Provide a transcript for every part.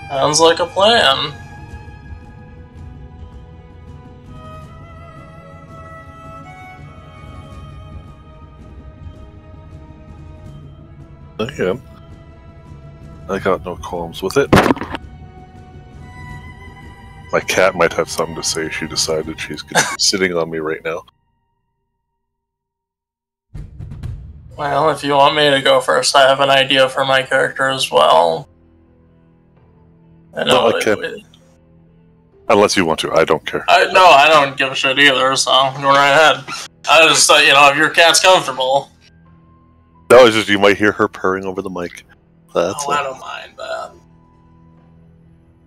Sounds like a plan. I got no qualms with it. My cat might have something to say. She decided she's going to be sitting on me right now. Well, if you want me to go first, I have an idea for my character as well. No, I can't. Unless you want to, I don't care. No, I don't give a shit either, so go right ahead. I just thought, if your cat's comfortable. No, it's just you might hear her purring over the mic. I don't mind that.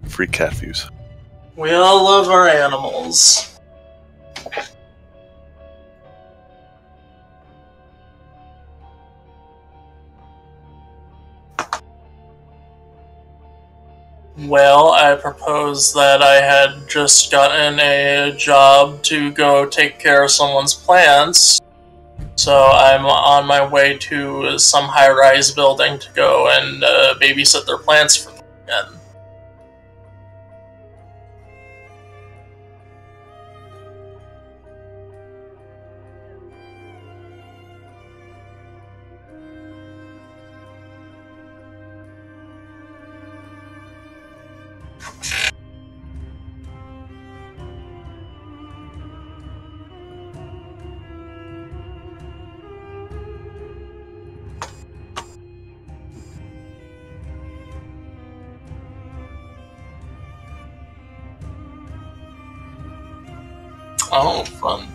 Free cat views. We all love our animals. Well, I propose that I had just gotten a job to go take care of someone's plants, so I'm on my way to some high-rise building to go and babysit their plants for the weekend. Oh, fun.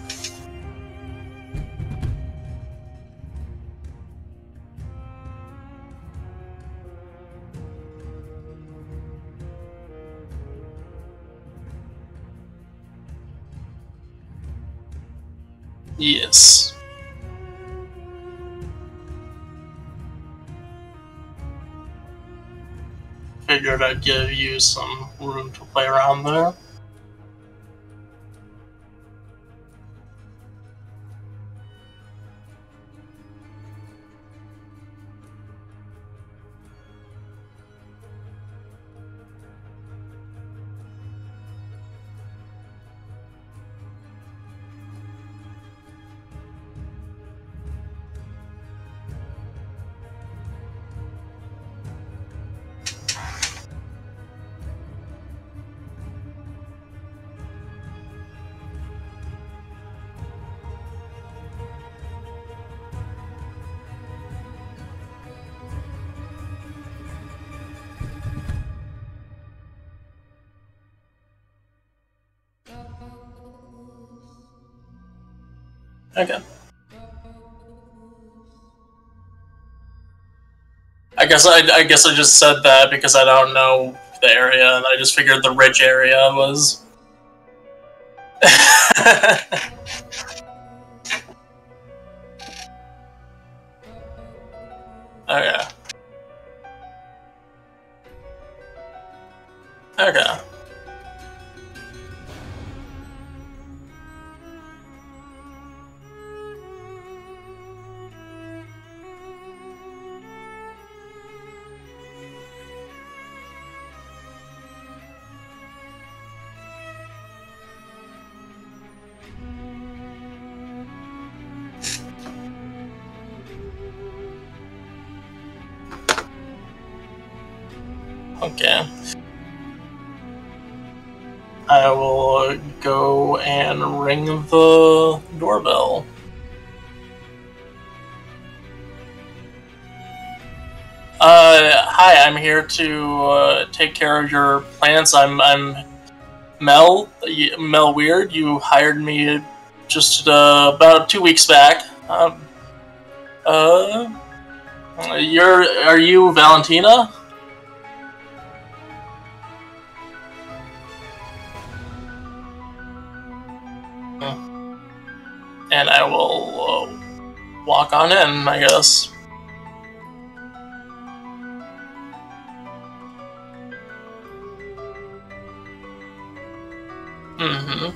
Yes. Figured I'd give you some room to play around there. Okay. I guess I just said that because I don't know the area, and I just figured the rich area was. Okay. Okay. Okay. I will go and ring the doorbell. Hi, I'm here to take care of your plants. I'm Mel Weird. You hired me just about 2 weeks back. Are you Valentina? And I will walk on in, I guess. Mm-hmm.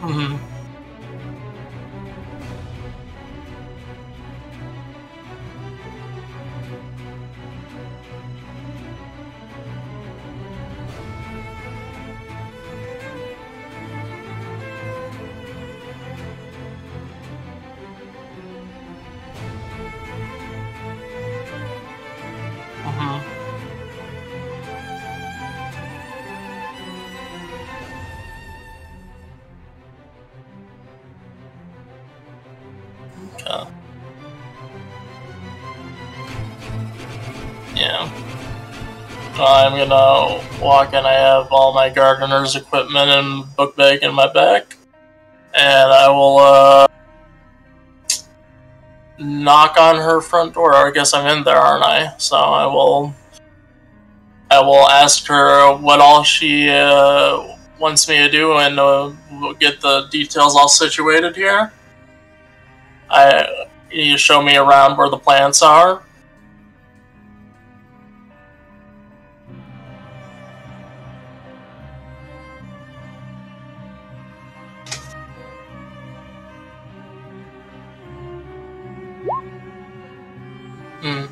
Mm-hmm. Okay. Yeah. I'm gonna walk in. I have all my gardener's equipment and book bag in my back. And I will, knock on her front door. I guess I'm in there, aren't I? So I will ask her what all she wants me to do, and we'll get the details all situated here. You show me around where the plants are. Hmm.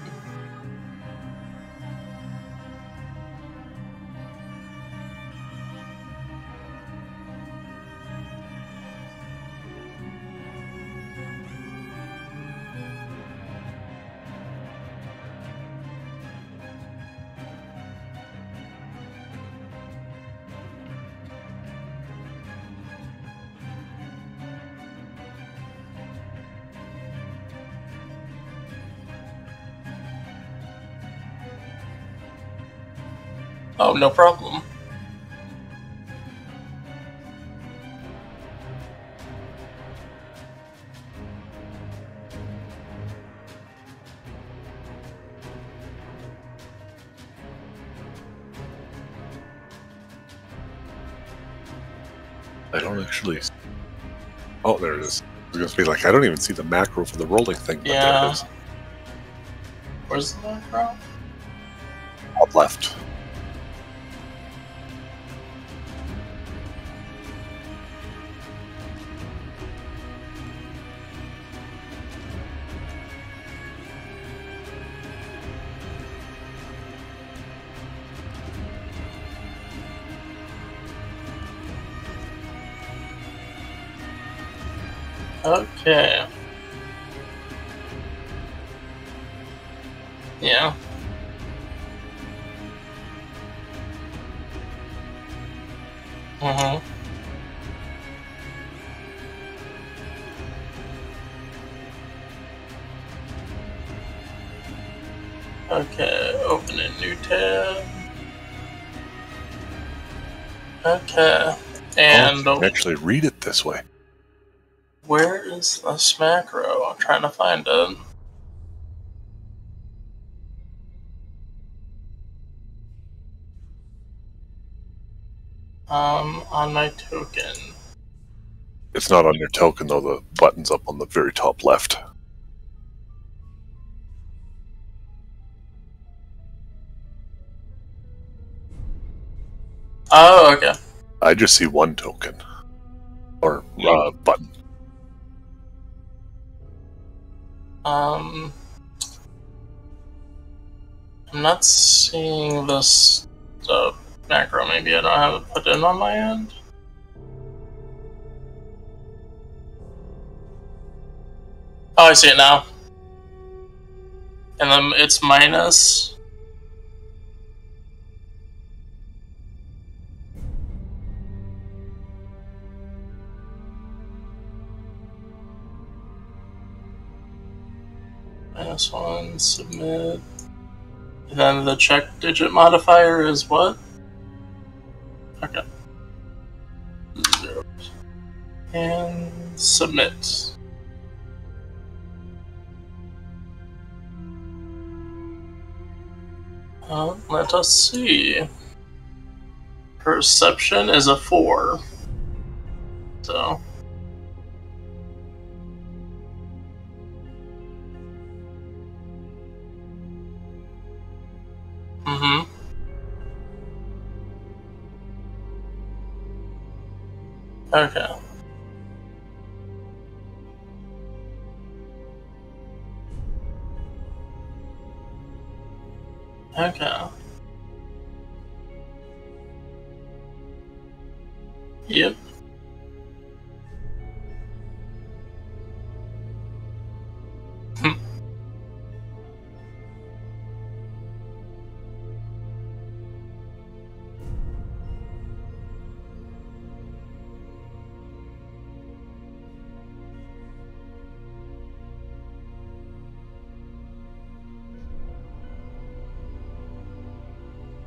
Oh, no problem. I don't actually. Oh, there it is. I was gonna be like, I don't even see the macro for the rolling thing, but there Yeah. it is. Where's the macro? Up left. Okay. Yeah. Mm-hmm. Okay, open a new tab. Okay. And you can actually read it this way. where is this macro? I'm trying to find it. On my token. It's not on your token, though. The button's up on the very top left. Oh, okay. I just see one token. Or button. I'm not seeing this macro. Maybe I don't have it put in on my end. Oh, I see it now. And then it's minus. -1, submit. And then the check digit modifier is what? Okay. 0. And submit. Let us see. Perception is a 4. So. Mm-hmm. Okay. Okay. Yep.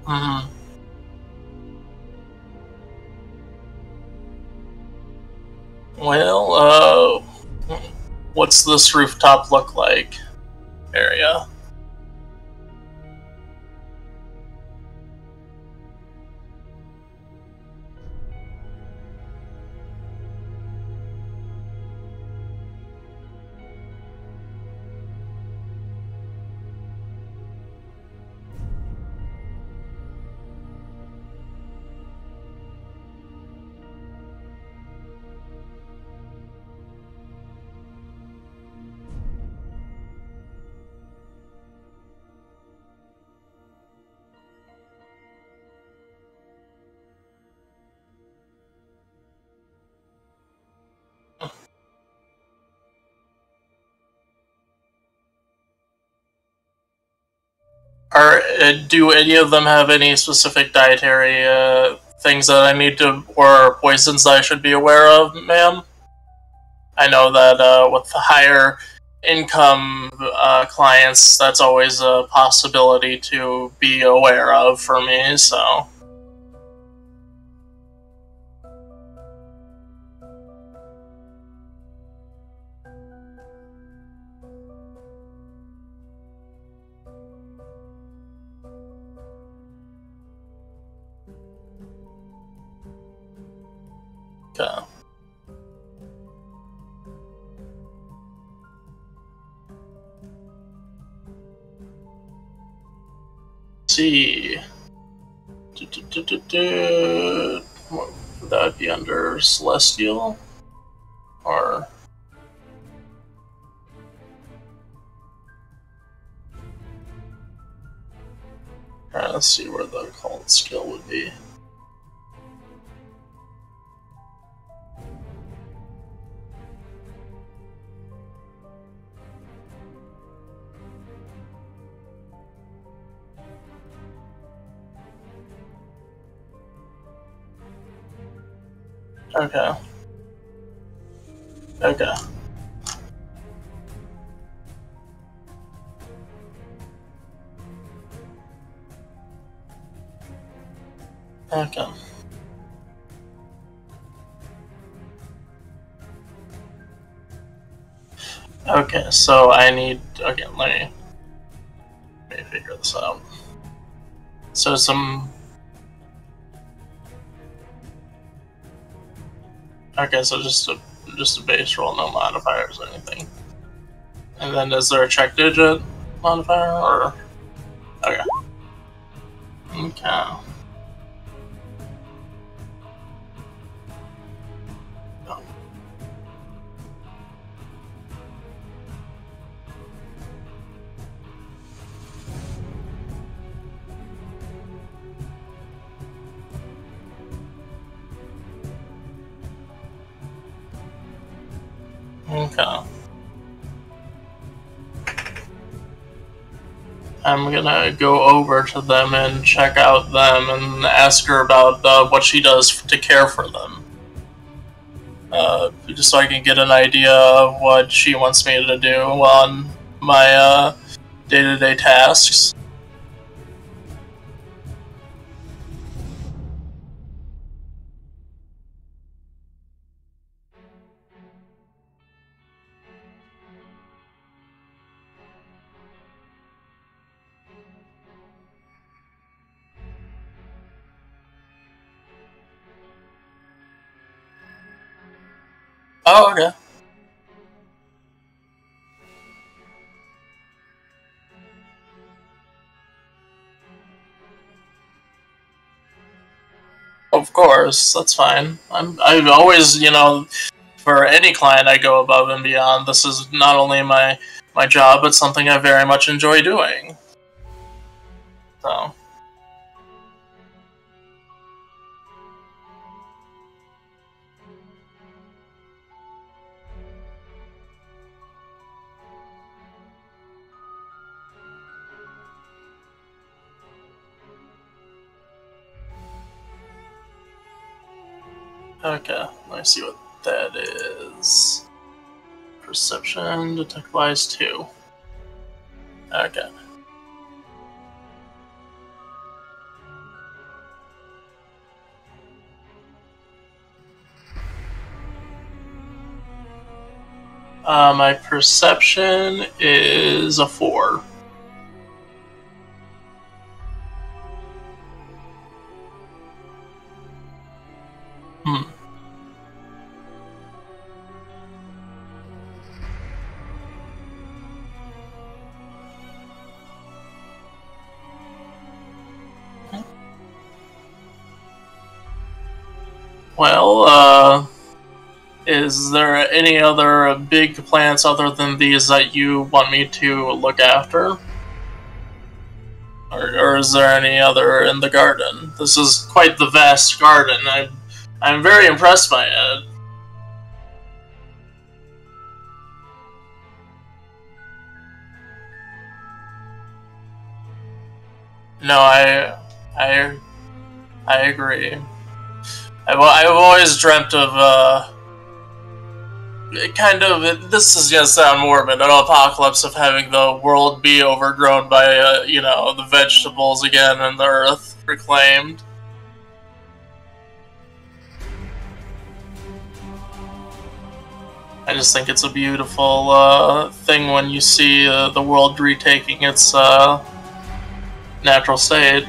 Mm-hmm. Well, what's this rooftop look like area? Do any of them have any specific dietary things that I need to, or poisons that I should be aware of, ma'am? I know that with higher income clients, that's always a possibility to be aware of for me, so. Okay. Let's see. Would that be under Celestial? Or. Alright, let's see where the cult skill would be. Okay. Okay. Okay. Okay, so I need, again, let me figure this out. So okay, so just a base roll, no modifiers or anything. And then is there a check digit modifier, or? Okay. Okay. Okay. I'm gonna go over to them and check out them and ask her about what she does to care for them. Just so I can get an idea of what she wants me to do on my day-to-day tasks. Oh, okay. Of course, that's fine. I always, for any client, I go above and beyond. This is not only my job, but something I very much enjoy doing. So. Okay, let me see what that is. Perception, detect lies 2. Okay. My perception is a 4. Well, is there any other big plants other than these that you want me to look after? Or is there any other in the garden? This is quite the vast garden. I'm very impressed by it. No, I agree. I've always dreamt of kind of, this is gonna sound morbid, an apocalypse of having the world be overgrown by you know, the vegetables again and the earth reclaimed. I just think it's a beautiful thing when you see the world retaking its natural state.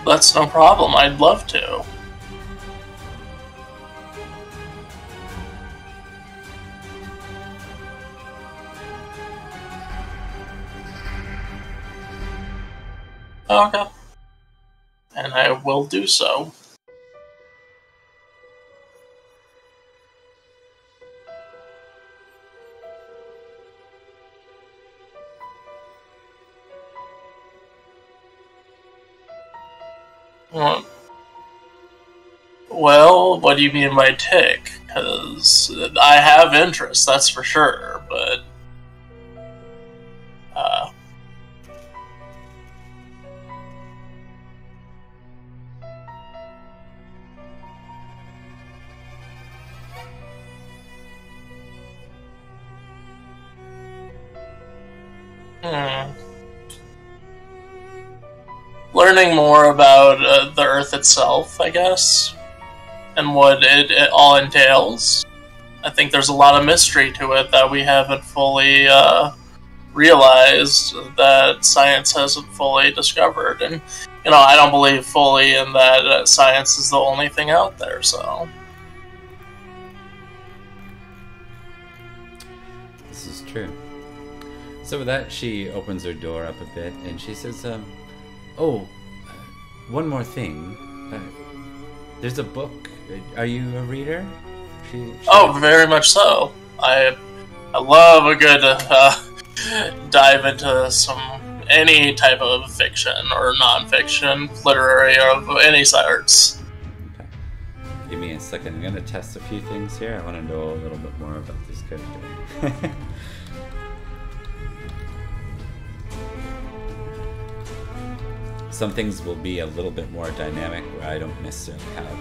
That's no problem. I'd love to. Okay. And I will do so. Well, what do you mean by tick? Because I have interest, that's for sure, but... Learning more about the Earth itself, I guess, and what it all entails. I think there's a lot of mystery to it that we haven't fully realized, that science hasn't fully discovered. And, you know, I don't believe fully in that science is the only thing out there, so... This is true. So with that, she opens her door up a bit, and she says, oh, one more thing. There's a book. Are you a reader? Oh, very much so. I love a good dive into any type of fiction or non-fiction, literary, of any sorts. Okay. Give me a second. I'm going to test a few things here. I want to know a little bit more about this character. Some things will be a little bit more dynamic, where I don't necessarily have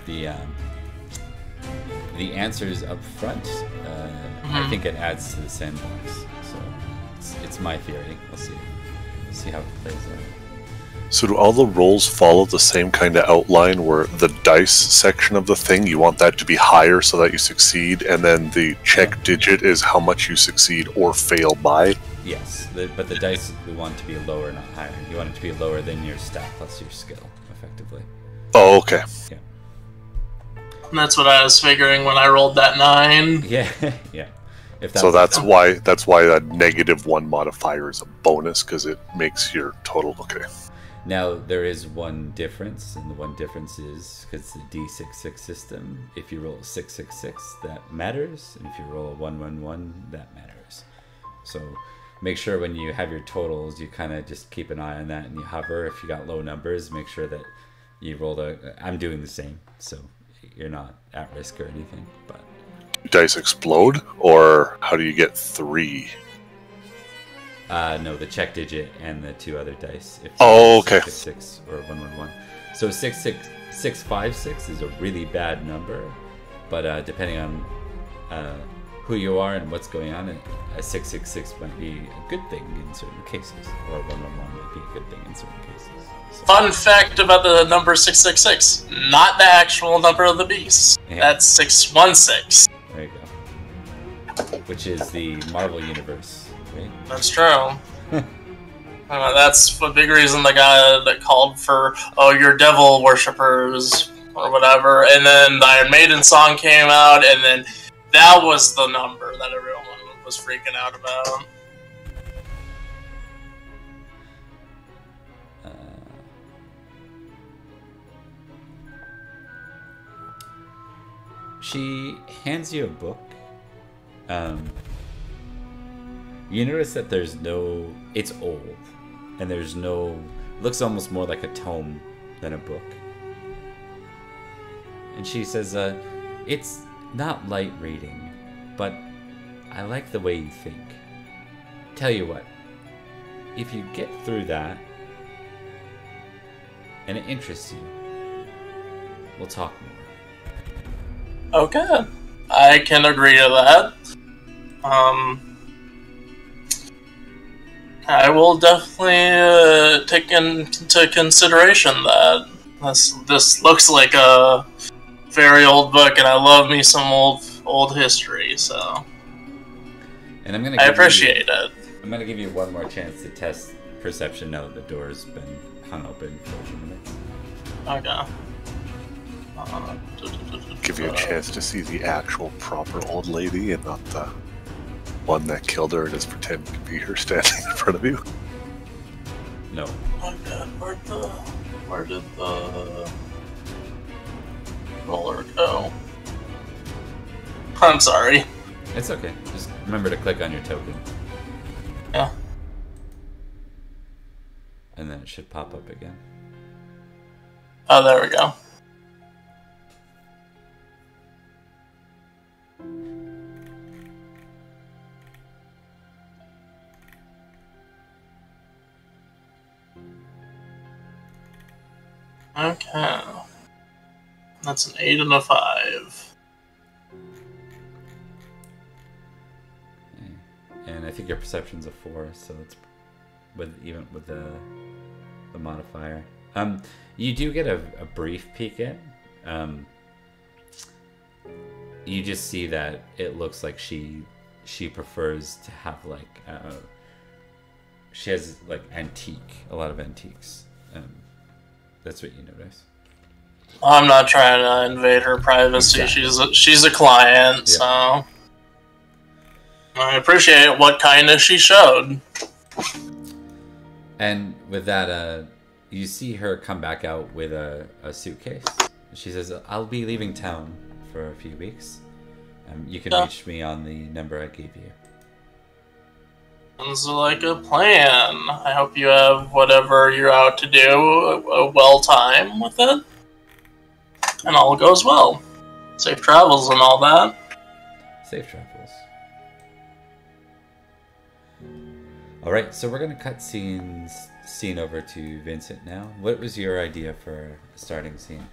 the answers up front. I think it adds to the sandbox. So it's my theory. We'll see how it plays out. So do all the rolls follow the same kind of outline, where the dice section of the thing, you want that to be higher so that you succeed, and then the check digit is how much you succeed or fail by? Yes, but the dice we want to be lower, not higher. You want it to be lower than your stat plus your skill, effectively. Oh, okay. Yeah. And that's what I was figuring when I rolled that 9. Yeah, yeah. So that's why that -1 modifier is a bonus, because it makes your total okay. Now there is one difference, and the one difference is because the D66 system. If you roll a 666, that matters, and if you roll a 111, that matters. So make sure when you have your totals, you kind of just keep an eye on that, and you hover. If you got low numbers, make sure that you roll I'm doing the same, so you're not at risk or anything. But dice explode, or how do you get 3? No, the check digit and the 2 other dice. If okay. 666 or 111. So 656 is a really bad number, but depending on who you are and what's going on, a 666 might be a good thing in certain cases, or 111 might be a good thing in certain cases. So. Fun fact about the number 666, not the actual number of the beast. Yeah. That's 616. There you go. Which is the Marvel Universe, right? That's true. That's a big reason the guy that called for, your devil worshippers, or whatever, and then the Iron Maiden song came out, and then that was the number that everyone was freaking out about. She hands you a book. You notice that there's no... It's old. And there's no... Looks almost more like a tome than a book. And she says, it's not light reading, but I like the way you think. Tell you what, if you get through that, and it interests you, we'll talk more. Okay, I can agree to that. I will definitely take into consideration that this looks like a very old book, and I love me some old history. So, and I appreciate it. I'm gonna give you one more chance to test perception now that the door's been hung open for a few minutes. Okay. Give you a chance to see the actual proper old lady and not the one that killed her and is pretending to be her standing in front of you. No. Oh god, where did the roller go? I'm sorry. It's okay. Just remember to click on your token. Yeah. And then it should pop up again. Oh, there we go. Okay. That's an 8 and a 5. Okay. And I think your perception's a 4, so it's even with the modifier. You do get a brief peek in. You just see that it looks like she prefers to have like she has like a lot of antiques. That's what you notice. I'm not trying to invade her privacy. Exactly. She's a client, yeah. So I appreciate what kindness she showed. And with that, you see her come back out with a suitcase. She says, "I'll be leaving town for a few weeks. You can reach me on the number I gave you." Sounds like a plan. I hope you have whatever you're out to do a well time with it. And all goes well. Safe travels and all that. Safe travels. Alright, so we're going to cut scene over to Vincent now. What was your idea for a starting scene?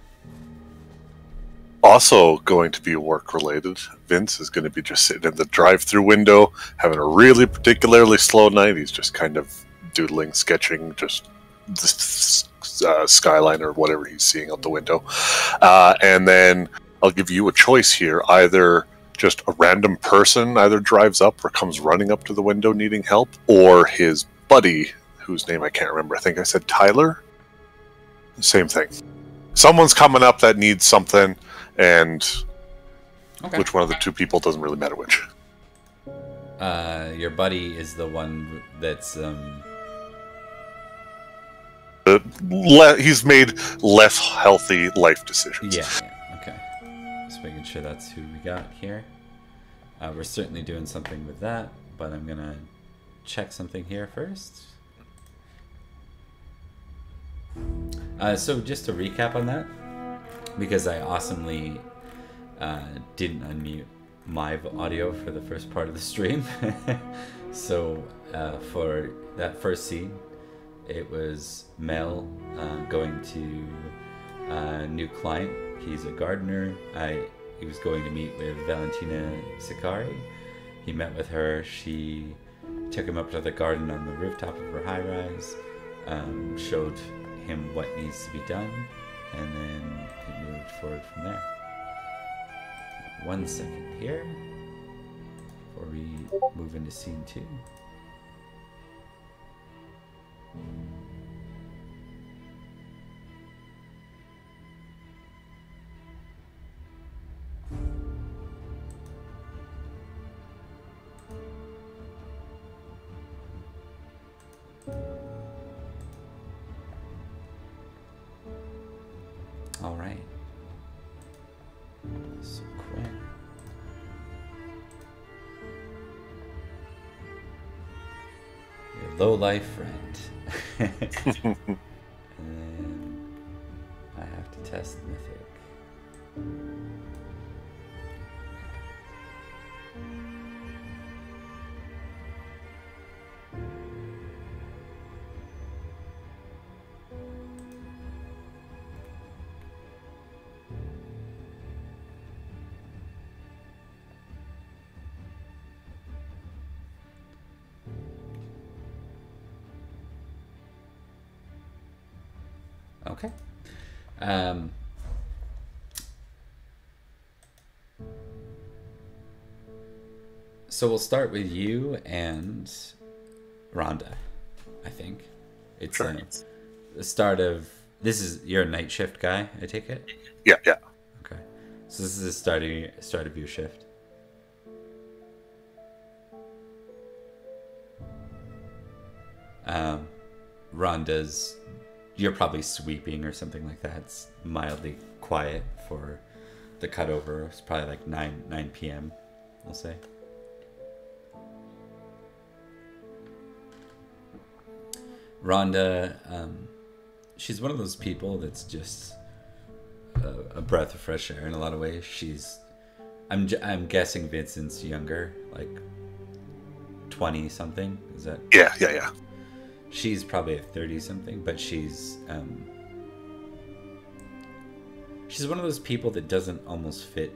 Also going to be work-related. Vince is going to be just sitting in the drive-through window, having a really particularly slow night. He's just kind of doodling, sketching, just the skyline or whatever he's seeing out the window. And then I'll give you a choice here. Either just a random person either drives up or comes running up to the window needing help, or his buddy, whose name I can't remember. I think I said Tyler? Same thing. Someone's coming up that needs something, and which one of the two people doesn't really matter which. Your buddy is the one that's he's made less healthy life decisions. Yeah, okay. Just making sure that's who we got here. We're certainly doing something with that, but I'm gonna check something here first. So just to recap on that, because I awesomely didn't unmute my audio for the first part of the stream. So for that first scene, it was Mel going to a new client. He's a gardener. He was going to meet with Valentina Sicari. He met with her. She took him up to the garden on the rooftop of her high-rise, showed him what needs to be done, and then it moved forward from there. 1 second here before we move into scene 2. All right. So Quinn. Your low-life friend. And then I have to test Mythic. Okay. So we'll start with you and Rhonda, I think. It's Sure. The start of... This is... You're a night shift guy, I take it? Yeah. Okay. So this is the start of your shift. Rhonda's... You're probably sweeping or something like that. It's mildly quiet for the cutover. It's probably like 9 p.m., I'll say. Rhonda, she's one of those people that's just a breath of fresh air in a lot of ways. I'm guessing Vincent's younger, like 20 something. Is that? Yeah. She's probably a 30 something, but she's one of those people that doesn't almost fit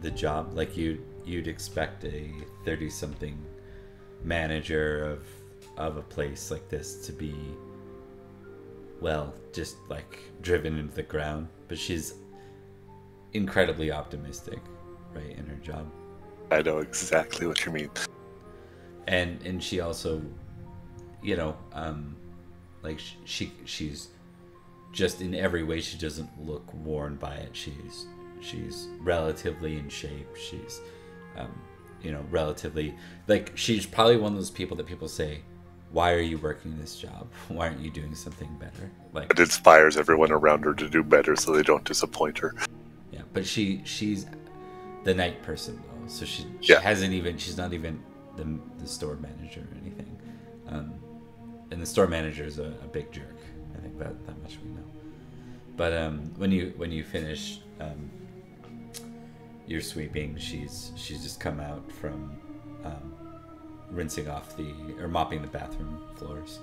the job. Like you'd expect a 30 something manager of a place like this to be, well, just like driven into the ground, but she's incredibly optimistic, right, in her job. I know exactly what you mean. And she also, you know, like she's just in every way, she doesn't look worn by it. She's relatively in shape. She's you know, relatively, like, she's probably one of those people that people say, why are you working this job? Why aren't you doing something better? Like, It inspires everyone around her to do better so they don't disappoint her. yeah, but she's the night person though, so she she's not even the store manager or anything, and the store manager is a big jerk. I think that much we know. But when you finish your sweeping, she's just come out from rinsing off or mopping the bathroom floors.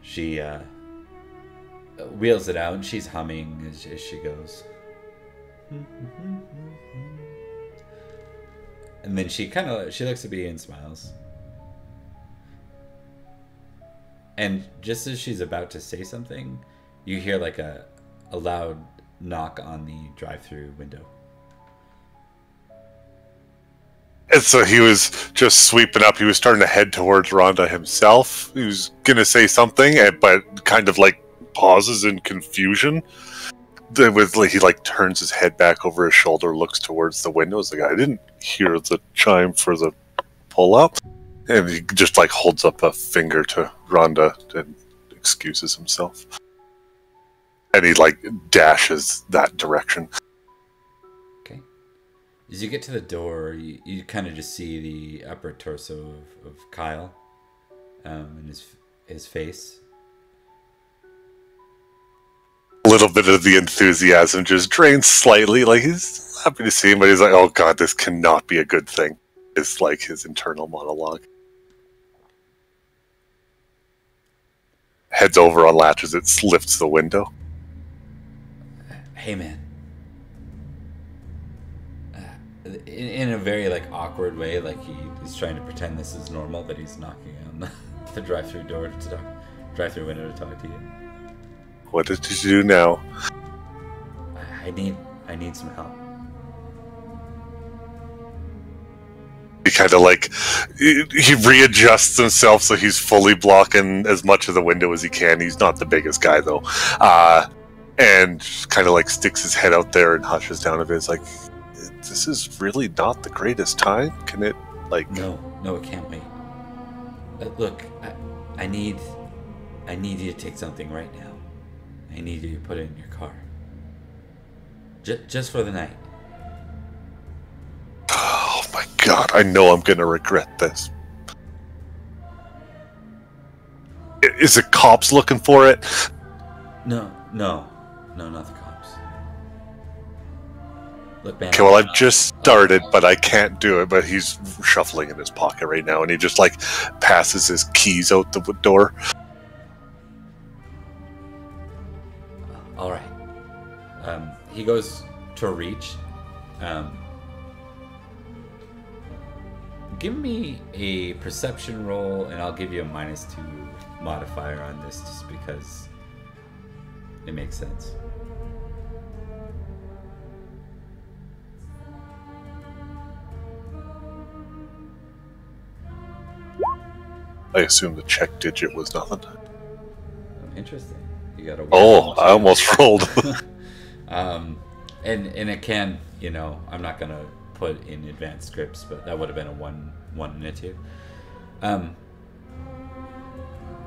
She wheels it out and she's humming as she goes. And then she looks at me and smiles. And just as she's about to say something, you hear like a loud knock on the drive-through window. And so he was just sweeping up. He was starting to head towards Rhonda himself. He was going to say something, but kind of like pauses in confusion. He like turns his head back over his shoulder, looks towards the window. It's like, I didn't hear the chime for the pull-up. And he just like holds up a finger to Rhonda and excuses himself. And he like dashes that direction. Okay. As you get to the door, you kind of just see the upper torso of Kyle, and his face. A little bit of the enthusiasm just drains slightly. Like, he's happy to see him, but he's like, oh god, this cannot be a good thing. It's like his internal monologue. Heads over, unlatches it, lifts the window. Hey man, in a very like awkward way, like he's trying to pretend this is normal, but he's knocking on the drive-through door to talk, drive-through window to talk to you. What did you do now? I need some help. He kind of like he readjusts himself so he's fully blocking as much of the window as he can. He's not the biggest guy though, and kind of like sticks his head out there and hushes down a bit. It's like, this is really not the greatest time. Can it like? No, it can't wait. Look, I need you to take something right now. I need you to put it in your car. Just for the night. Oh my god, I know I'm gonna regret this. Is it cops looking for it? No, not the cops. Look, man. Okay, well, I've just started, but I can't do it. But he's shuffling in his pocket right now, and he just like passes his keys out the door. All right. He goes to reach. Give me a perception roll, and I'll give you a -2 modifier on this, just because it makes sense. I assume the check digit was nothing. Oh, interesting. You got a. Oh, I almost rolled. And it can, I'm not gonna put in advanced scripts, but that would have been a 1 and a 2.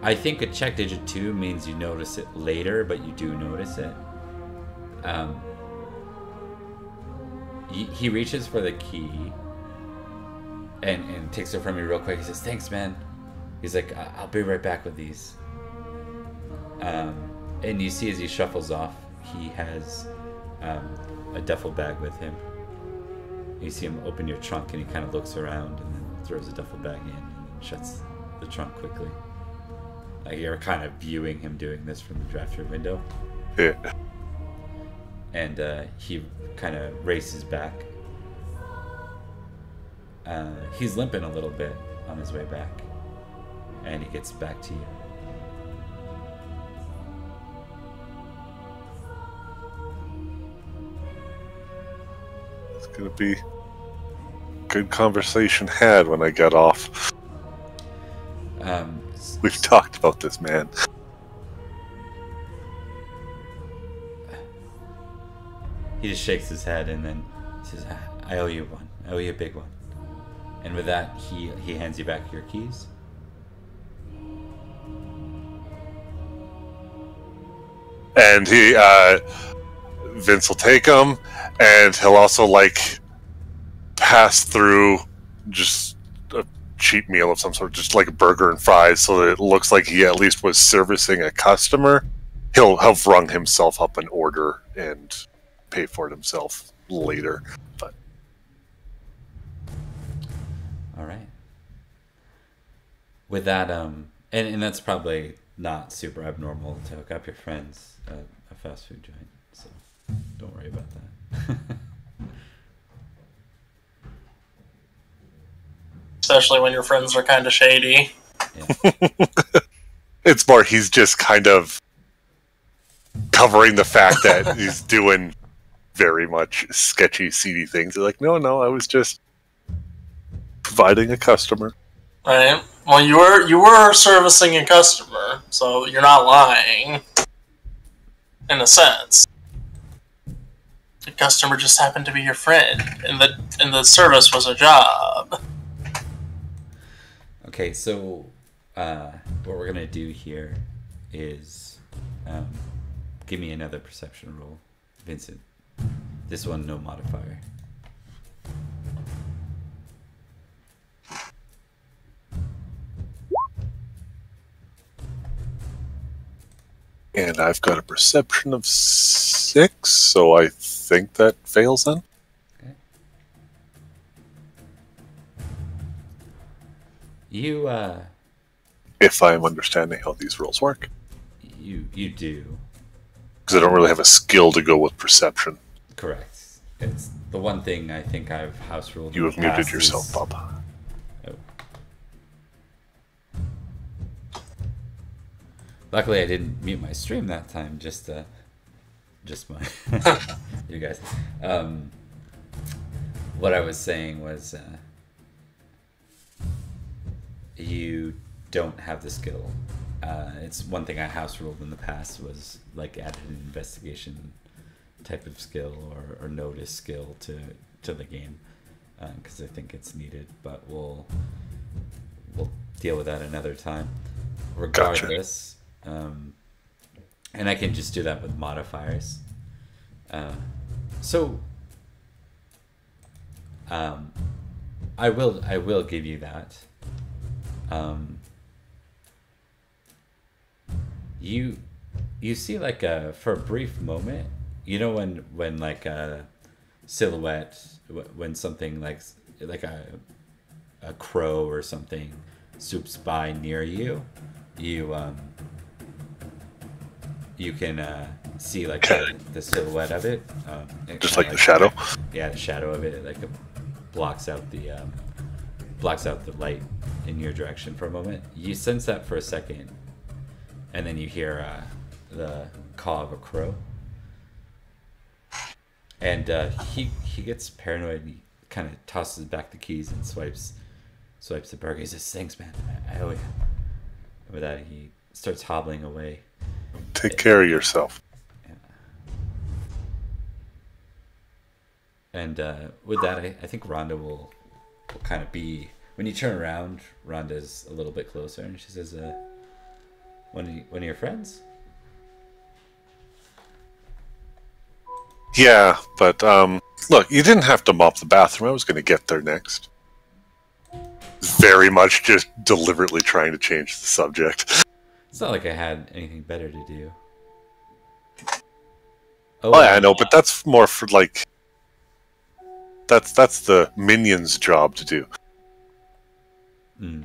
I think a check digit 2 means you notice it later, but you do notice it. He reaches for the key and takes it from you real quick. He says, "Thanks, man." He's like, "I'll be right back with these." And you see as he shuffles off, he has a duffel bag with him. You see him open your trunk, and he kind of looks around and then throws a duffel bag in and then shuts the trunk quickly. Like you're kind of viewing him doing this from the drive-thru window. Yeah. And he kind of races back. He's limping a little bit on his way back, and he gets back to you. It's gonna be good conversation had when I get off. We've talked about this, man. He just shakes his head and then says, "I owe you one. I owe you a big one." And with that, he hands you back your keys. And Vince will take them, and he'll also like pass through just a cheap meal of some sort, just like a burger and fries, so that it looks like he at least was servicing a customer. He'll have rung himself up an order and pay for it himself later. But all right. With that, and that's probably not super abnormal to hook up your friends at a fast food joint, so don't worry about that. Especially when your friends are kind of shady. Yeah. it's more he's just kind of covering the fact that he's doing very much sketchy, seedy things. They're like, no, I was just providing a customer. Right. Well, you were servicing a customer, so you're not lying. In a sense, the customer just happened to be your friend, and the service was a job. Okay, so what we're gonna do here is give me another perception roll, Vincent. This one, no modifier. And I've got a perception of 6, so I think that fails then. Okay. You If I'm understanding how these rolls work. you do. Because I don't really have a skill to go with perception. Correct. It's the one thing I think I've house ruled. You have muted yourself, Bob. Oh. Luckily, I didn't mute my stream that time. Just my you guys. What I was saying was, you don't have the skill. It's one thing I house ruled in the past was like added an investigation type of skill or notice skill to the game, because I think it's needed. But we'll deal with that another time. Regardless, gotcha. And I can just do that with modifiers. I will give you that. You see, like, for a brief moment, you know, when like a silhouette, when something like a crow or something swoops by near you, you can see like the silhouette of it, just like the shadow. Yeah, the shadow of it, like it blocks out the light in your direction for a moment. You sense that for a second, and then you hear the caw of a crow, and he gets paranoid. He kind of tosses back the keys and swipes the burger. He says, "Thanks, man. I owe you." And with that, he starts hobbling away. Take care of yourself. Yeah. And with that, I think Rhonda will kind of be, when you turn around, Rhonda's a little bit closer, and she says, one of your friends?" Yeah, but look, you didn't have to mop the bathroom. I was going to get there next. Very much just deliberately trying to change the subject. It's not like I had anything better to do. Oh yeah, I know, but that's more for like... That's the minion's job to do. Mm.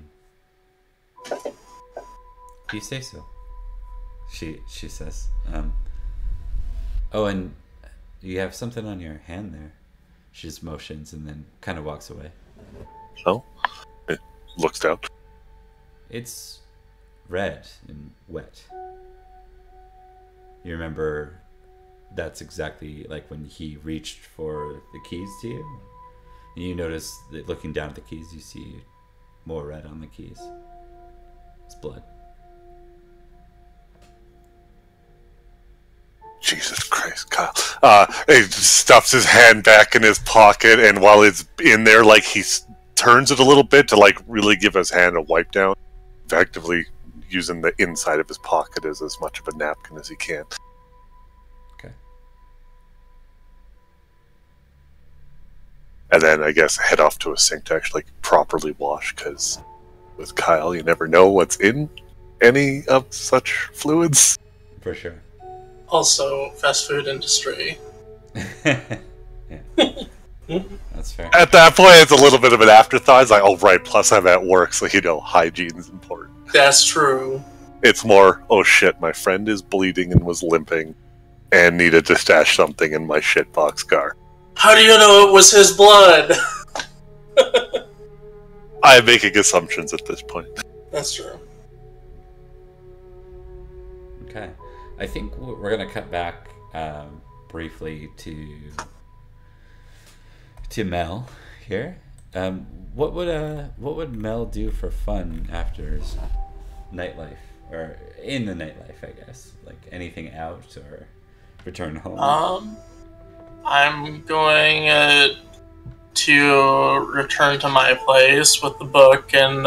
You say so. She says. Oh, and you have something on your hand there. She just motions and then kind of walks away. Oh? It looks down. It's red and wet. You remember that's exactly like when he reached for the keys to you? And you notice that looking down at the keys, you see more red on the keys. It's blood. Jesus Christ, Kyle. He stuffs his hand back in his pocket, and while it's in there, like, he turns it a little bit to, like, really give his hand a wipe down, effectively using the inside of his pocket as much of a napkin as he can. Okay. And then, I guess, head off to a sink to actually properly wash, because with Kyle, you never know what's in any of such fluids. For sure. Also, fast food industry. Yeah. That's fair. At that point, it's a little bit of an afterthought. It's like, oh, right, plus I'm at work, so, you know, hygiene's important. That's true. It's more, oh shit, my friend is bleeding and was limping and needed to stash something in my shitbox car. How do you know it was his blood? I'm making assumptions at this point. That's true. Okay. I think we're going to cut back briefly to Mel here. What would Mel do for fun after nightlife, or in the nightlife, I guess? Like anything out or return home? I'm going to return to my place with the book and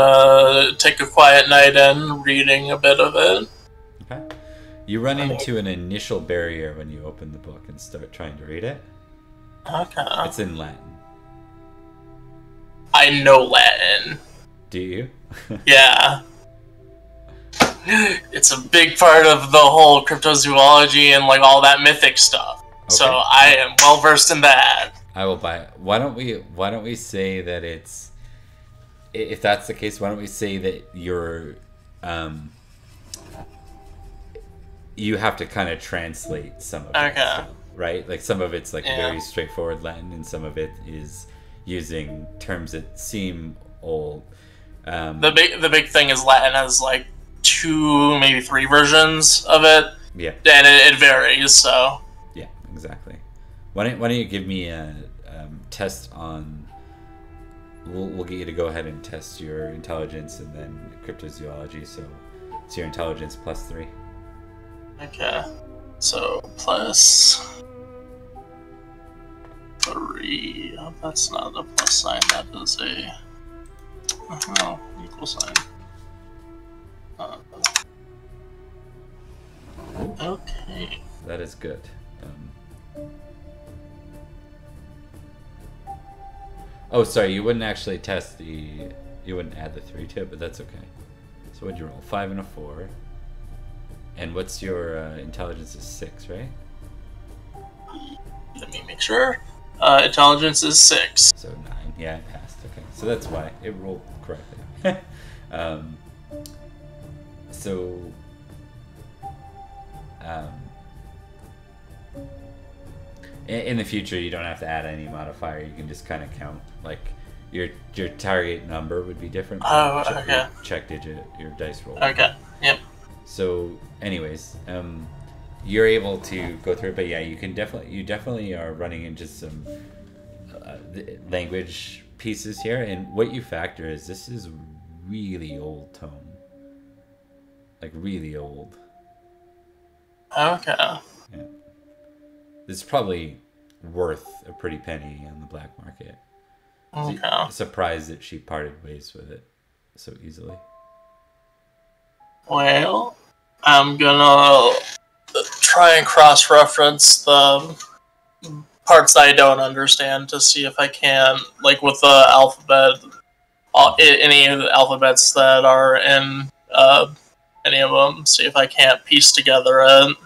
take a quiet night in, reading a bit of it. Okay. You run into an initial barrier when you open the book and start trying to read it. Okay. It's in Latin. I know Latin. Do you? Yeah. It's a big part of the whole cryptozoology and like all that mythic stuff. Okay. So I am well versed in that. I will buy it. Why don't we say that it's, if that's the case, why don't we say that you're you have to kind of translate some of it. Okay. right? Like some of it's like Yeah. very straightforward Latin, and some of it is using terms that seem old. The big thing is Latin has like 2, maybe 3 versions of it, Yeah, and it varies. So yeah, exactly. Why don't you give me a test on? We'll get you to go ahead and test your intelligence and then cryptozoology. So it's your intelligence +3. okay, so plus 3. Oh, that's not a plus sign. That is a equal sign. Okay. That is good. Oh, sorry, you wouldn't actually test the. You wouldn't add the 3 to it, but that's okay. So what'd you roll? 5 and a 4. And what's your intelligence is 6, right? Let me make sure. Intelligence is 6. So 9. Yeah, it passed. Okay, so that's why it rolled correctly. So. In the future, you don't have to add any modifier. You can just kind of count. Like your target number would be different. Oh, check, okay. Check digit, your dice roll. Okay. Yep. So, anyways, you're able to go through it, but yeah, you definitely are running into some language pieces here, and what you factor is this is really old tome, like really old. Okay. Yeah. It's probably worth a pretty penny on the black market. Okay. So I'm surprised that she parted ways with it so easily. Well, I'm gonna try and cross-reference the parts I don't understand to see if I can, like with the alphabet, any of the alphabets that are in any of them, see if I can't piece together it.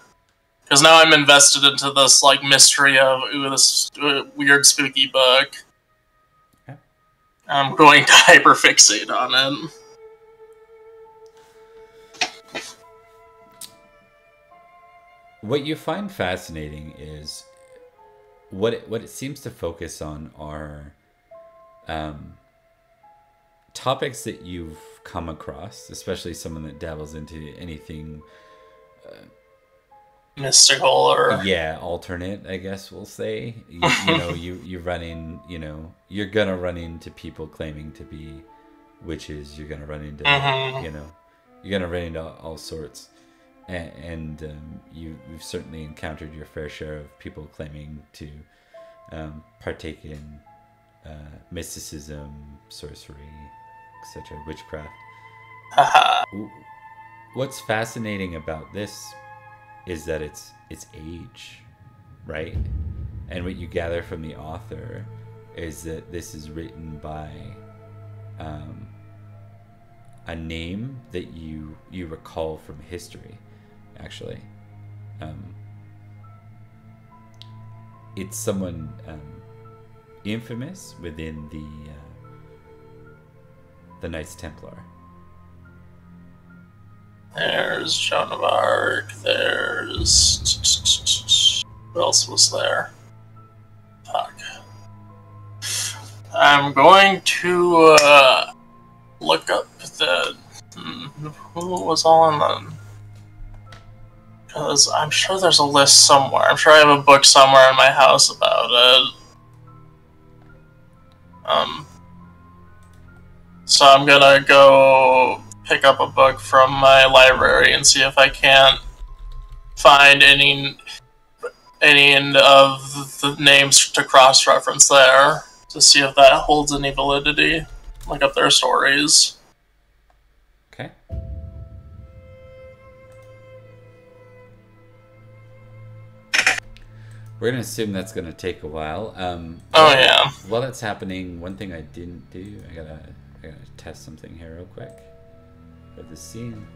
Because now I'm invested into this like mystery of this weird spooky book. Okay. I'm going to hyperfixate on it. What you find fascinating is what it seems to focus on are topics that you've come across, especially someone that dabbles into anything Mystical or alternate, I guess we'll say. You run in, you're gonna run into people claiming to be witches. You're gonna run into you're gonna run into all sorts, and you've certainly encountered your fair share of people claiming to partake in mysticism, sorcery, etc., witchcraft. What's fascinating about this is that it's age, right? And what you gather from the author is that this is written by a name that you recall from history, actually. It's someone infamous within the Knights Templar. There's Joan of Arc, there's... What else was there? Fuck. I'm going to look up the... Who was all in them? Because I'm sure there's a list somewhere. I'm sure I have a book somewhere in my house about it. So I'm gonna go pick up a book from my library and see if I can't find any of the names to cross-reference there to see if that holds any validity. Look up their stories. Okay. We're gonna assume that's gonna take a while. Yeah. While that's happening, one thing I didn't do, I gotta test something here real quick. For the scene.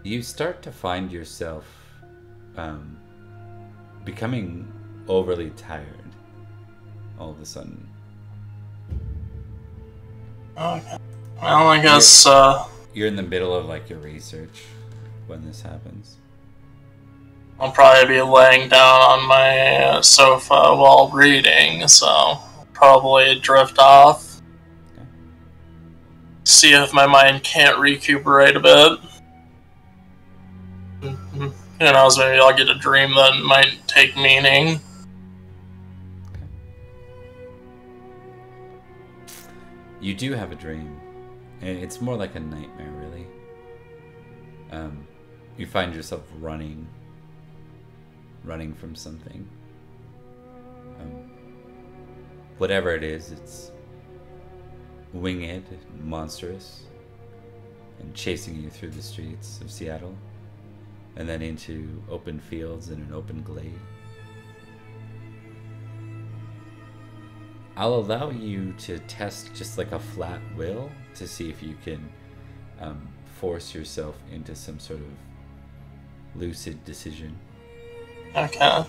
You start to find yourself becoming overly tired all of a sudden. Okay. Well, I guess you're in the middle of like your research when this happens. I'll probably be laying down on my sofa while reading, so I'll probably drift off. Okay. See if my mind can't recuperate a bit. Who knows, maybe I'll get a dream that might take meaning. Okay. You do have a dream. And it's more like a nightmare, really. You find yourself running from something. Whatever it is, it's winged, monstrous, and chasing you through the streets of Seattle, and then into open fields and an open glade. I'll allow you to test just like a flat will to see if you can force yourself into some sort of lucid decision. Okay.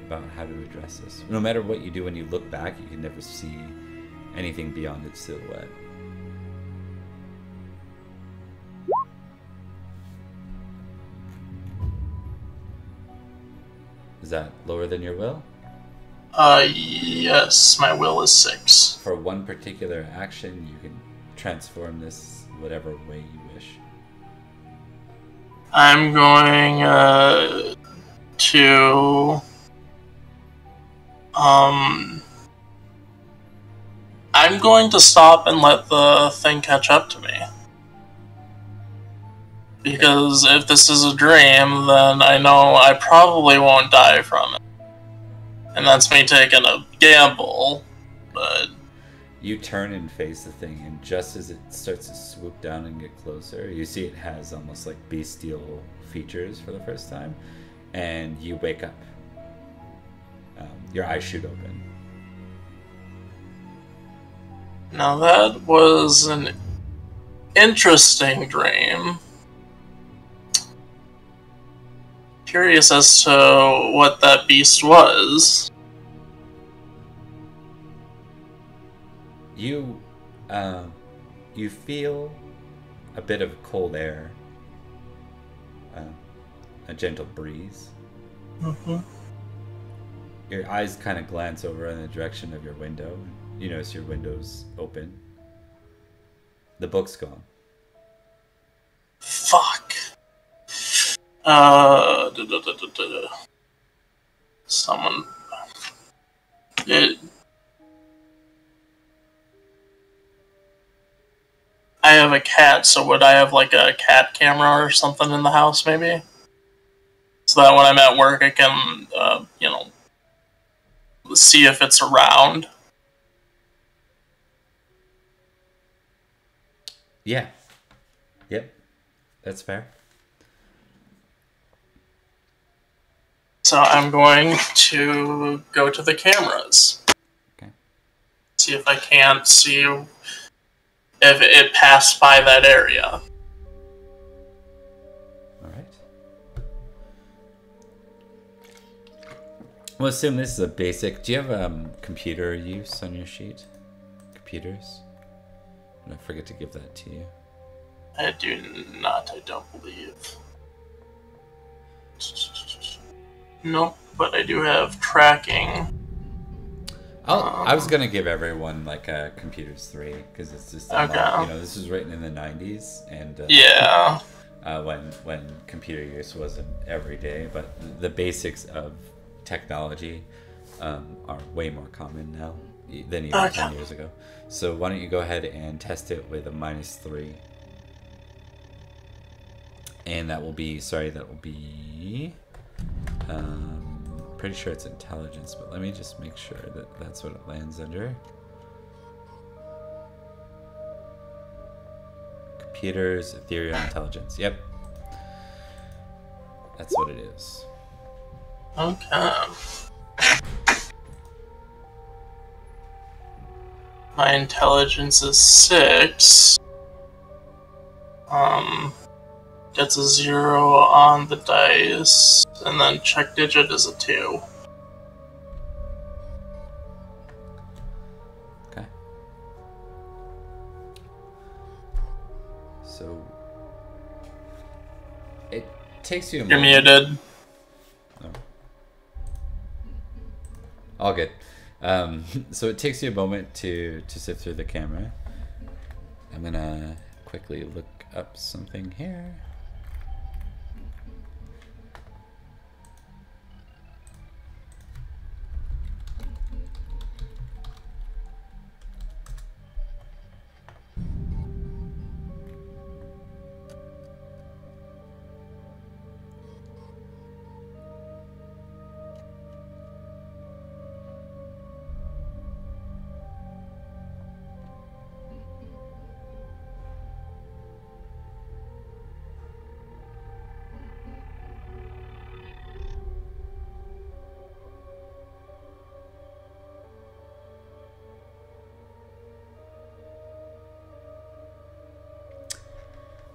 About how to address this. No matter what you do, when you look back, you can never see anything beyond its silhouette. Is that lower than your will? Yes, my will is 6. For one particular action, you can transform this whatever way you wish. I'm going to I'm going to stop and let the thing catch up to me. Because if this is a dream, then I know I probably won't die from it. And that's me taking a gamble, but... You turn and face the thing, and just as it starts to swoop down and get closer, you see it has almost like bestial features for the first time, and you wake up. Your eyes shoot open. Now that was an interesting dream. Curious as to what that beast was. You feel a bit of cold air, a gentle breeze. Mm-hmm. Your eyes kind of glance over in the direction of your window. You notice your window's open. The book's gone. Fuck. Someone... I have a cat, so would I have like a cat camera or something in the house, maybe? So that when I'm at work, I can, see if it's around. Yeah. Yep. That's fair. So I'm going to go to the cameras. Okay. See if I can't see if it passed by that area. Alright. We'll assume this is a basic... Do you have computer use on your sheet? Computers? Did I forget to give that to you? I do not, I don't believe. Nope, but I do have tracking. I was gonna give everyone like a Computers 3 because it's just okay. This was written in the 90s and yeah, when computer use wasn't every day, but the basics of technology are way more common now than even 10 years ago. So why don't you go ahead and test it with a -3, and that will be pretty sure it's intelligence, but let me just make sure that that's what it lands under. Computers, ethereal intelligence. Yep. That's what it is. okay. My intelligence is 6. It's a 0 on the dice, and then check digit is a 2. Okay. So it takes you a You're moment. muted. Oh. All good. So it takes you a moment to sift through the camera. I'm gonna quickly look up something here.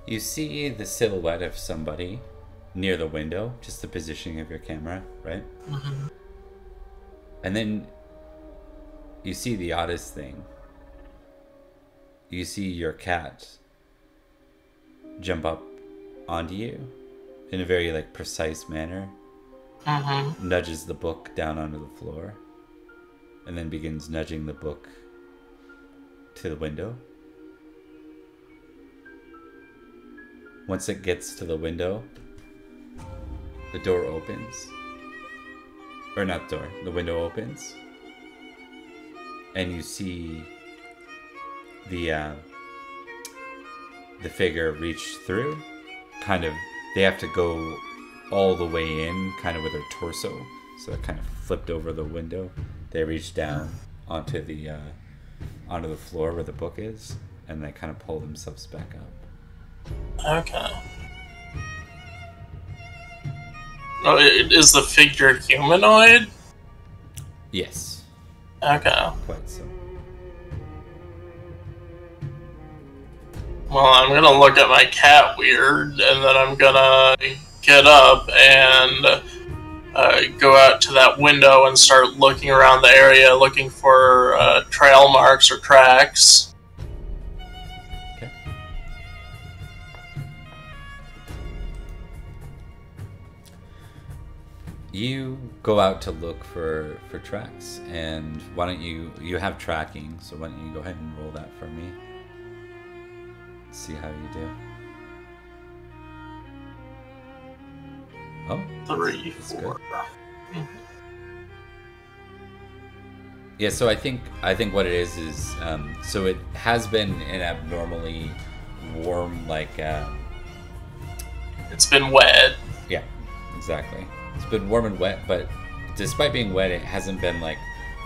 You see the silhouette of somebody near the window, just the positioning of your camera, right? Mm-hmm. And then you see the oddest thing. You see your cat jump up onto you in a very like precise manner, Mm-hmm. nudges the book down onto the floor, and then begins nudging the book to the window. Once it gets to the window, the door opens. Or not door, the window opens. And you see the figure reach through. Kind of, they have to go all the way in, kind of with their torso. So it kind of flipped over the window. They reach down onto the floor where the book is, and they kind of pull themselves back up. Okay. Oh, is the figure humanoid? Yes, Okay. quite so. Well, I'm gonna look at my cat weird, and then I'm gonna get up and go out to that window and start looking around the area, looking for trail marks or tracks. Okay. You go out to look for tracks, and why don't you have tracking, so why don't you go ahead and roll that for me? See how you do. Oh, 3, that's 4. good. Yeah, so I think what it is so it has been an abnormally warm, like It's been wet. yeah, exactly. It's been warm and wet, but despite being wet, it hasn't been like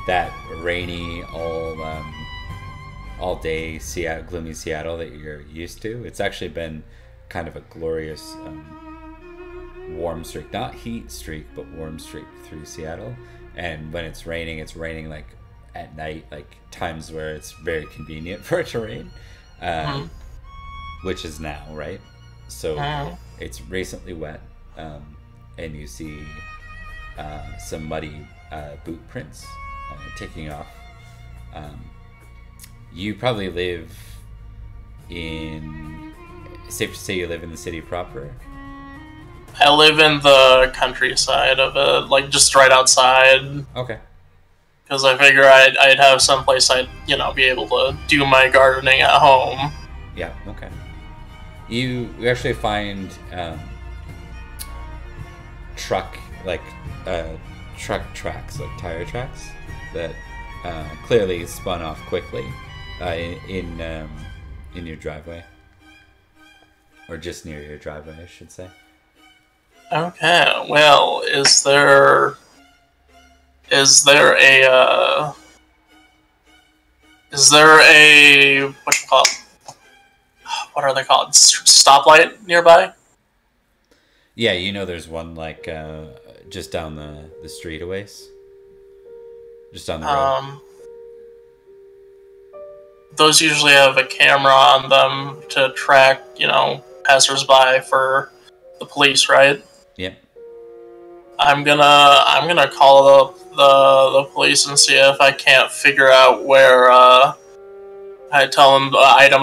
that rainy all day gloomy Seattle that you're used to. It's actually been kind of a glorious warm streak, not heat streak, but warm streak through Seattle. And when it's raining like at night, like times where it's very convenient for it to rain, which is now, right? So it's recently wet, and you see some muddy boot prints taking off. You probably live in, safe to say you live in the city proper? I live in the countryside of it, like just right outside. Okay. Because I figure I'd have someplace I'd, be able to do my gardening at home. Yeah, okay. You actually find truck tracks, like tire tracks, that clearly spun off quickly in your driveway. Or just near your driveway, I should say. Okay, well, is there a what are they called? Stoplight nearby? Yeah, there's one like just down the street a ways. Just down the road. Those usually have a camera on them to track, passersby for the police, right? Yep. I'm gonna call up the police and see if I can't figure out where. I tell them the item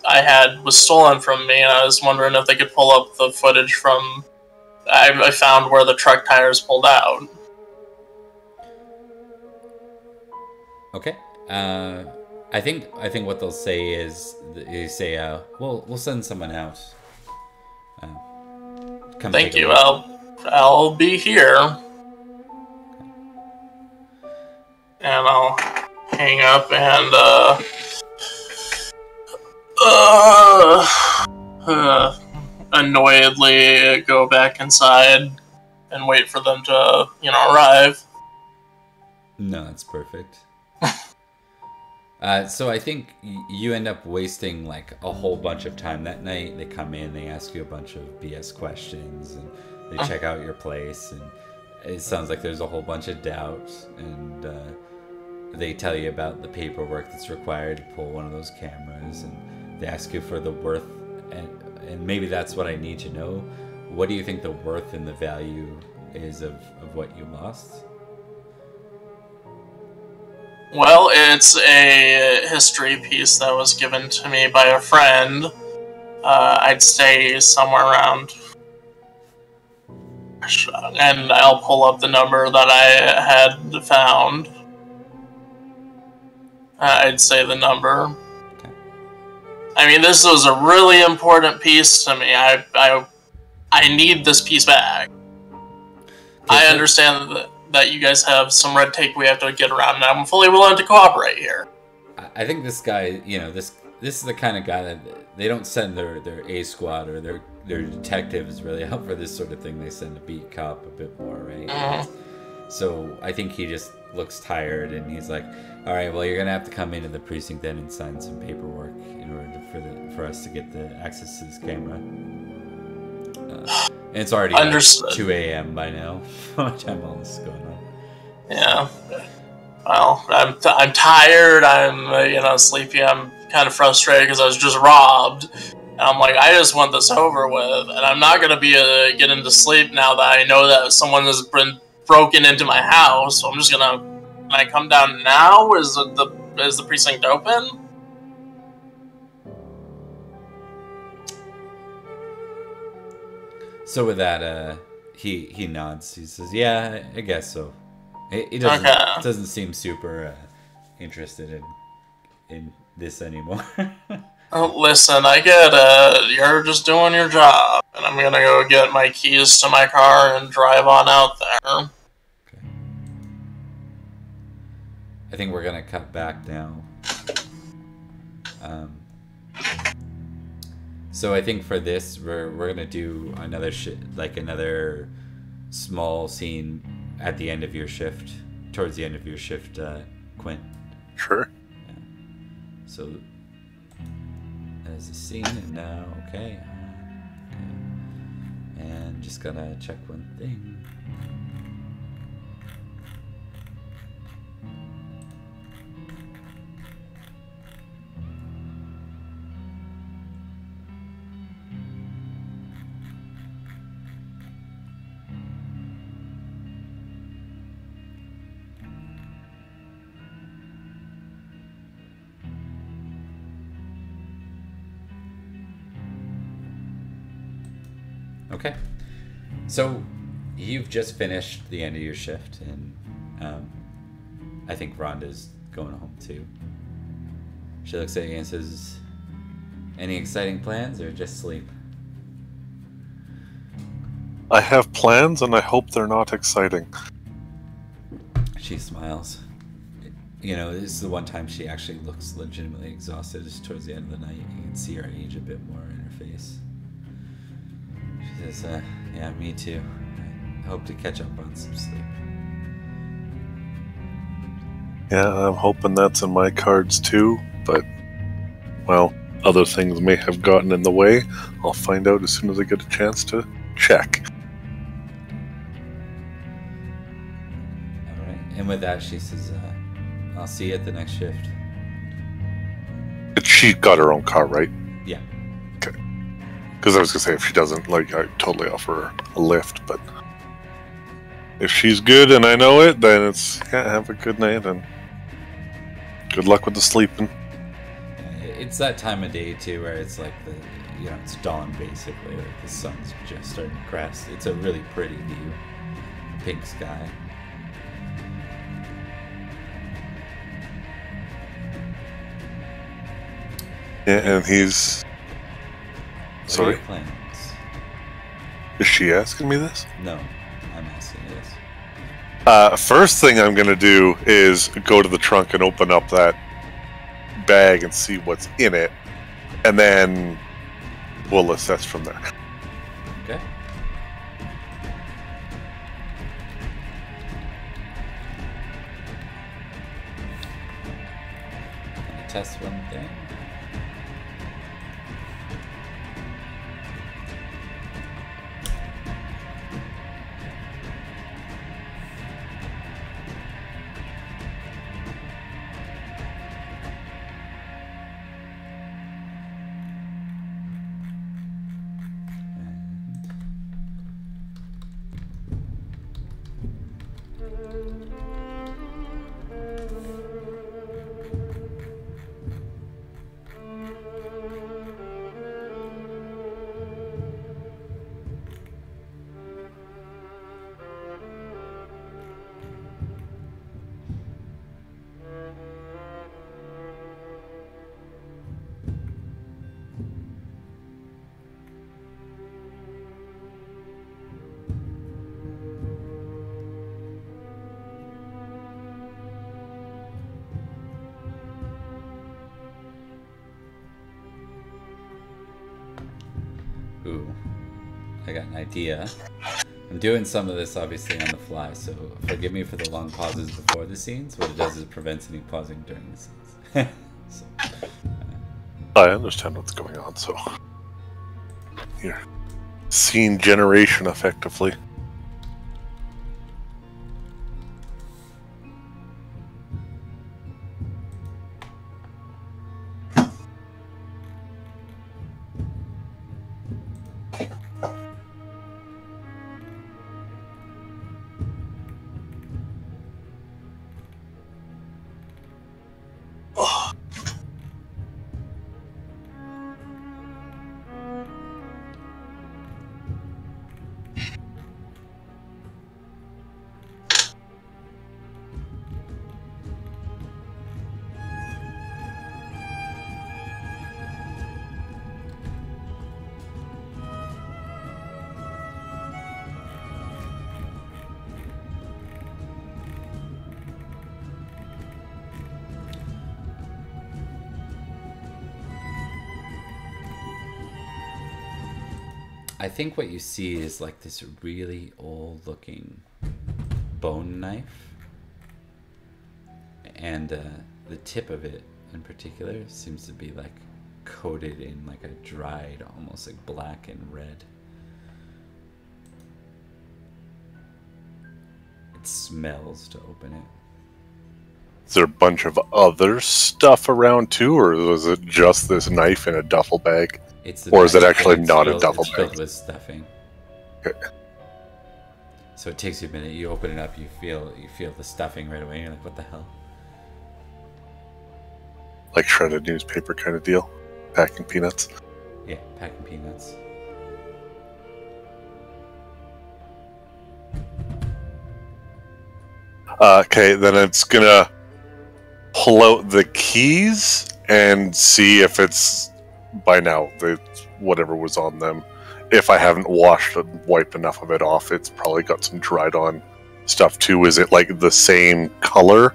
I had was stolen from me, and I was wondering if they could pull up the footage from. I found where the truck tires pulled out. Okay. I think what they'll say is they say, we'll send someone out. Come Thank you. I'll be here, and I'll hang up and annoyedly go back inside and wait for them to, arrive. No, that's perfect. So I think you end up wasting like a whole bunch of time that night. They come in, they ask you a bunch of BS questions, and they check out your place, and it sounds like there's a whole bunch of doubt, and they tell you about the paperwork that's required to pull one of those cameras, and they ask you for the worth, and maybe that's what I need to know. What do you think the worth and the value is of what you lost? Well, it's a history piece that was given to me by a friend. I'd say somewhere around... And I'll pull up the number that I had found. I'd say the number. Okay. I mean, this was a really important piece to me. I need this piece back. I understand that you guys have some red tape we have to get around, and I'm fully willing to cooperate here. I think this guy, this is the kind of guy that they don't send their A squad or their detectives really out for this sort of thing. They send a beat cop a bit more, right? Mm-hmm. So I think he just looks tired, and he's like, all right, well, you're going to have to come into the precinct then and sign some paperwork in order for us to get the access to this camera. And it's already like 2 a.m. by now. How much time all this is going on? Yeah. Well, I'm tired. I'm sleepy. I'm kind of frustrated because I was just robbed. And I'm like, I just want this over with, and I'm not gonna be get into sleep now that I know that someone has been broken into my house. So I'm just gonna. Can I come down now? Is the precinct open? So with that, he nods. He says, "Yeah, I guess so." He doesn't seem super interested in this anymore. Listen, I get it. You're just doing your job, and I'm gonna go get my keys to my car and drive on out there. Okay. I think we're gonna cut back now. So I think for this, we're gonna do another another small scene at the end of your shift, towards the end of your shift, Quinn. Sure. Yeah. So there's a scene, and now okay, and just gonna check one thing. Okay, so you've just finished the end of your shift, and I think Rhonda's going home too. She looks at you and says, "Any exciting plans, or just sleep?" I have plans, and I hope they're not exciting. She smiles. This is the one time she actually looks legitimately exhausted. Just towards the end of the night, you can see her age a bit more in her face. She says, yeah, me too. I hope to catch up on some sleep. Yeah, I'm hoping that's in my cards too, but, well, other things may have gotten in the way. I'll find out as soon as I get a chance to check. Alright, and with that she says, I'll see you at the next shift. She got her own car, right? Yeah. Okay. Because I was gonna say, if she doesn't, like, I totally offer her a lift, but if she's good and I know it, then it's, yeah, have a good night and good luck with the sleeping. It's that time of day too where it's like it's dawn basically, like the sun's just starting to crest. It's a really pretty view. Pink sky. Yeah, and he's... Sorry? What are your plans? Is she asking me this? No, I'm asking you this. First thing I'm gonna do is go to the trunk and open up that bag and see what's in it, and then we'll assess from there. Okay. Can you test one thing? Ooh, I got an idea. I'm doing some of this obviously on the fly, so forgive me for the long pauses before the scenes. What it does is it prevents any pausing during the scenes. I understand what's going on, so... Here. Scene generation, effectively. I think what you see is like this really old looking bone knife, and the tip of it in particular seems to be like coated in like a dried, almost like black and red. It smells to open it. Is there a bunch of other stuff around too, or was it just this knife in a duffel bag? Or is it actually not a duffel bag? Filled with stuffing. Okay. So it takes you a minute. You open it up, you feel the stuffing right away. You're like, what the hell? Like shredded newspaper kind of deal? Packing peanuts? Yeah, packing peanuts. Okay, then it's gonna pull out the keys and see if it's, by now, whatever was on them. If I haven't washed and wiped enough of it off, it's probably got some dried on stuff too. Is it like the same color?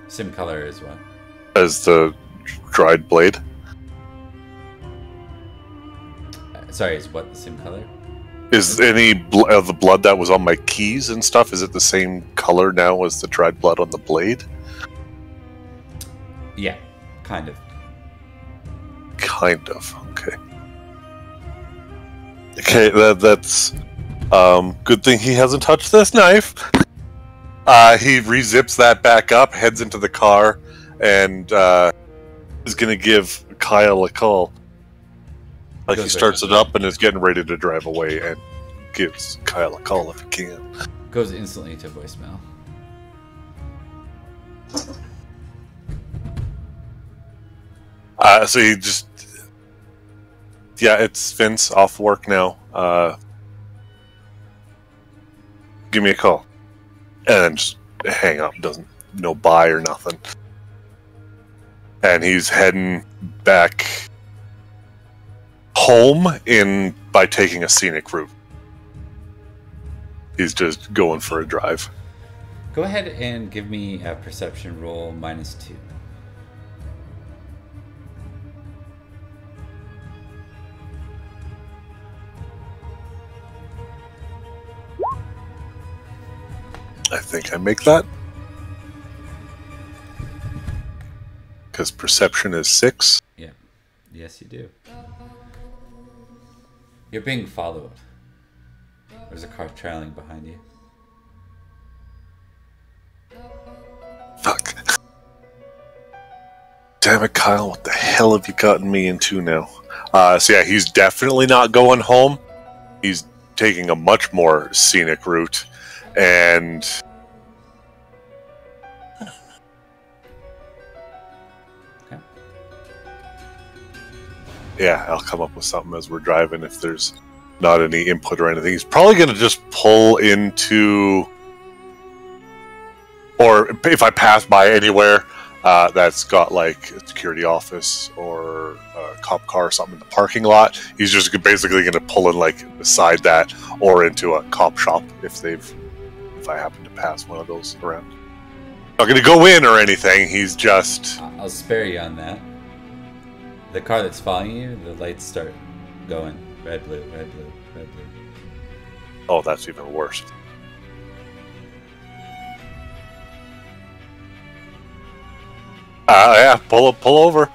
Same color as what? As the dried blade? Sorry, is what the same color? Is any of the blood that was on my keys and stuff, is it the same color now as the dried blood on the blade? Yeah, kind of. Kind of, okay. Okay, that's good thing he hasn't touched this knife. He re-zips that back up, heads into the car, and is going to give Kyle a call. Like he Goes right starts to it up and is getting ready to drive away and gives Kyle a call if he can. Goes instantly to voicemail. So he just... Yeah, it's Vince, off work now. Give me a call. And then just hang up. Doesn't... No bye or nothing. And he's heading back home by taking a scenic route. He's just going for a drive. Go ahead and give me a perception roll -2. I think I make that. Because perception is 6. Yeah. Yes, you do. You're being followed. There's a car trailing behind you. Fuck. Damn it, Kyle. What the hell have you gotten me into now? So yeah, he's definitely not going home. He's taking a much more scenic route. And... Okay. Yeah, I'll come up with something as we're driving if there's not any input or anything. He's probably going to just pull into... Or if I pass by anywhere that's got like a security office or a cop car or something in the parking lot, he's just basically going to pull in like beside that or into a cop shop if I happen to pass one of those around. Not going to go in or anything. He's just... I'll spare you on that. The car that's following you, the lights start going red, blue, red, blue, red, blue. Oh, that's even worse. Yeah, pull over.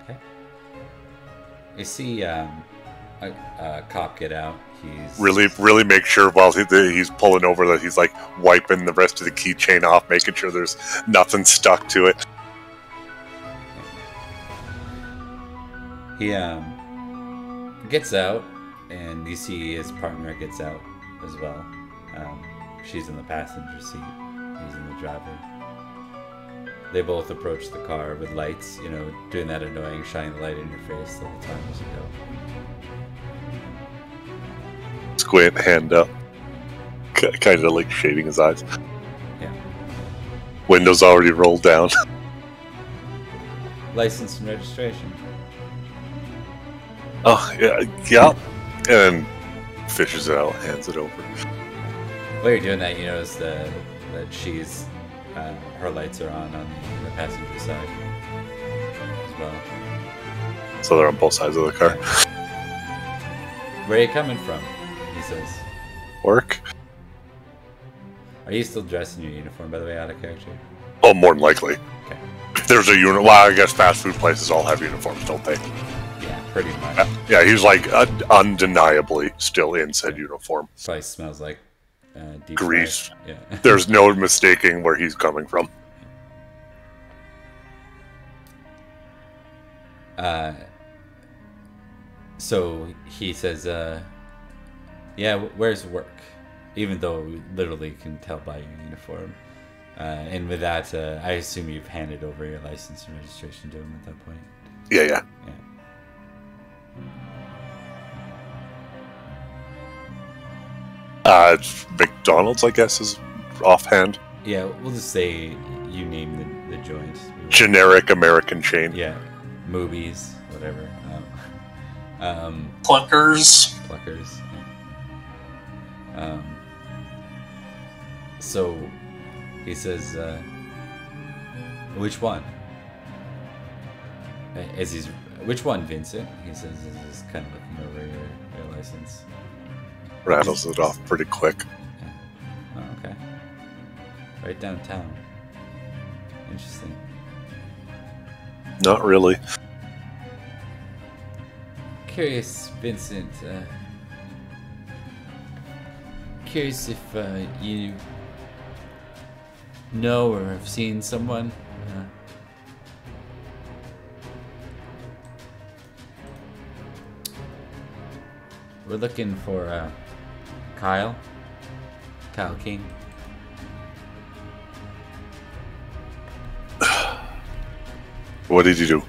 Okay. You see a cop get out. He's Really make sure while he's pulling over that he's like wiping the rest of the keychain off, making sure there's nothing stuck to it. He gets out, and you see his partner gets out as well. She's in the passenger seat. He's in the driver. They both approach the car with lights, you know, doing that annoying shining the light in your face the whole time as you go. Squint, hand up. Kind of like shading his eyes. Yeah. Windows already rolled down. License and registration. Oh, yeah. And fishes it out, hands it over. While you're doing that, you notice that she's... her lights are on the passenger side as well. So they're on both sides of the car. Where are you coming from? He says. Work? Are you still dressed in your uniform, by the way, out of character? Oh, more than likely. Okay. If there's a unit, well, I guess fast food places all have uniforms, don't they? Yeah, pretty much. Yeah, he's like undeniably still in said uniform. Probably smells like deep grease. Yeah. There's no mistaking where he's coming from. So he says, yeah, where's work? Even though we literally can tell by your uniform. And with that, I assume you've handed over your license and registration to him at that point. Yeah. McDonald's, I guess, is offhand. Yeah, we'll just say you name the joint. Generic American chain. Yeah, movies, whatever. Pluckers. Yeah. So he says, which one? Which one, Vincent? He says, as he's kind of looking over your license. Rattles it off pretty quick. Yeah. Oh, okay. Right downtown. Interesting. Not really. Curious, Vincent. Curious if you know or have seen someone we're looking for Kyle King. What did you do?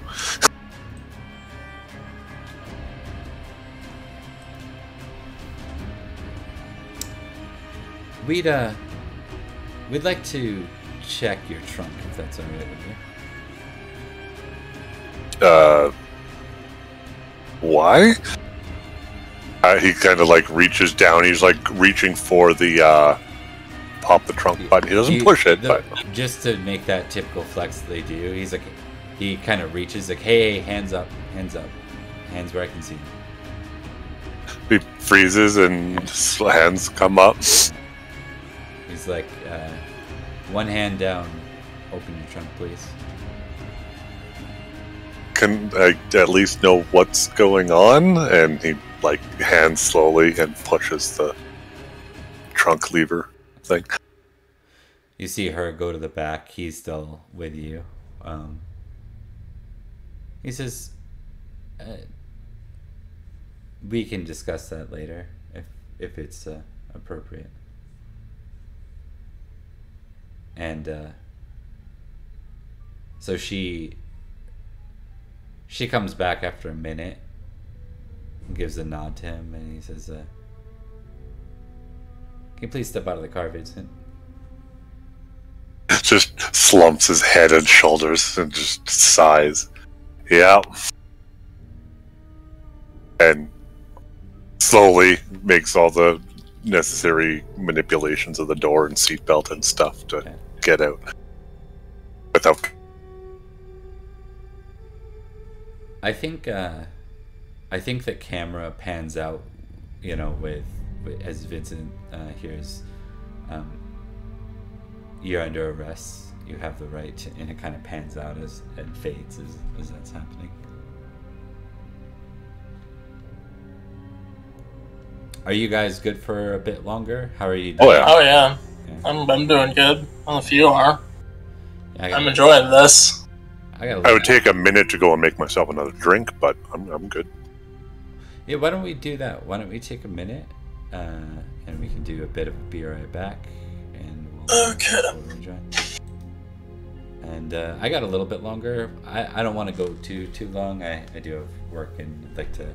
We'd like to check your trunk, if that's alright with you. Why? He kind of like reaches down. He's like reaching for the pop the trunk button. He doesn't push it, but just to make that typical flex they do, he's like, he kind of reaches like, hey, hands up, hands where I can see. He freezes and his hands come up. He's like, one hand down, open your trunk, please. Can I at least know what's going on? And he like hands slowly and pushes the trunk lever thing. You see her go to the back. He's still with you. He says, we can discuss that later if it's appropriate. And so she comes back after a minute and gives a nod to him, and he says, can you please step out of the car, Vincent? Just slumps his head and shoulders and just sighs. Yeah. And slowly makes all the necessary manipulations of the door and seatbelt and stuff to get out. Without... I think the camera pans out, you know, with as Vincent hears, you're under arrest. You have the right to, and it kind of pans out as and fades as that's happening. Are you guys good for a bit longer? How are you doing? Oh yeah. I'm doing good. I don't know if you are. Yeah, I'm enjoying this. I would take a minute to go and make myself another drink, but I'm good. Yeah, why don't we do that? Why don't we take a minute, and we can do a bit of a be right back, and we'll enjoy. And I got a little bit longer. I don't want to go too long. I do have work, and I'd like to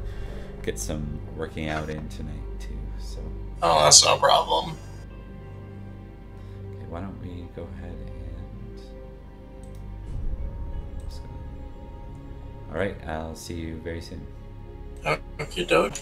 get some working out in tonight too. So. Oh, that's no problem. Okay, why don't we go ahead and. All right, I'll see you very soon. Okie doke.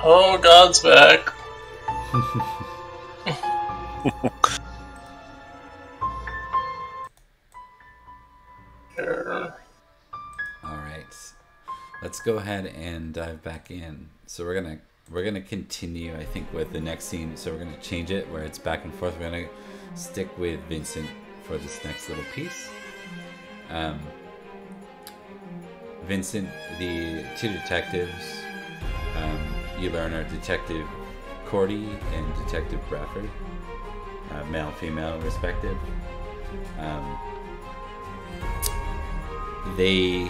Oh, God's back. Here. Alright. Let's go ahead and dive back in. So we're gonna continue, I think, with the next scene. So we're gonna change it where it's back and forth. We're gonna stick with Vincent for this next little piece. Vincent, the two detectives, you learn are Detective Cordy and Detective Bradford, male, female, respective. They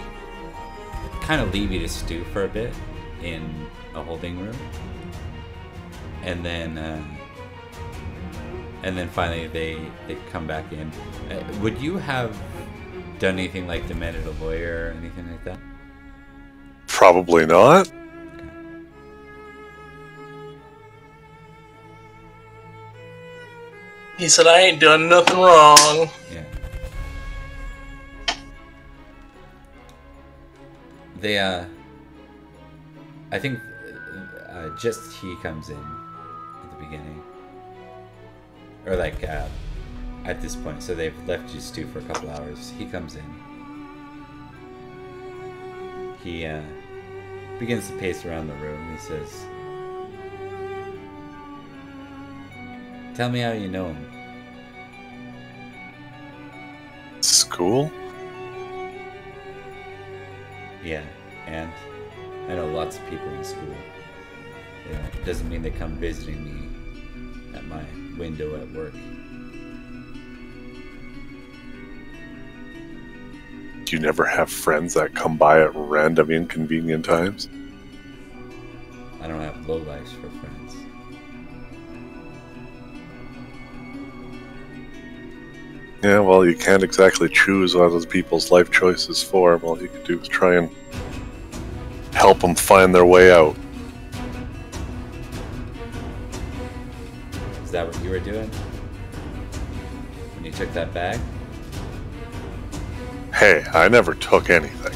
kind of leave you to stew for a bit in a holding room, and then finally they come back in. Would you have done anything like demanded a lawyer or anything like that? Probably not. Okay. He said, I ain't done nothing wrong. Yeah. They, I think just he comes in at the beginning. Or like, at this point. So they've left you stew for a couple hours. He comes in. He, begins to pace around the room. He says, tell me how you know him. School? Yeah, and I know lots of people in school. Yeah, it doesn't mean they come visiting me at my window at work. You never have friends that come by at random inconvenient times? I don't have lowlifes for friends. Yeah, well, you can't exactly choose what other people's life choices for. All you can do is try and help them find their way out. Is that what you were doing? When you took that bag? Hey, I never took anything.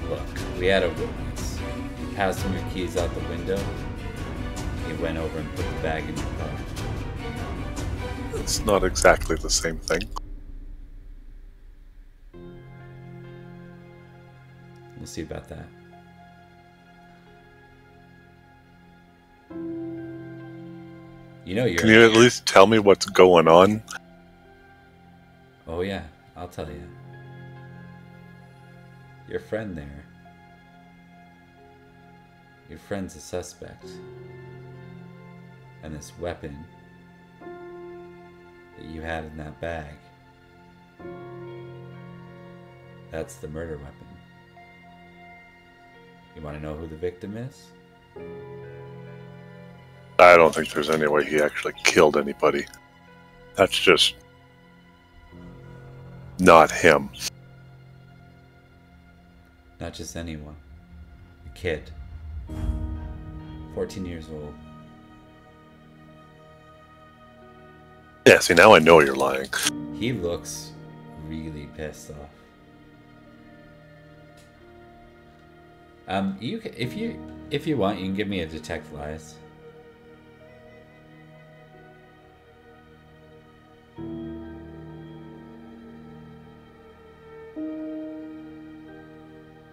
Look, we had a witness. You passed him your keys out the window. He went over and put the bag in your car. It's not exactly the same thing. We'll see about that. You know you're... Can you at least tell me what's going on? Oh yeah, I'll tell you. Your friend there. Your friend's a suspect. And this weapon that you had in that bag, that's the murder weapon. You want to know who the victim is? I don't think there's any way he actually killed anybody. That's just not him. Not just anyone. A kid. 14 years old. Yeah, see, now I know you're lying. He looks really pissed off. If you want, you can give me a detect lies.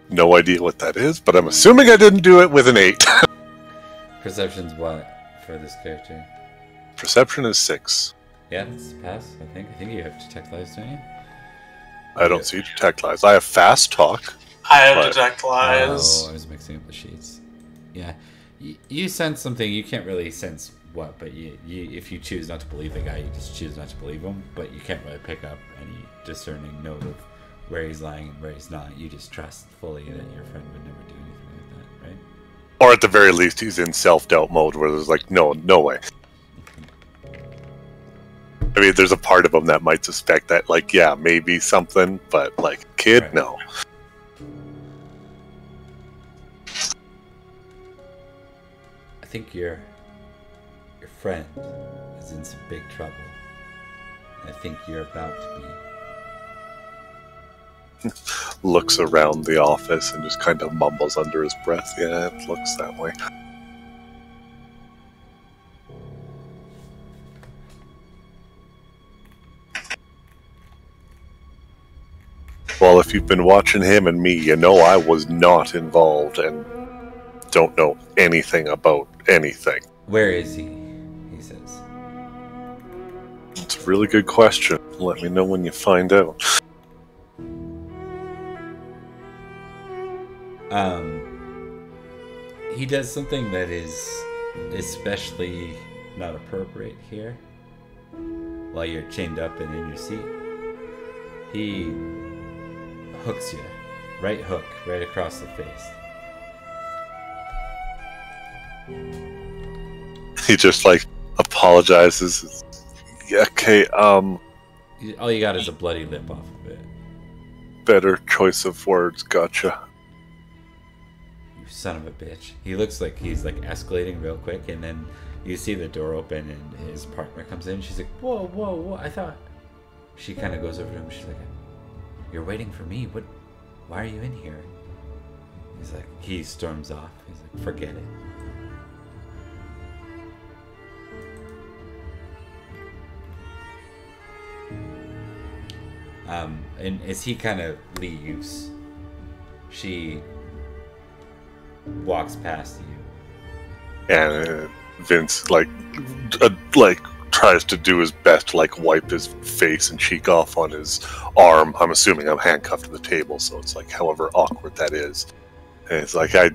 No idea what that is, but I'm assuming I didn't do it with an 8. Perception's what for this character? Perception is 6. Yeah, that's a pass, I think. I think you have detect lies, don't you? I don't see detect lies. I have fast talk. I have But- detect lies. Oh, I was mixing up the sheets. Yeah, you sense something. You can't really sense what, but you if you choose not to believe the guy, you just choose not to believe him. But you can't really pick up any discerning note of where he's lying and where he's not. You just trust fully that your friend would never do anything like that, right? Or at the very least, he's in self-doubt mode where there's like, no way. I mean, there's a part of him that might suspect that, like, yeah, maybe something, but like, kid, Right. no. I think your friend is in some big trouble. I think you're about to be. Looks around the office and just kind of mumbles under his breath. Yeah, it looks that way. Well, if you've been watching him and me, you know I was not involved and don't know anything about anything. Where is he? He says. It's a really good question. Let me know when you find out. He does something that is especially not appropriate here. While you're chained up and in your seat, he hooks you, right hook, right across the face. He just like apologizes. Yeah, okay, All you got is a bloody lip off of it. better choice of words, gotcha. You son of a bitch. He looks like he's like escalating real quick, and then you see the door open and his partner comes in. She's like, whoa, whoa, whoa, I thought. She kind of goes over to him. She's like, you're waiting for me. What? Why are you in here? He's like, he storms off. He's like, forget it. And as he kind of leaves, she walks past you. And Vince like tries to do his best to like wipe his face and cheek off on his arm. I'm assuming I'm handcuffed to the table, so it's like however awkward that is. And it's like, I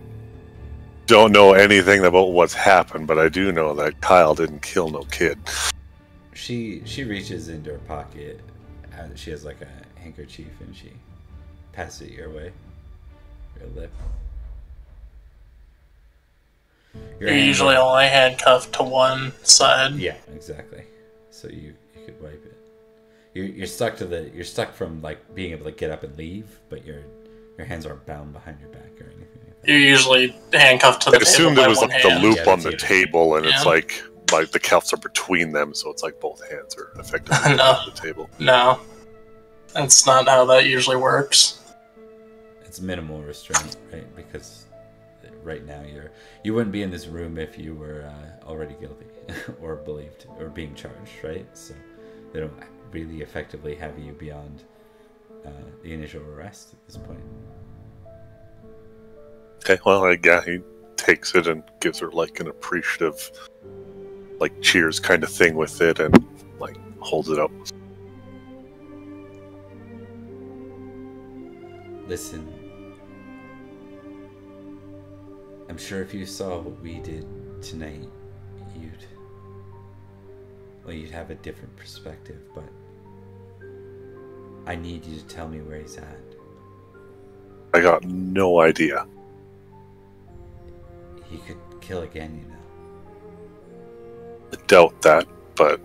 don't know anything about what's happened, but I do know that Kyle didn't kill no kid. She reaches into her pocket she has like a handkerchief and she passes it your way, your lip. You're usually only handcuffed to one side. Yeah, exactly. So you could wipe it. You're stuck to you're stuck from like being able to get up and leave, but your hands aren't bound behind your back or anything like that. You're usually handcuffed to the I assumed table it was by like one the hand. loop on the table, and it's Yeah. like the cuffs are between them, so it's like both hands are effectively No. on the table. No, that's not how that usually works. It's minimal restraint, right? Because right now you wouldn't be in this room if you were already guilty or believed or being charged, right? So they don't really effectively have you beyond the initial arrest at this point. Okay, well, yeah, he takes it and gives her like an appreciative, like cheers kind of thing with it, and like holds it up. Listen, I'm sure if you saw what we did tonight, you'd have a different perspective, but I need you to tell me where he's at. I got no idea. He could kill again, you know. I doubt that, but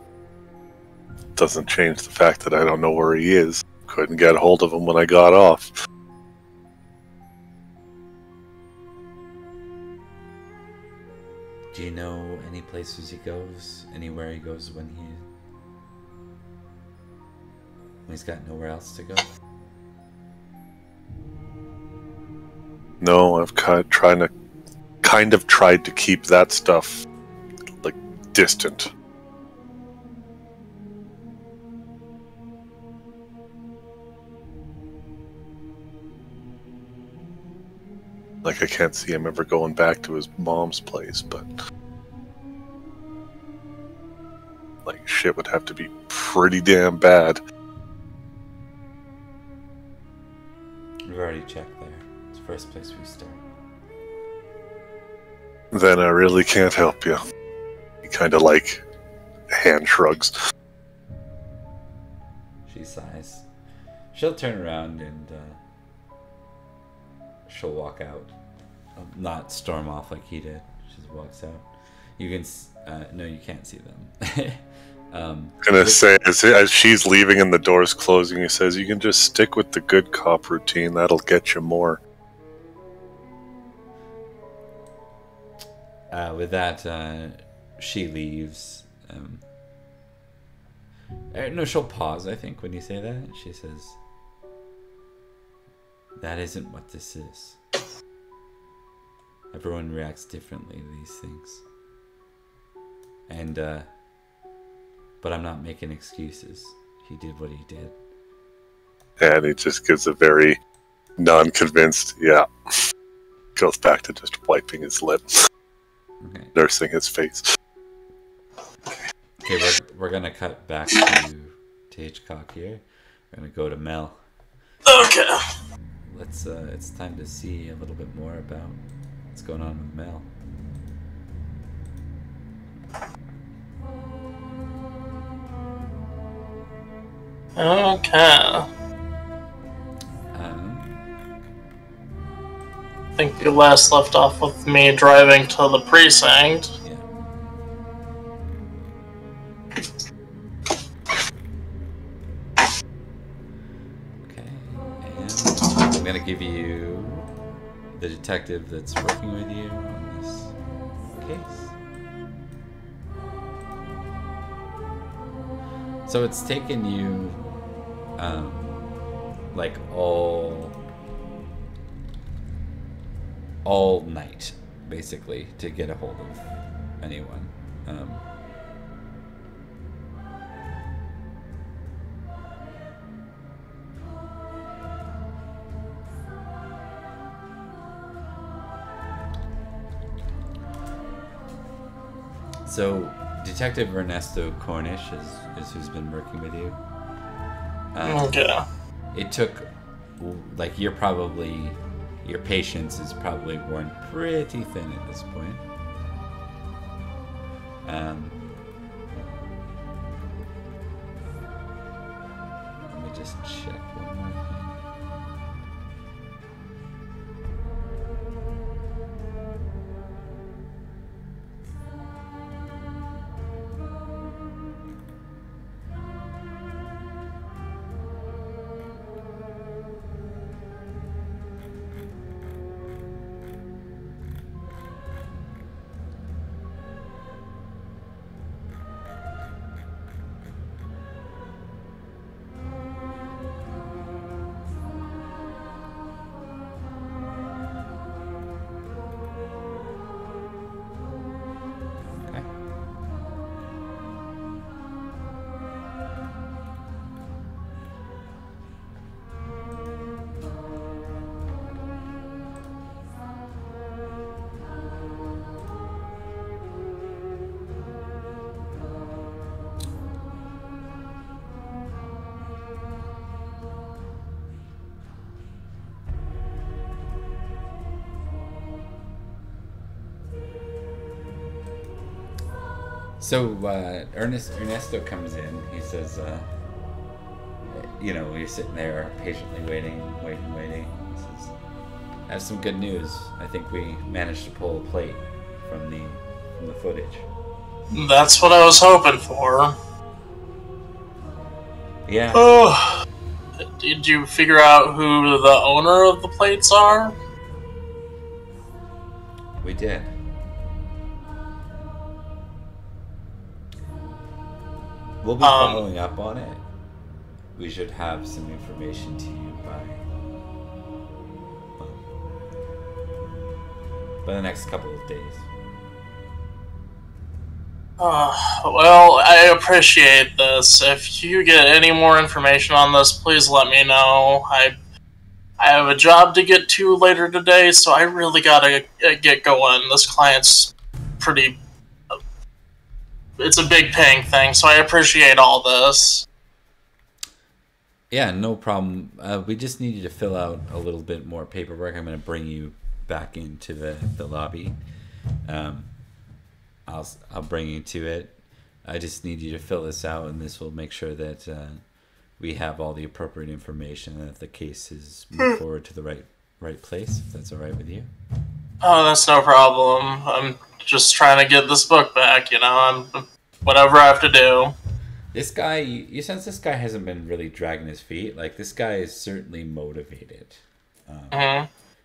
it doesn't change the fact that I don't know where he is. Couldn't get a hold of him when I got off. Do you know any places he goes? Anywhere he goes when he's got nowhere else to go? No, I've kind of tried to keep that stuff like distant. Like, I can't see him ever going back to his mom's place, but like, shit would have to be pretty damn bad. We've already checked there. It's the first place we start. Then I really can't help you. He kind of like hand shrugs. She sighs. She'll turn around and she'll walk out. Not storm off like he did. She just walks out. You can no, you can't see them. Gonna say as she's leaving and the door's closing, he says, "You can just stick with the good cop routine. That'll get you more." With that, she leaves. No, she'll pause, I think, when you say that. She says, "That isn't what this is. Everyone reacts differently to these things. And, but I'm not making excuses. He did what he did." And he just gives a very non-convinced, yeah. Goes back to just wiping his lip. Okay. Nursing his face. Okay, we're gonna cut back to Hitchcock here. We're gonna go to Mel. Okay. Let's it's time to see a little bit more about what's going on with Mel. Okay. I think you last left off with me driving to the precinct. Yeah. Okay, and I'm gonna give you the detective that's working with you on this case. So it's taken you, like all night, basically, to get a hold of anyone. So, Detective Ernesto Cornish is who's been working with you. Okay. It took, like, your patience is probably worn pretty thin at this point. Let me just check one more thing. So Ernesto comes in. He says, you're sitting there patiently waiting. He says, I have some good news. I think we managed to pull a plate from the footage. That's what I was hoping for. Yeah. Oh, did you figure out who the owner of the plates are? We did. We'll be following up on it. We should have some information to you by the next couple of days. Well, I appreciate this. If you get any more information on this, please let me know. I have a job to get to later today, so I really gotta get going. This client's pretty... It's a big paying thing, so I appreciate all this. Yeah, no problem. We just need you to fill out a little bit more paperwork. I'm going to bring you back into the lobby. I'll bring you to it. I just need you to fill this out, and this will make sure that we have all the appropriate information and that the case is moved forward to the right place, if that's all right with you. Oh, that's no problem. I'm just trying to get this book back, I'm whatever I have to do. This guy, you sense this guy hasn't been really dragging his feet. Like, this guy is certainly motivated.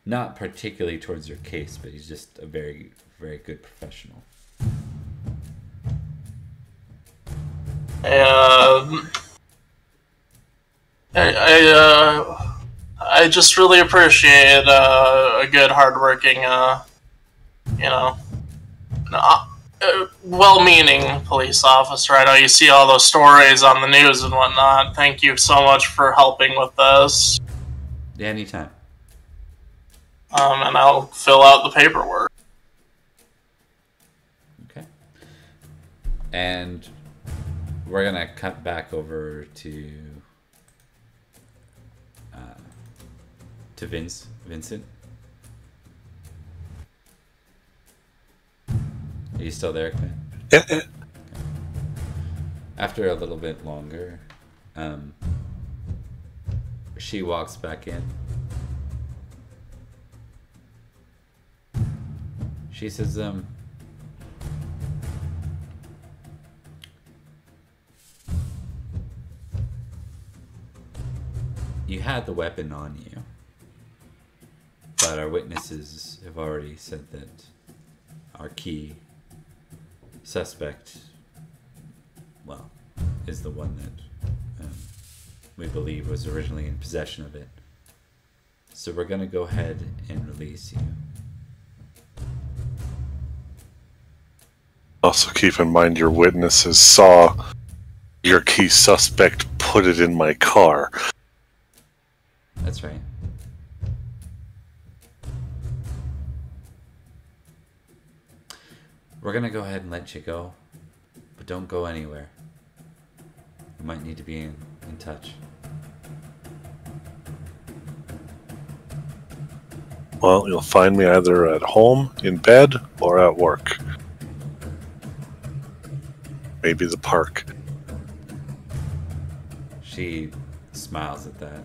Not particularly towards your case, but he's just a very, very good professional. I just really appreciate a good, hardworking, well-meaning police officer. I know you see all those stories on the news and whatnot. Thank you so much for helping with this. Yeah, anytime. And I'll fill out the paperwork. Okay. And we're gonna cut back over to Vincent. Are you still there, Quinn? Yeah. Okay. After a little bit longer, she walks back in. She says, you had the weapon on you, but our witnesses have already said that our key suspect, well, is the one that we believe was originally in possession of it. So we're going to go ahead and release you. Also keep in mind your witnesses saw your key suspect put it in my car. That's right. We're going to go ahead and let you go, but don't go anywhere. You might need to be in touch. Well, you'll find me either at home, in bed, or at work. Maybe the park. She smiles at that.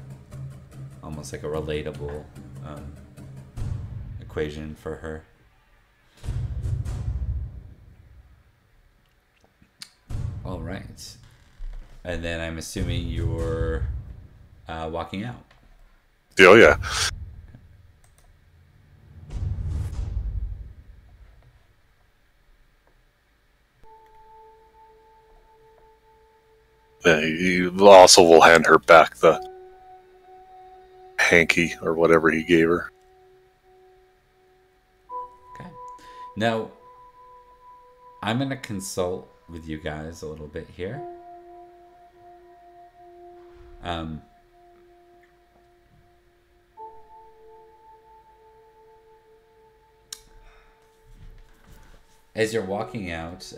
Almost like a relatable equation for her. All right. And then I'm assuming you're walking out. Oh, yeah. Yeah, he also will hand her back the hanky or whatever he gave her. Okay. Now, I'm going to consult with you guys a little bit here. As you're walking out,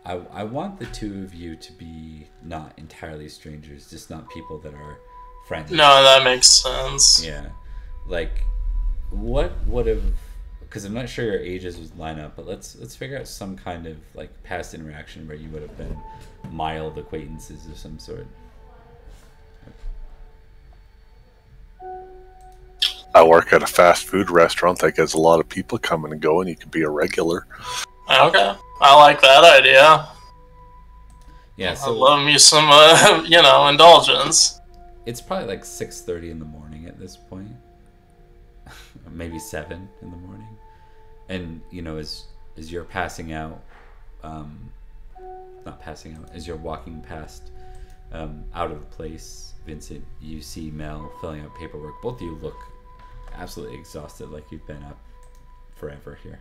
I want the two of you to be not entirely strangers, just not people that are friends. No, that makes sense. Yeah. Like, what would have... Because I'm not sure your ages would line up, but let's figure out some kind of, like, past interaction where you would have been mild acquaintances of some sort. I work at a fast food restaurant that gets a lot of people coming and going. You could be a regular. Okay, I like that idea. Yeah, so I love me some, indulgence. it's probably like 6:30 in the morning at this point, maybe 7 in the morning, and as you're passing out, not passing out, as you're walking past, out of the place, Vincent, you see Mel filling out paperwork. Both of you look absolutely exhausted, like you've been up forever here.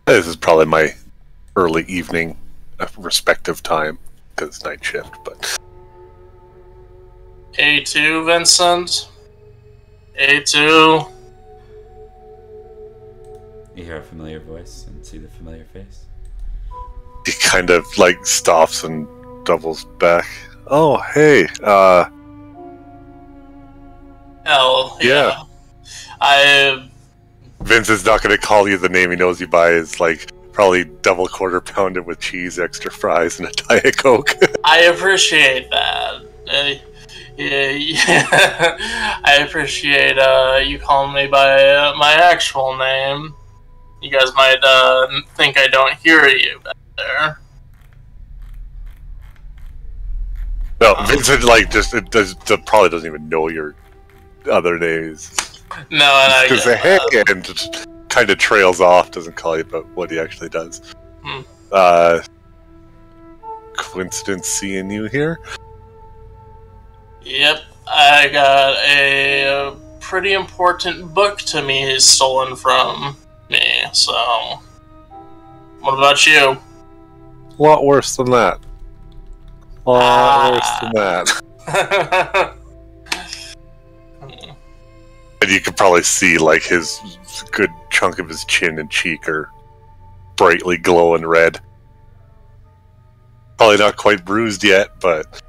This is probably my early evening respective time, because it's night shift, but... A2, Vincent. A2. You hear a familiar voice and see the familiar face. He kind of, like, stops and doubles back. Oh, hey, Hell, yeah. Vincent's not going to call you the name he knows you by. Is like probably double quarter pounded with cheese, extra fries, and a Diet Coke. I appreciate that. I appreciate you calling me by my actual name. You guys might think I don't hear you back there. No, Vincent probably doesn't even know your other names. No, and I Because get hey, that. and just kind of trails off, doesn't call you about what he actually does. Coincidence seeing you here? Yep, I got a pretty important book to me stolen from me, so... What about you? A lot worse than that. A lot worse than that. And you could probably see, like, his good chunk of his chin and cheek are brightly glowing red. Probably not quite bruised yet, but...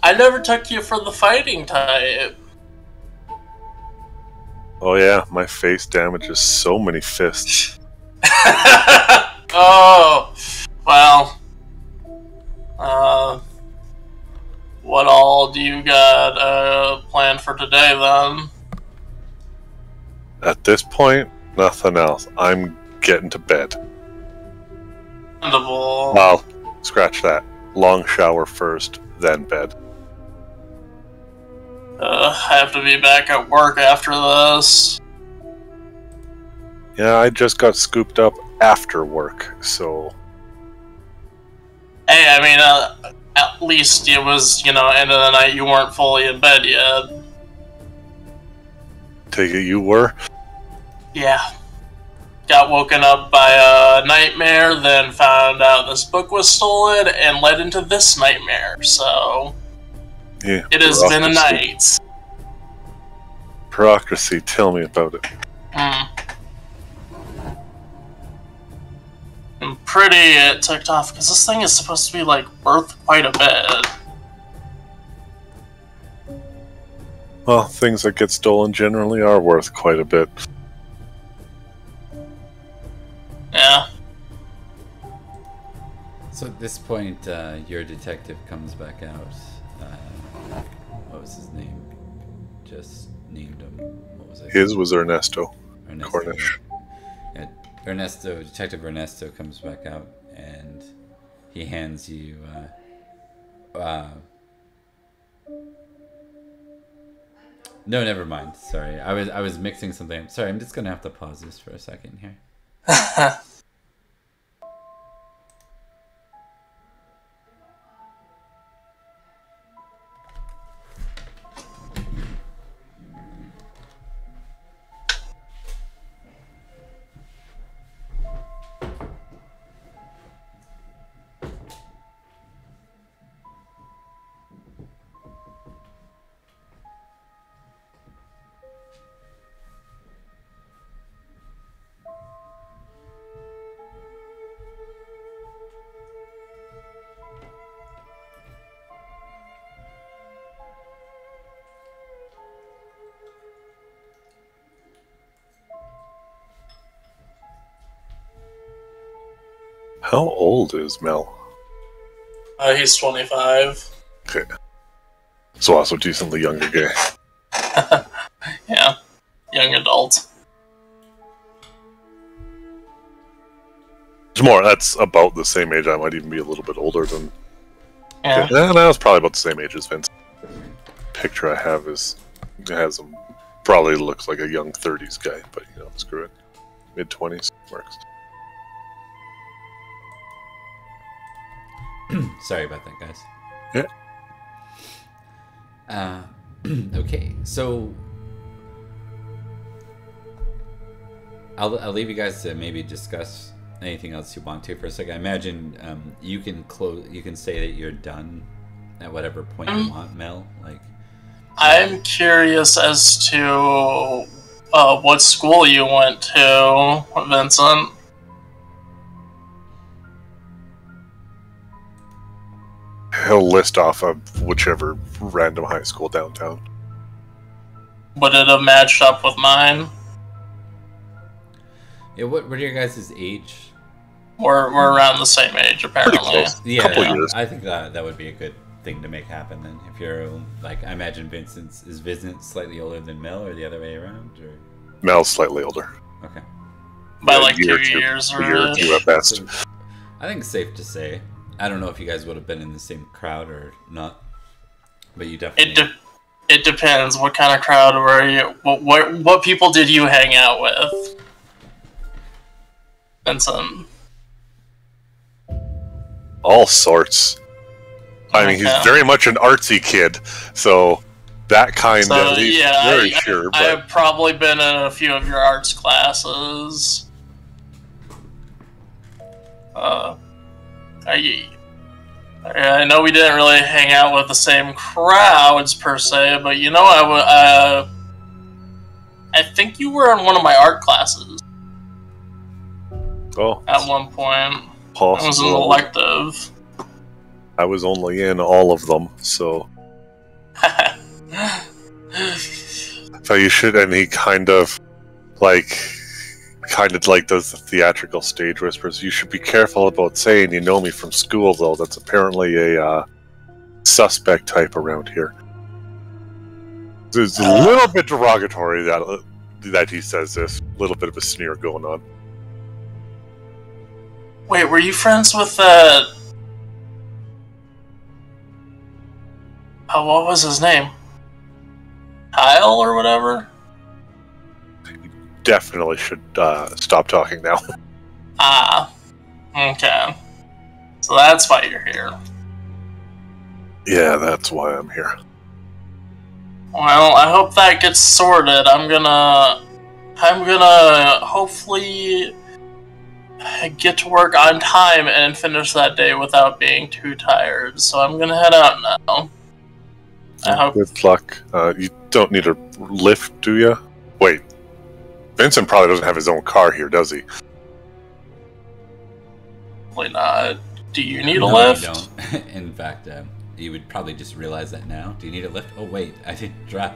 I never took you for the fighting type. Oh yeah, my face damages so many fists. Oh, well. What all do you got planned for today, then? At this point, nothing else. I'm getting to bed. Understandable. Well, scratch that. Long shower first, then bed. I have to be back at work after this. Yeah, I just got scooped up after work, so... Hey, I mean, at least it was, end of the night, you weren't fully in bed yet. Take it you were? Yeah. Got woken up by a nightmare, then found out this book was stolen, and led into this nightmare, so... Yeah. It has been a night. Bureaucracy, tell me about it. I'm pretty ticked off, because this thing is supposed to be, like, worth quite a bit. Well, things that get stolen generally are worth quite a bit. Yeah. So at this point, your detective comes back out. What was his name? Just named him. What was it? His was Ernesto. Ernesto. Cornish. Yeah. Detective Ernesto comes back out, and he hands you. No, never mind. Sorry, I was mixing something. Sorry, I'm just gonna have to pause this for a second here. How old is Mel? He's 25. Okay. So also decently younger guy. Yeah, young adult. It's more, that's about the same age. I might even be a little bit older than... Yeah. Yeah, no, it's probably about the same age as Vince. Picture I have has him, probably looks like a young 30s guy, but you know, screw it. Mid-20s works. Sorry about that, guys. Yeah. Okay, so I'll leave you guys to maybe discuss anything else you want to for a second. I imagine you can say that you're done at whatever point you want, Mel. Like, I'm curious as to what school you went to, Vincent. He'll list off of whichever random high school downtown. Would it have matched up with mine? yeah, what are your guys' age? We're around the same age, apparently. Pretty close. Yeah, Couple years. I think that would be a good thing to make happen then. If you're like, I imagine is Vincent slightly older than Mel, or the other way around, or Mel's slightly older. okay. By Yeah, like a year 2 or two. years or A year or two at best. So, I think it's safe to say. I don't know if you guys would have been in the same crowd or not, but you definitely. It depends. What kind of crowd were you? What people did you hang out with, Vincent? All sorts. I mean, he's very much an artsy kid, so that kind So, of, he's yeah, very sure, but I've probably been in a few of your arts classes. I know we didn't really hang out with the same crowds per se, but you know, I think you were in one of my art classes oh, at one point. It was an possible. elective. I was only in all of them, so you should. And he kind of does the theatrical stage whispers. You should be careful about saying you know me from school, though. That's apparently a suspect type around here. It's a little bit derogatory that he says this. A little bit of a sneer going on. Wait, were you friends with that? Oh, what was his name? Kyle or whatever? Definitely should stop talking now. Ah, okay. So that's why you're here. Yeah, that's why I'm here. Well, I hope that gets sorted. I'm gonna hopefully get to work on time and finish that day without being too tired. So I'm gonna head out now. I hope. Good luck. You don't need a lift, do you? Wait. Vincent probably doesn't have his own car here, does he? Probably not. Do you need a No, lift? you don't. In fact, you would probably just realize that now. Do you need a lift? Oh wait, I didn't drive.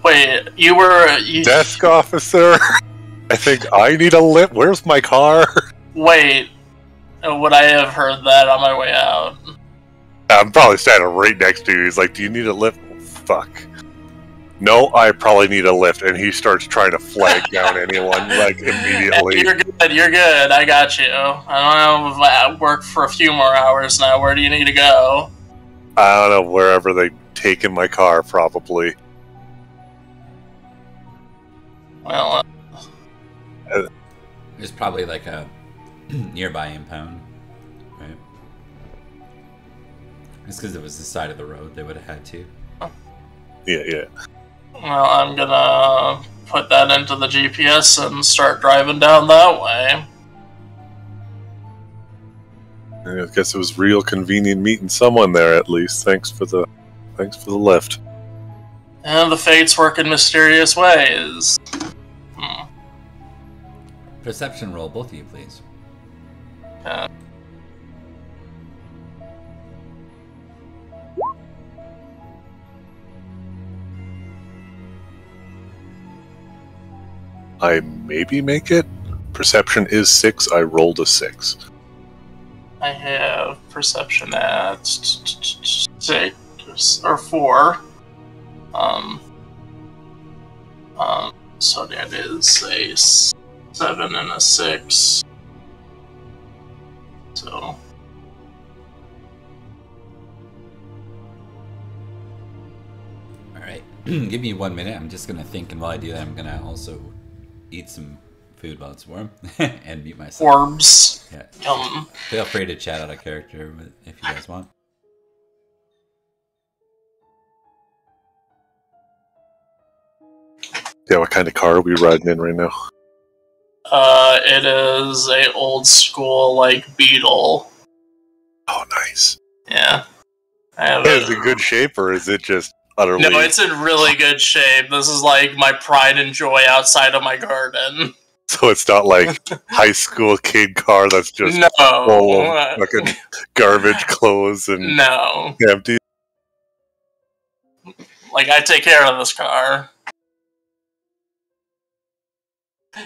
Wait, Desk officer? I think I need a lift. Where's my car? Wait, Would I have heard that on my way out? I'm probably standing right next to you. He's like, "Do you need a lift?" Oh, fuck. No, I probably need a lift, and he starts trying to flag down anyone like immediately. You're good. You're good. I got you. I don't know if I work for a few more hours now. Where do you need to go? I don't know, wherever they take in my car, probably. Well, There's probably like a nearby impound, right? It's because it was the side of the road. They would have had to. Yeah. well, I'm gonna put that into the GPS and start driving down that way. I guess it was real convenient meeting someone there at least. Thanks for the lift. And the fates work in mysterious ways. Perception roll, both of you, please. I maybe make it. Perception is 6. I rolled a 6. I have perception at 6 or 4. So that is a 7 and a 6. So. Alright. Give me 1 minute. I'm just going to think, and while I do that, I'm going to also eat some food while it's warm and mute myself. Orbs. Yeah. Yum. Feel free to chat out of character if you guys want. Yeah, what kind of car are we riding in right now? It is a old school, like, Beetle. Oh, nice. Yeah. I have Is it in good shape, or is it just utterly... No, it's in really good shape. This is like my pride and joy outside of my garden. So it's not like high school kid car that's just full of fucking garbage clothes and No. empty. Like, I take care of this car.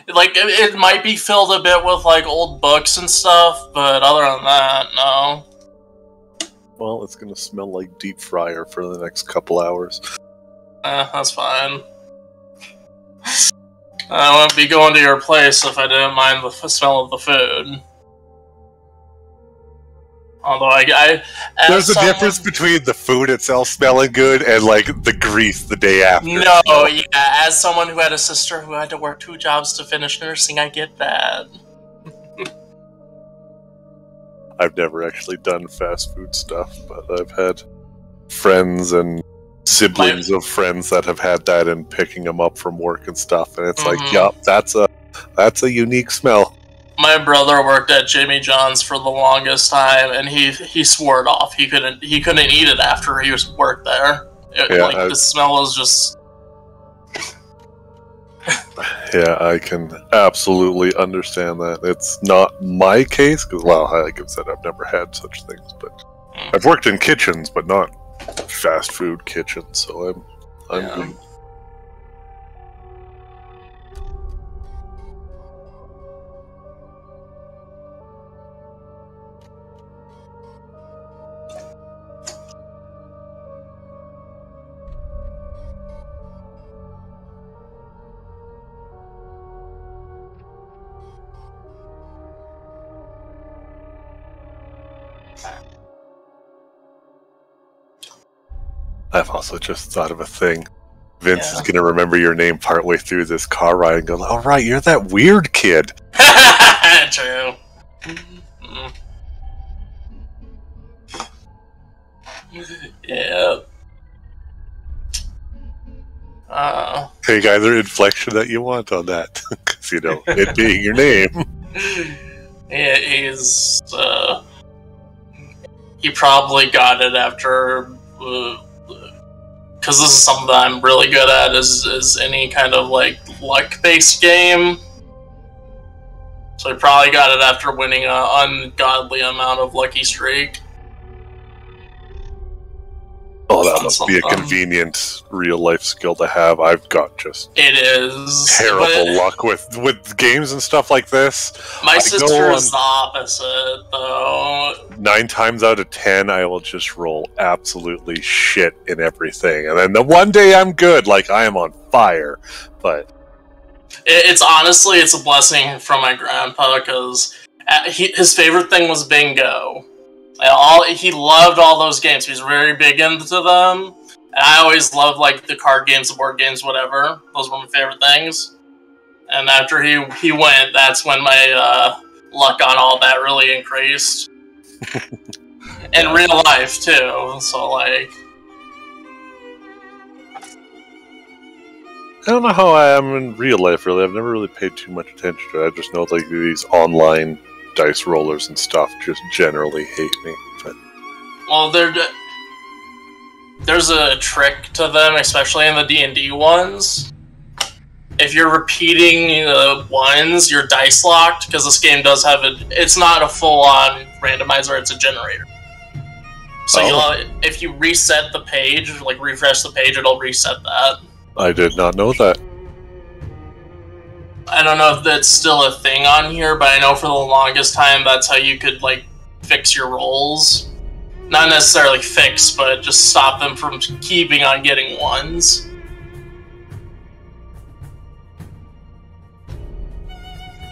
Like, it might be filled a bit with, like, old books and stuff, but other than that, no. Well, it's gonna smell like deep fryer for the next couple hours. That's fine. I wouldn't be going to your place if I didn't mind the smell of the food. Although there's a difference between the food itself smelling good and like the grease the day after. No, yeah, as someone who had a sister who had to work 2 jobs to finish nursing, I get that. I've never actually done fast food stuff, but I've had friends and siblings of friends that have had that and picking them up from work and stuff, and it's like, yup, that's a unique smell. My brother worked at Jimmy John's for the longest time, and he swore it off. He couldn't eat it after he was worked there. The smell was just. Yeah, I can absolutely understand that. It's not my case because, well, like I said, I've never had such things, but I've worked in kitchens, but not fast food kitchens. So I'm good. I've also just thought of a thing. Vince is going to remember your name partway through this car ride and go, "All right, you're that weird kid." True. Yeah. Hey guys, there inflection that you want on that? Because, you know, it being your name. Yeah, he probably got it after, because this is something that I'm really good at, is any kind of, like, luck-based game. So he probably got it after winning an ungodly amount of Lucky Streak. Oh, that must be a convenient real-life skill to have. I've got just it is terrible luck with games and stuff like this. My sister is the opposite, though. 9 times out of 10, I will just roll absolutely shit in everything. And then the one day I'm good, like I am on fire. But it's honestly, it's a blessing from my grandpa, because his favorite thing was bingo. He loved all those games. He was very big into them. And I always loved, like, the card games, the board games, whatever. Those were my favorite things. And after he went, that's when my luck on all that really increased. In real life, too. So, like... I don't know how I am in real life, really. I've never really paid too much attention to it. I just know, like, these online dice rollers and stuff just generally hate me. But... Well, there's a trick to them, especially in the D&D ones. If you're repeating ones, you're dice locked, because this game does have it's not a full-on randomizer, it's a generator. So if you reset the page, like refresh the page, it'll reset that. I did not know that. I don't know if that's still a thing on here, but I know for the longest time that's how you could, like, fix your rolls. Not necessarily fix, but just stop them from keeping on getting ones.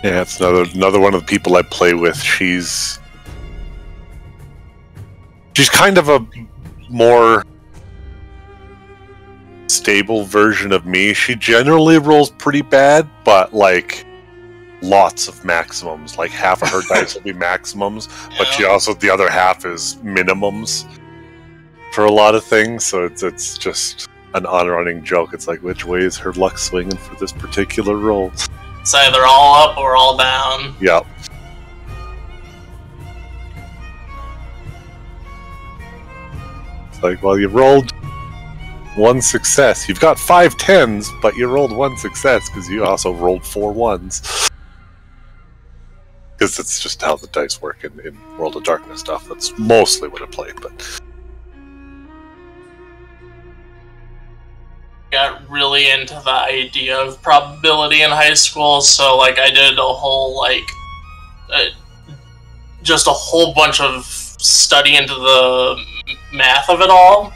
Yeah, it's another one of the people I play with. She's kind of a more stable version of me. She generally rolls pretty bad, but like lots of maximums. Like half of her dice will be maximums, but she also, the other half is minimums for a lot of things. So it's just an on-running joke. It's like, which way is her luck swinging for this particular roll? It's either all up or all down. Yep. It's like, well, you rolled one success. You've got 5 10s, but you rolled one success because you also rolled 4 1s. Because it's just how the dice work in World of Darkness stuff. That's mostly what I played, but... Got really into the idea of probability in high school, so, like, I did a whole, like... just a whole bunch of study into the math of it all.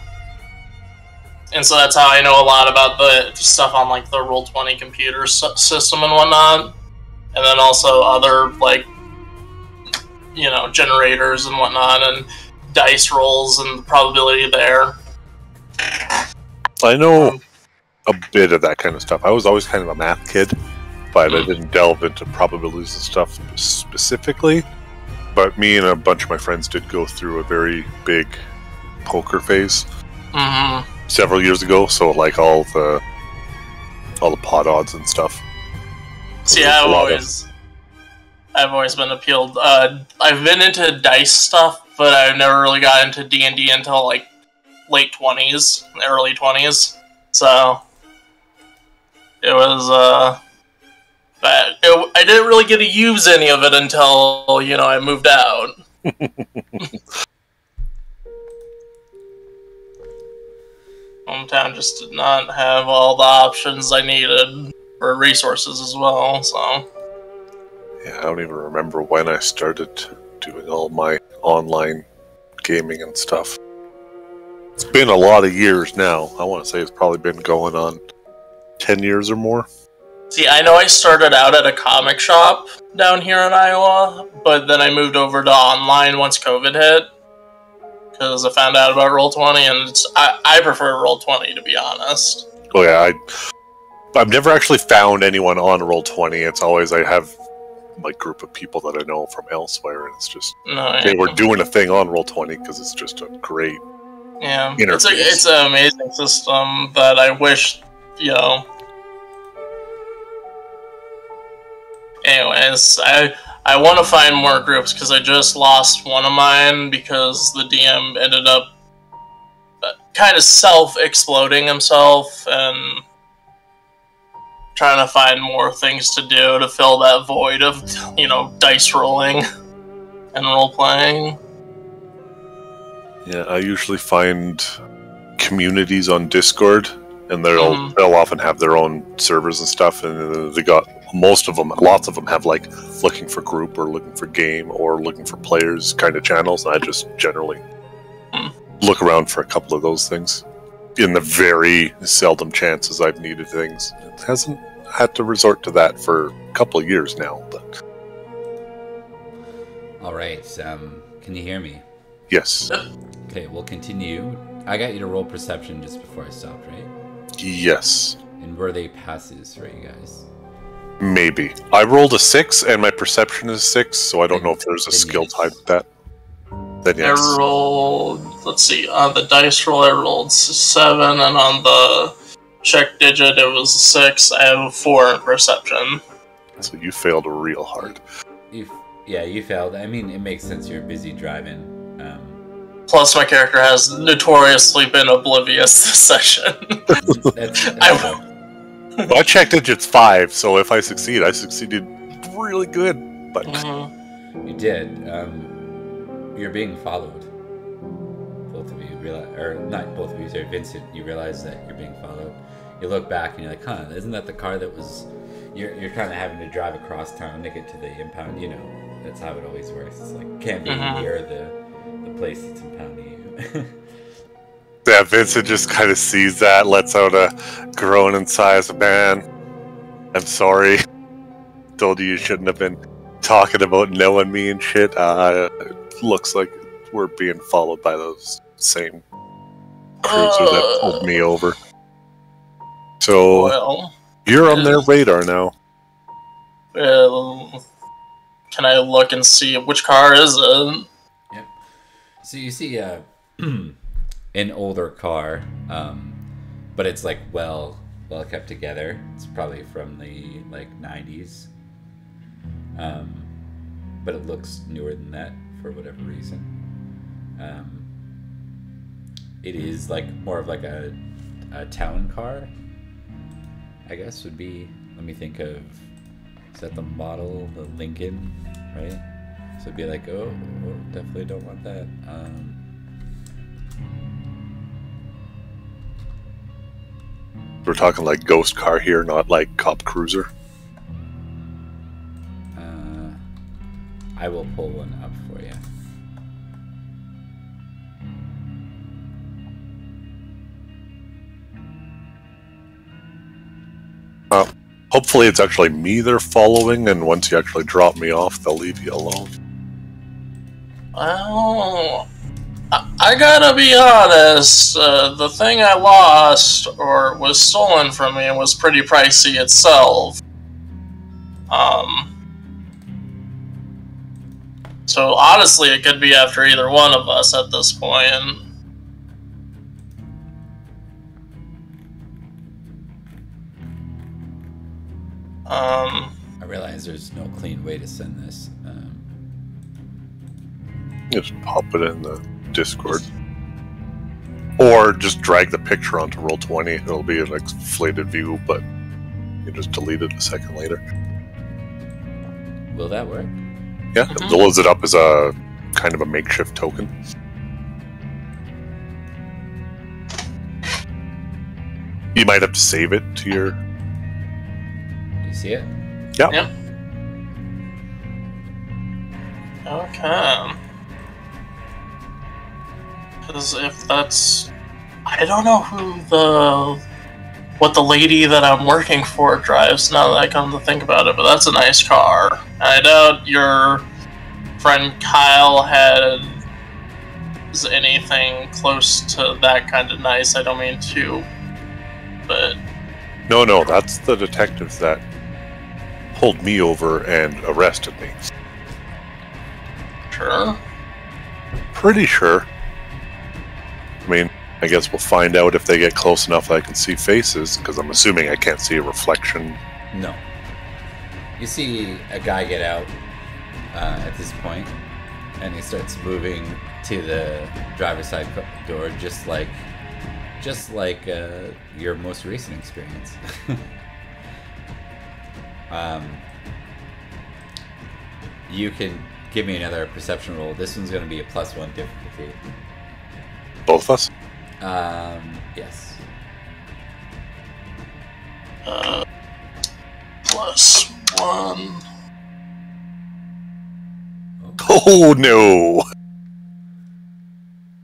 And so that's how I know a lot about the stuff on, like, the Roll20 computer system and whatnot. And then also other, like, you know, generators and whatnot, and dice rolls and the probability there. I know a bit of that kind of stuff. I was always kind of a math kid, but I didn't delve into probabilities and stuff specifically. But me and a bunch of my friends did go through a very big poker phase several years ago. So like all the pot odds and stuff. See, I've always been appealed. I've been into dice stuff, but I've never really got into D&D until like late 20s, early 20s. So it was but I didn't really get to use any of it until, you know, I moved out. Hometown just did not have all the options I needed for resources as well, so... Yeah, I don't even remember when I started doing all my online gaming and stuff. It's been a lot of years now. I want to say it's probably been going on 10 years or more. See, I know I started out at a comic shop down here in Iowa, but then I moved over to online once COVID hit. Because I found out about Roll20, and I prefer Roll20, to be honest. Oh yeah, I've never actually found anyone on Roll20. It's always I have like group of people that I know from elsewhere, and it's just they were doing a thing on Roll20 because it's just a great interface. It's an amazing system that I wish, you know. Anyways, I want to find more groups because I just lost one of mine because the DM ended up kind of self-exploding himself and trying to find more things to do to fill that void of, you know, dice rolling and role-playing. Yeah, I usually find communities on Discord, and they'll often have their own servers and stuff, and they got lots of them have like looking for group or looking for game or looking for players kind of channels, and I just generally look around for a couple of those things. In the very seldom chances I've needed things, it hasn't had to resort to that for a couple of years now. But all right, can you hear me? yes. Okay, we'll continue. I got you to roll perception just before I stopped, right? Yes. And were they passes for you guys? Maybe. I rolled a 6, and my perception is 6, so I don't know if there's a skill tied with that. Then yes. I rolled, let's see, on the dice roll I rolled 7, and on the check digit it was 6. I have a 4 in perception. So you failed real hard. You failed. I mean, it makes sense. You're busy driving. Plus, my character has notoriously been oblivious this session. Well, I checked digits 5, so if I succeeded really good. But you did. You're being followed. Both of you realize, or not both of you, sorry, Vincent. You realize that you're being followed. You look back and you're like, "Huh? Isn't that the car that was?" You're kind of having to drive across town to get to the impound. You know, that's how it always works. It's like can't be near the place that's impounding you. Yeah, Vincent just kind of sees that, lets out a groan and sighs. Man, I'm sorry. Told you shouldn't have been talking about knowing me and shit. It looks like we're being followed by those same cruiser that pulled me over. So, you're on their radar now. Can I look and see which car is it? Yep. So you see an older car, but it's like well kept together. It's probably from the like 90s, but it looks newer than that for whatever reason. It is like more of like a town car, I guess would be. Let me think of. Is that the model, the Lincoln, right? So it'd be like, oh, definitely don't want that. We're talking like ghost car here, not like cop cruiser. I will pull one up for you. Hopefully it's actually me they're following, and once you actually drop me off, they'll leave you alone. Well, I gotta be honest, the thing I lost, or was stolen from me, was pretty pricey itself. So honestly, it could be after either one of us at this point. I realize there's no clean way to send this. Just pop it in the Discord. Or just drag the picture onto Roll20. It'll be an inflated view, but you just delete it a second later. Will that work? Yeah, it loads it up as a kind of a makeshift token. You might have to save it to your... You see it? Yeah. Yep. Okay. Because if that's... I don't know what the lady that I'm working for drives, now that I come to think about it, but that's a nice car. I doubt your friend Kyle has anything close to that kind of nice. I don't mean to, but... No, that's the detectives that pulled me over and arrested me. Sure? Pretty sure. I mean, I guess we'll find out if they get close enough that I can see faces, because I'm assuming I can't see a reflection. No. You see a guy get out at this point, and he starts moving to the driver's side door, just like your most recent experience. You can give me another perception roll. This one's going to be a +1 difficulty. Both of us? Yes. +1. Oh no!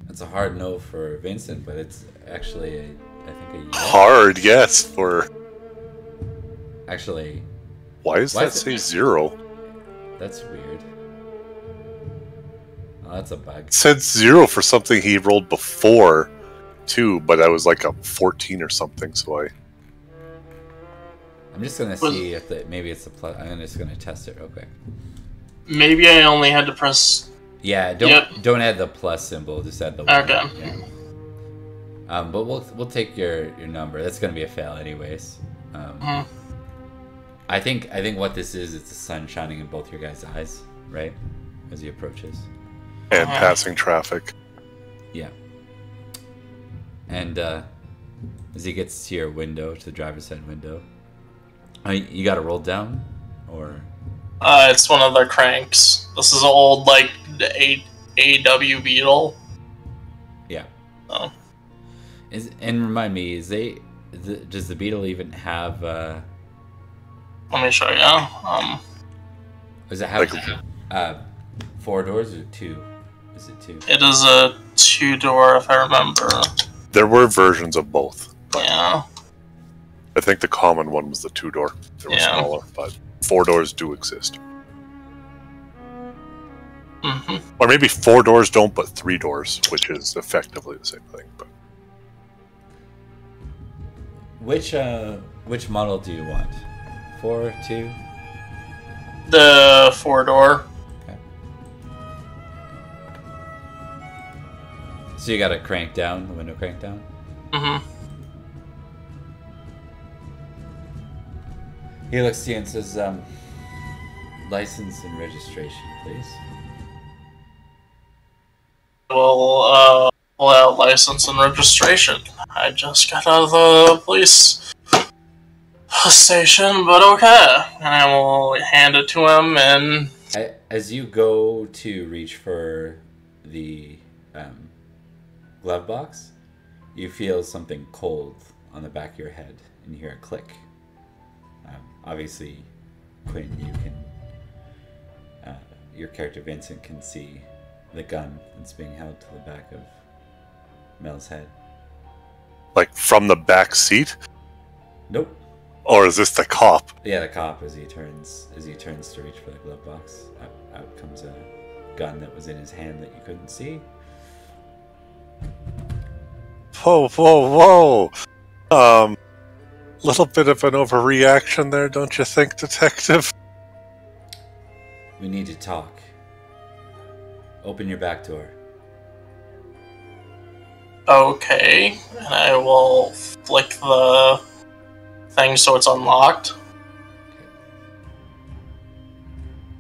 That's a hard no for Vincent, but it's actually, I think, a yes. Hard yes for... Actually... Why does that say 0? That's weird. Oh, that's a bug. It said 0 for something he rolled before, too, but I was like a 14 or something, so I... I'm just gonna see if maybe it's a plus. I'm just gonna test it real quick. Maybe I only had to press... Yeah, don't add the plus symbol, just add the 1. Okay. Yeah. But we'll take your number. That's gonna be a fail anyways. I think what this is, it's the sun shining in both your guys' eyes, right? As he approaches. And passing traffic. Yeah. And as he gets to your window, to the driver's side window, you got to roll down, or? It's one of the cranks. This is an old, like, AW Beetle. Yeah. Oh. And remind me, does the Beetle even have? Let me show you. Does it have 4 doors or 2? Is it 2? It is a 2-door, if I remember. There were versions of both. Yeah. I think the common one was the 2-door. They were smaller, but 4 doors do exist. Or maybe 4 doors don't, but 3 doors, which is effectively the same thing. But which model do you want? 4, 2? The 4-door. Okay. So you got to crank down the window, crank down. He looks to you and says, license and registration, please. Well, pull out license and registration. I just got out of the police station, but okay. And I will hand it to him, and... As you go to reach for the glove box, you feel something cold on the back of your head, and you hear a click. Obviously, Quinn, you can, your character Vincent can see the gun that's being held to the back of Mel's head. like from the back seat? Nope. Or is this the cop? Yeah, the cop as he turns to reach for the glove box. Out comes a gun that was in his hand that you couldn't see. Whoa, whoa, whoa! Little bit of an overreaction there, don't you think, Detective? We need to talk. Open your back door. Okay, and I will flick the thing so it's unlocked.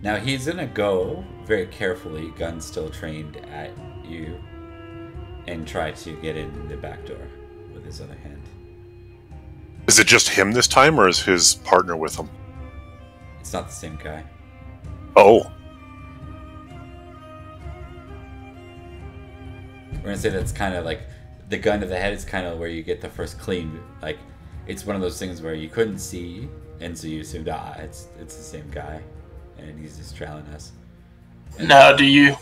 Now he's gonna go very carefully, gun still trained at you, and try to get in the back door with his other hand. Is it just him this time, or is his partner with him? It's not the same guy. Oh. We're gonna say that's kind of like the gun to the head is kind of where you get the first clean. Like it's one of those things where you couldn't see, and so you assumed, it's the same guy, and he's just trailing us. And now, do you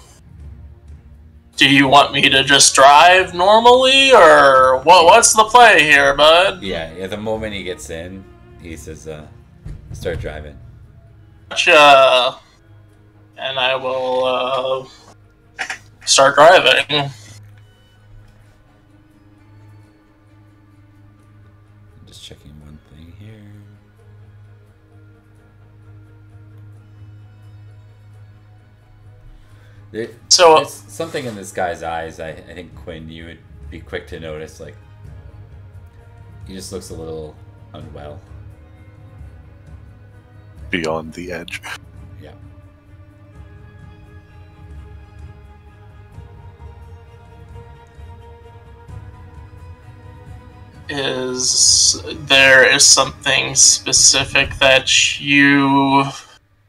want me to just drive normally, or what's the play here, bud? Yeah. The moment he gets in, he says, "Start driving." Gotcha. And I will start driving. Just checking one thing here. There's something in this guy's eyes. I think, Quinn, you would be quick to notice. Like, he just looks a little unwell. Beyond the edge. Yeah. Is there something specific that you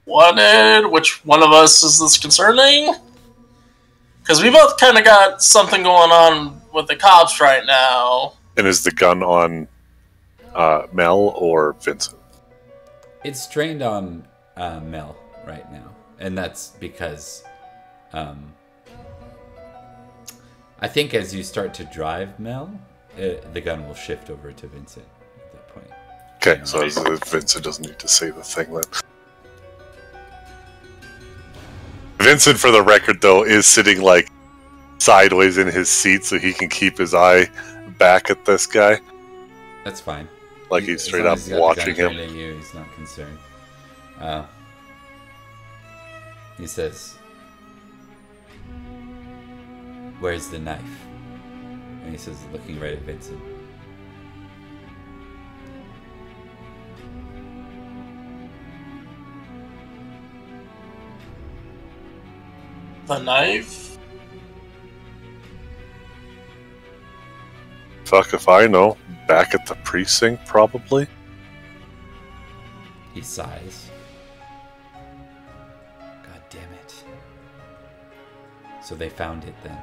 wanted? Which one of us is this concerning? Because we both kind of got something going on with the cops right now. And is the gun on Mel or Vincent? It's trained on Mel right now, and that's because I think as you start to drive Mel, the gun will shift over to Vincent at that point. Okay, so Vincent doesn't need to say the thing then. Vincent, for the record, though, is sitting like sideways in his seat so he can keep his eye back at this guy. That's fine. Like he's straight up watching him. He's not concerned. He says, "Where's the knife?" And he says, looking right at Vincent. The knife? Fuck if I know. Back at the precinct, probably. He sighs. God damn it. So they found it then.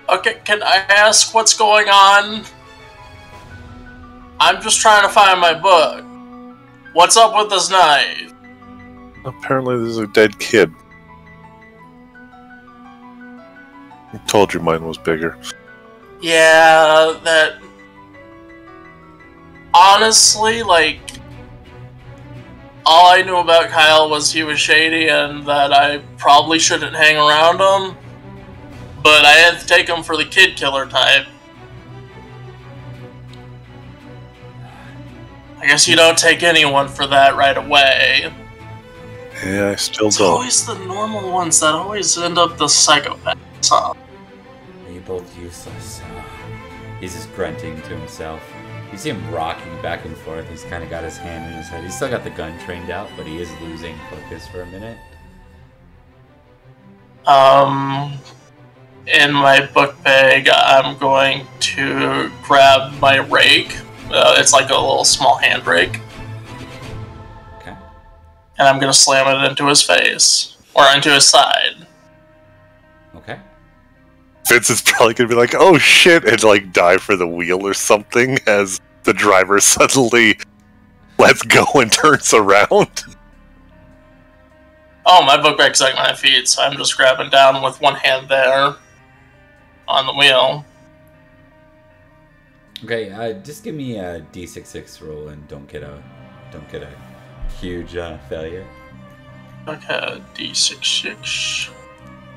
Okay, can I ask what's going on? I'm just trying to find my book. What's up with this knife? Apparently there's a dead kid. I told you mine was bigger. Yeah, that... Honestly, like... All I knew about Kyle was he was shady and that I probably shouldn't hang around him. But I had to take him for the kid killer type. I guess you don't take anyone for that right away. Yeah, I still It's don't. always the normal ones that always end up the psychopaths, huh? Are you both useless? He's just grunting to himself. You see him rocking back and forth. He's kind of got his hand in his head. He's still got the gun trained out, but he is losing focus for a minute. In my book bag, I'm going to grab my rake. It's like a little small hand rake. Okay. And I'm going to slam it into his face. Or into his side. Okay. Vincent's probably gonna be like, oh shit, and like dive for the wheel or something as the driver suddenly lets go and turns around. Oh, my book bag's at my feet, so I'm just grabbing down with one hand there. On the wheel. Okay, just give me a D66 roll and don't get a huge failure. Okay, D66.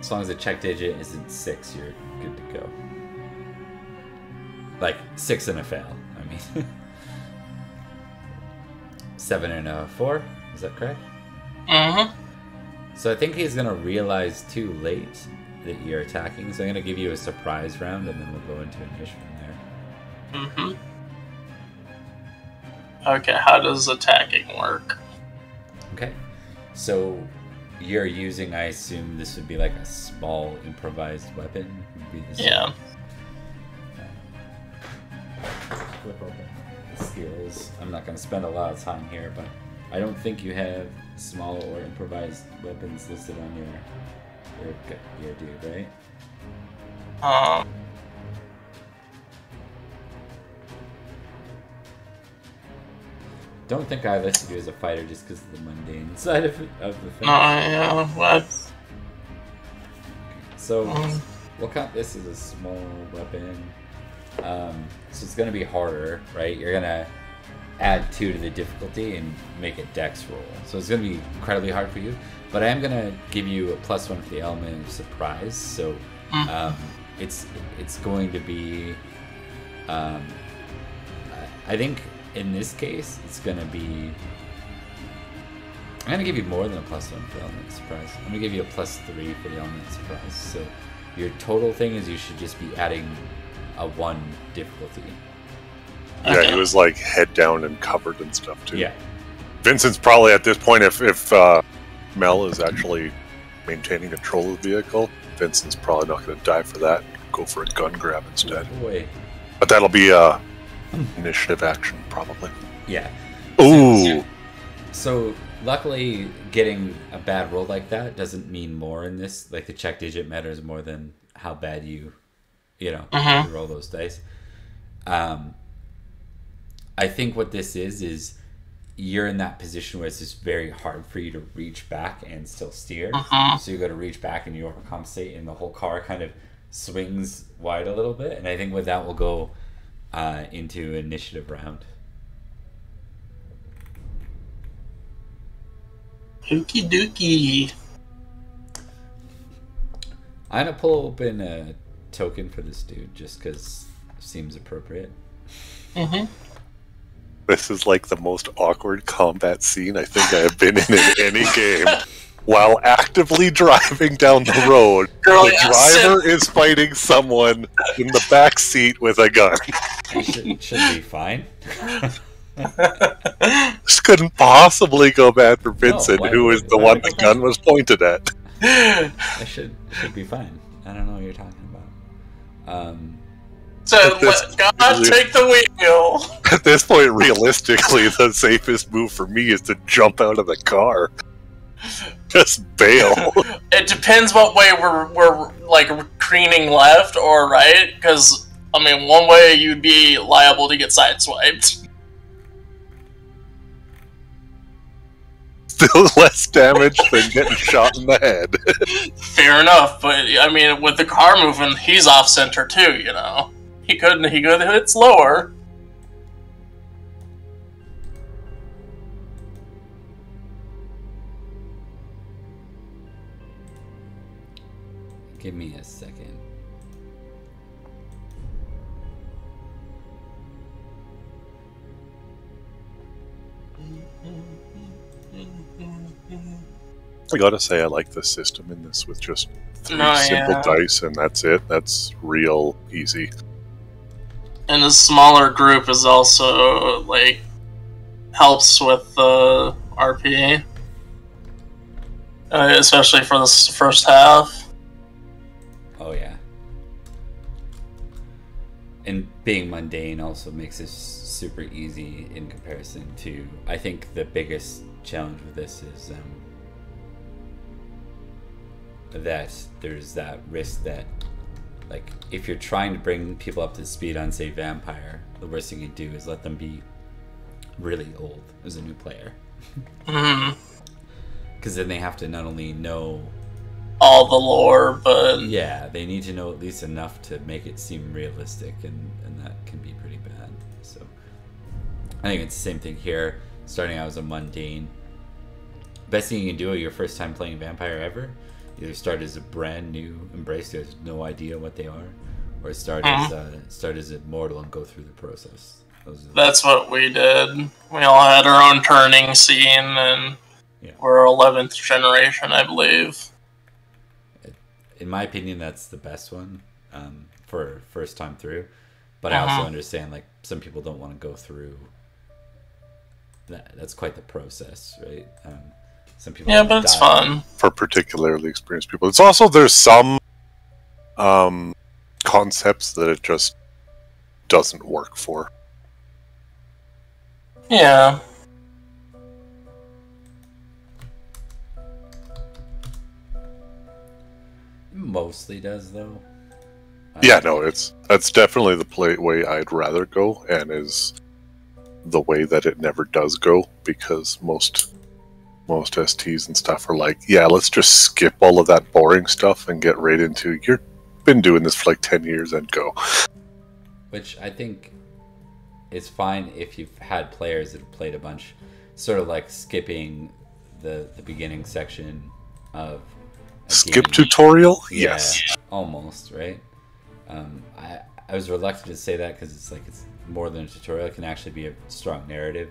As long as the check digit isn't 6, you're good to go. Like 6 and a fail. I mean, 7 and a 4. Is that correct? Mm-hmm. So I think he's gonna realize too late that you're attacking. So I'm gonna give you a surprise round, and then we'll go into initiative from there. Mm-hmm. Okay, how does attacking work? Okay, so you're using, I assume this would be like a small improvised weapon. Would be the Yeah. Flip open the skills. I'm not going to spend a lot of time here, but I don't think you have small or improvised weapons listed on your dude, right? Don't think I listed you as a fighter just because of the mundane side of the thing. No, yeah, what? So we'll count this as a small weapon. So it's going to be harder, right? You're going to add 2 to the difficulty and make it dex roll. So it's going to be incredibly hard for you. But I am going to give you a +1 for the element of surprise. So it's going to be... I think in this case, it's going to be... I'm going to give you more than a +1 for the element of surprise. I'm going to give you a +3 for the element of surprise. So your total thing is you should just be adding a 1 difficulty. Yeah, he was like head down and covered and stuff too. Yeah. Vincent's probably at this point, if Mel is actually maintaining control of the vehicle, Vincent's probably not going to die for that. Go for a gun grab instead. Oh boy. But that'll be initiative action, probably. Yeah. Ooh. So Luckily, getting a bad roll like that doesn't mean more in this. Like, the check digit matters more than how bad you you roll those dice. I think what this is you're in that position where it's just very hard for you to reach back and still steer. So you got to reach back and you overcompensate, and the whole car kind of swings wide a little bit. And I think with that, we'll go into initiative round. Okie dokie. I'm gonna pull open a token for this dude just because it seems appropriate. This is like the most awkward combat scene I think I have been in any game. While actively driving down the road, the driver is fighting someone in the back seat with a gun. It should be fine. This couldn't possibly go bad for Vincent, who is the one the gun was pointed at. It should be fine. I don't know what you're talking about. So God, take the wheel. At this point, realistically, the safest move for me is to jump out of the car. Just bail. It depends what way we're like careening left or right, because I mean, one way you'd be liable to get sideswiped. Still less damage than getting shot in the head. Fair enough, but I mean, with the car moving, he's off center too. You know, he could hit slower. Give me a second. I gotta say, I like the system in this with just three simple dice, and that's it. That's real easy. And a smaller group is also like helps with the RP, especially for this first half. Oh yeah. And being mundane also makes this super easy in comparison to. I think the biggest challenge with this is that there's that risk that, like, if you're trying to bring people up to speed on, say, Vampire, the worst thing you do is let them be really old as a new player. Because then they have to not only know all the lore, but yeah, they need to know at least enough to make it seem realistic, and that can be pretty bad. So I think it's the same thing here. Starting out as a mundane, best thing you can do your first time playing Vampire ever, either start as a brand new Embrace, who has no idea what they are, or start as Immortal and go through the process. That's what we did. We all had our own turning scene, and we're 11th generation, I believe. In my opinion, that's the best one for first time through. But I also understand, like, some people don't want to go through that. That's quite the process, right? Some people but it's fun for particularly experienced people. It's also, there's some concepts that it just doesn't work for. Yeah. Mostly does, though. Yeah, no, that's definitely the way I'd rather go, and is the way that it never does go, because most STs and stuff are like, yeah, let's just skip all of that boring stuff and get right into, you've been doing this for like 10 years and go. Which I think is fine if you've had players that have played a bunch, sort of like skipping the beginning section of skip tutorial? Yeah, yes. Almost, right? I was reluctant to say that because it's more than a tutorial. It can actually be a strong narrative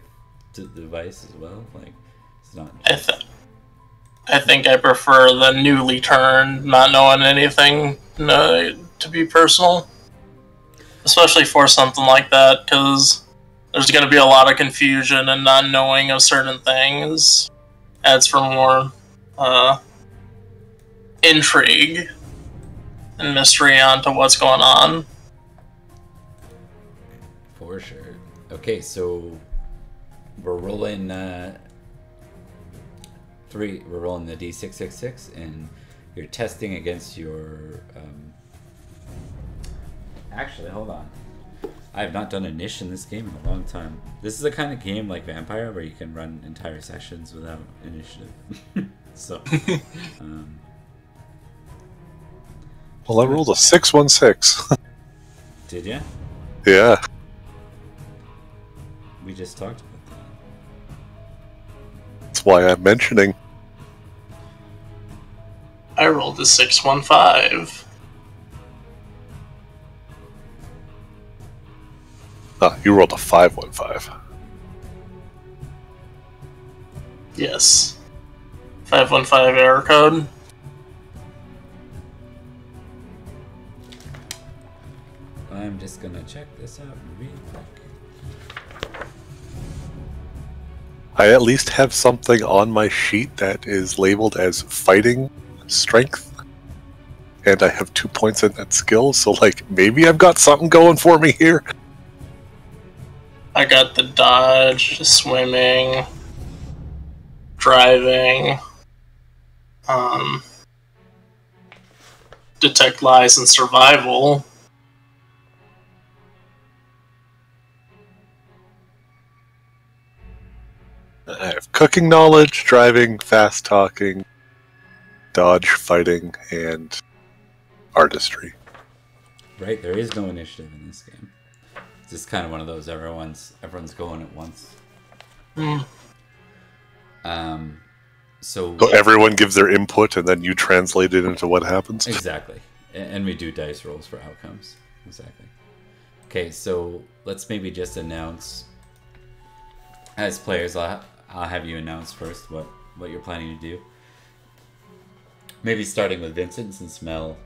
device as well. Like, it's not just... I think I prefer the newly turned, not knowing anything to be personal. Especially for something like that, because there's going to be a lot of confusion, and not knowing of certain things adds for more intrigue and mystery onto what's going on. For sure. Okay, so we're rolling 3. We're rolling the D666, and you're testing against your. Actually, hold on. I have not done a niche in this game in a long time. This is the kind of game like Vampire where you can run entire sessions without initiative. So. Well, I rolled a 616. Did ya? Yeah. We just talked about that. That's why I'm mentioning. I rolled a 615. You rolled a 515. Yes. 515 error code. I'm just gonna check this out real quick. I at least have something on my sheet that is labeled as fighting strength. And I have 2 points in that skill, so like maybe I've got something going for me here. I got the dodge, swimming, driving, detect lies and survival. I have cooking knowledge, driving, fast talking, dodge, fighting, and artistry. Right, there is no initiative in this game. It's just kind of one of those everyone's going at once. So everyone gives their input and then you translate it into what happens? Exactly. And we do dice rolls for outcomes. Exactly. Okay, so let's maybe just announce, as players, I'll have you announce first what you're planning to do. Maybe starting with Vincent, since Mel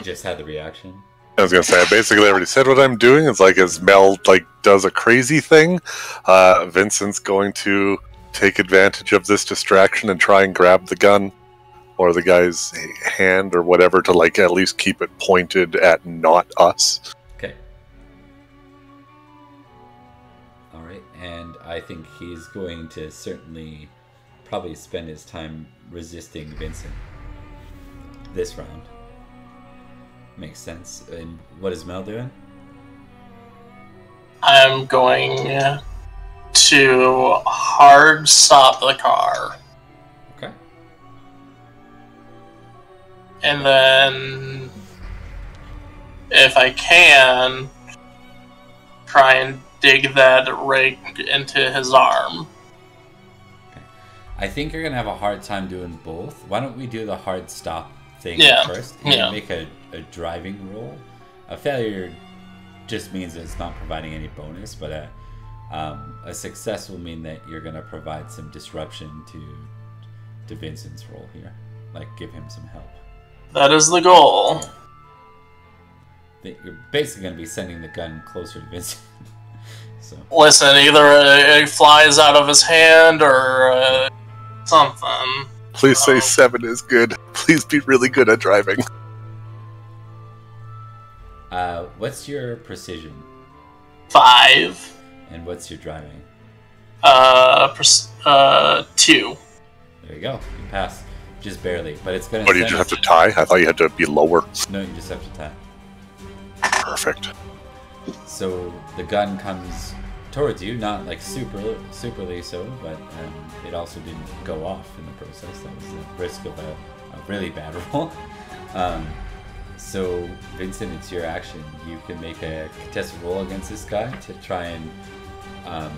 just had the reaction. I was gonna say, I basically already said what I'm doing. It's like as Mel does a crazy thing, Vincent's going to take advantage of this distraction and try and grab the gun or the guy's hand or whatever to at least keep it pointed at not us. Okay. All right, and I think he's going to certainly probably spend his time resisting Vincent this round. Makes sense. And what is Mel doing? I'm going to hard stop the car. Okay. And then, if I can, try and dig that rake into his arm. Okay. I think you're going to have a hard time doing both. Why don't we do the hard stop thing first? Yeah. Make a driving roll. A failure just means it's not providing any bonus, but a success will mean that you're going to provide some disruption to Vincent's role here. Give him some help. That is the goal. Yeah. You're basically going to be sending the gun closer to Vincent. So. Listen, either it flies out of his hand or something. Please say 7 is good. Please be really good at driving. What's your precision? 5. And what's your driving? 2. There you go. You pass. Just barely. But it's going to... Or do you just have to tie? I thought you had to be lower. No, you just have to tie. Perfect. So the gun comes towards you, not superly so, but it also didn't go off in the process. That was the risk of a really bad roll. So Vincent, it's your action. You can make a contested roll against this guy to try and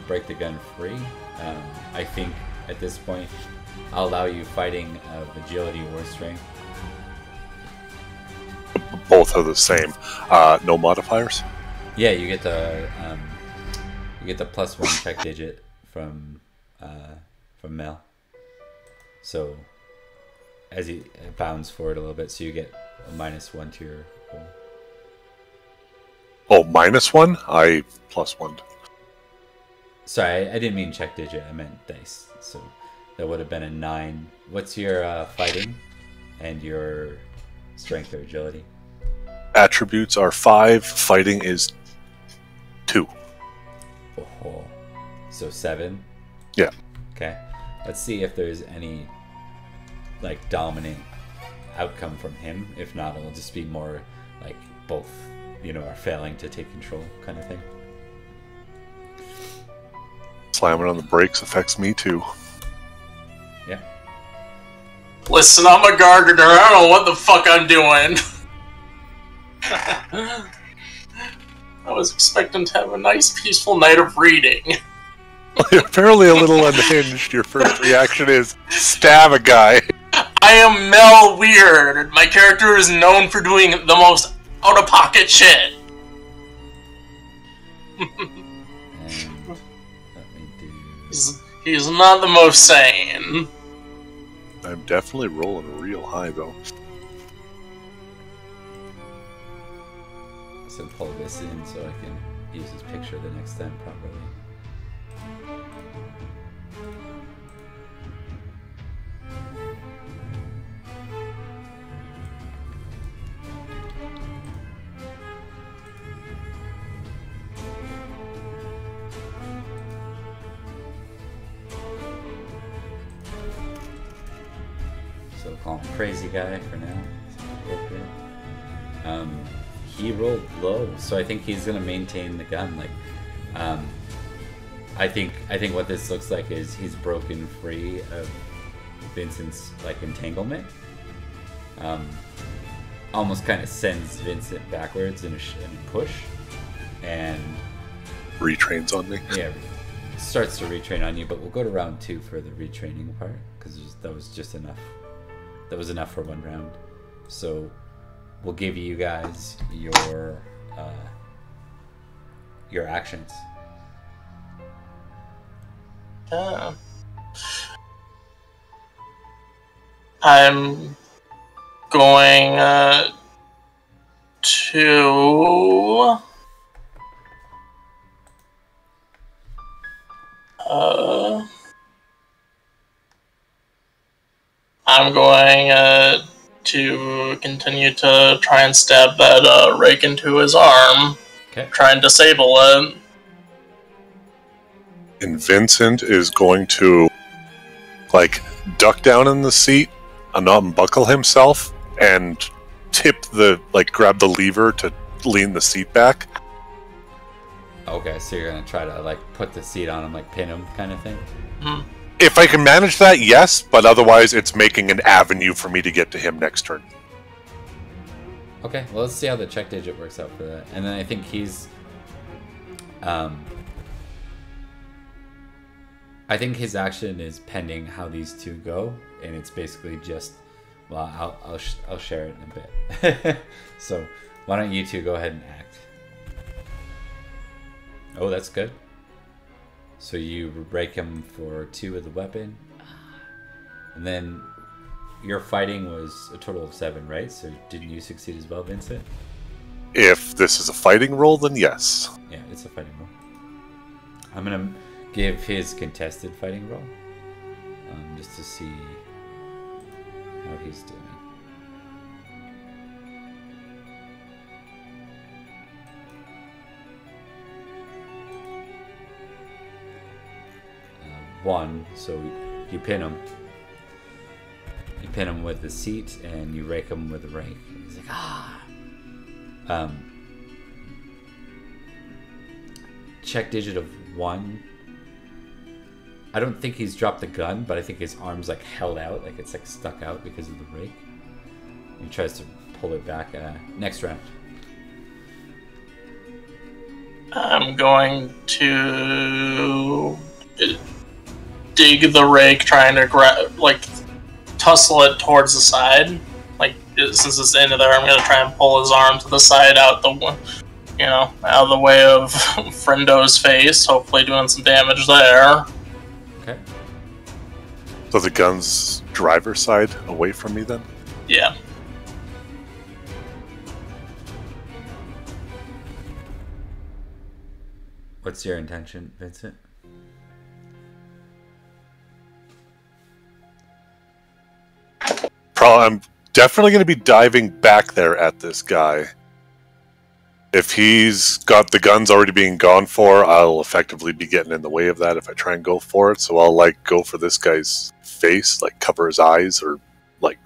break the gun free. I think at this point I'll allow you fighting of agility or strength. Both are the same. No modifiers? Yeah, you get the +1 check digit from Mel. So as he bounds forward a little bit, so you get a -1 to your roll. Oh, -1? I +1. Sorry, I didn't mean check digit. I meant dice. So that would have been a 9. What's your fighting and your strength or agility? Attributes are 5. Fighting is 2. Oh, so 7? Yeah. Okay. Let's see if there's any like dominant outcome from him. If not, it'll just be more like both, are failing to take control kind of thing. Slamming on the brakes affects me too. Yeah. Listen, I'm a gardener. I don't know what the fuck I'm doing. I was expecting to have a nice, peaceful night of reading. You're apparently a little unhinged. Your first reaction is stab a guy. I am Mel Weird. My character is known for doing the most out-of-pocket shit. He's not the most sane. I'm definitely rolling real high, though. So pull this in so I can use his picture the next time properly. So call him crazy guy for now. He rolled low, so I think he's gonna maintain the gun. Like, I think what this looks like is he's broken free of Vincent's like entanglement. Almost kind of sends Vincent backwards in a push, and retrains on me. Yeah, starts to retrain on you. But we'll go to round 2 for the retraining part because that was just enough. That was enough for one round. So we'll give you guys your actions. I'm going to I'm going to continue to try and stab that rake into his arm. Okay. Try and disable it. And Vincent is going to, like, duck down in the seat and unbuckle himself and grab the lever to lean the seat back. Okay, so you're gonna try to, like, put the seat on him, like, pin him kind of thing? Mm-hmm. If I can manage that, yes, but otherwise it's making an avenue for me to get to him next turn. Okay, well, let's see how the check digit works out for that. And then I think he's... I think his action is pending how these two go, and it's basically just... Well, I'll share it in a bit. So, why don't you two go ahead and act. Oh, that's good. So you break him for 2 of the weapon. And then your fighting was a total of 7, right? So didn't you succeed as well, Vincent? If this is a fighting roll, then yes. Yeah, it's a fighting roll. I'm going to give his contested fighting roll. Just to see how he's doing. One, so you pin him. You pin him with the seat, and you rake him with the rake. And he's like, ah. Check digit of 1. I don't think he's dropped the gun, but I think his arm's like held out, like it's like stuck out because of the rake. He tries to pull it back. Next round. I'm going to dig the rake, trying to tussle it towards the side. Like, since it's the end of there, I'm going to try and pull his arm to the side, out the way of Frendo's face, hopefully doing some damage there. Okay. So the gun's driver's side away from me then? Yeah. What's your intention, Vincent? I'm definitely going to be diving back there at this guy. If he's got the guns already being gone for, I'll effectively be getting in the way of that if I try and go for it. So I'll, go for this guy's face, cover his eyes or, like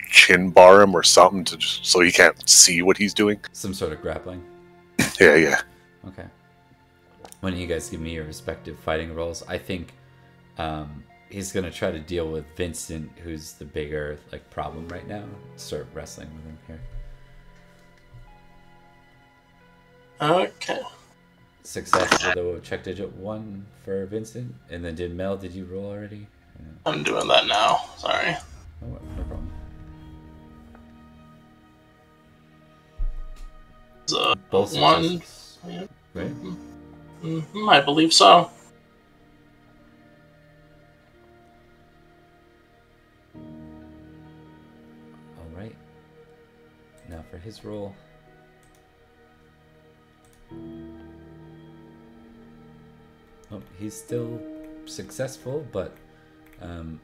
chin bar him or something to just, so he can't see what he's doing. Some sort of grappling. Yeah. Okay. Why don't you guys give me your respective fighting roles? I think he's gonna try to deal with Vincent, who's the bigger like problem right now. Start wrestling with him here. Okay. Success with a check digit 1 for Vincent, and then did you roll already? I'm doing that now. Sorry. Oh, no problem. Both one. Right? I believe so. All right. Now for his roll. Oh, he's still successful, but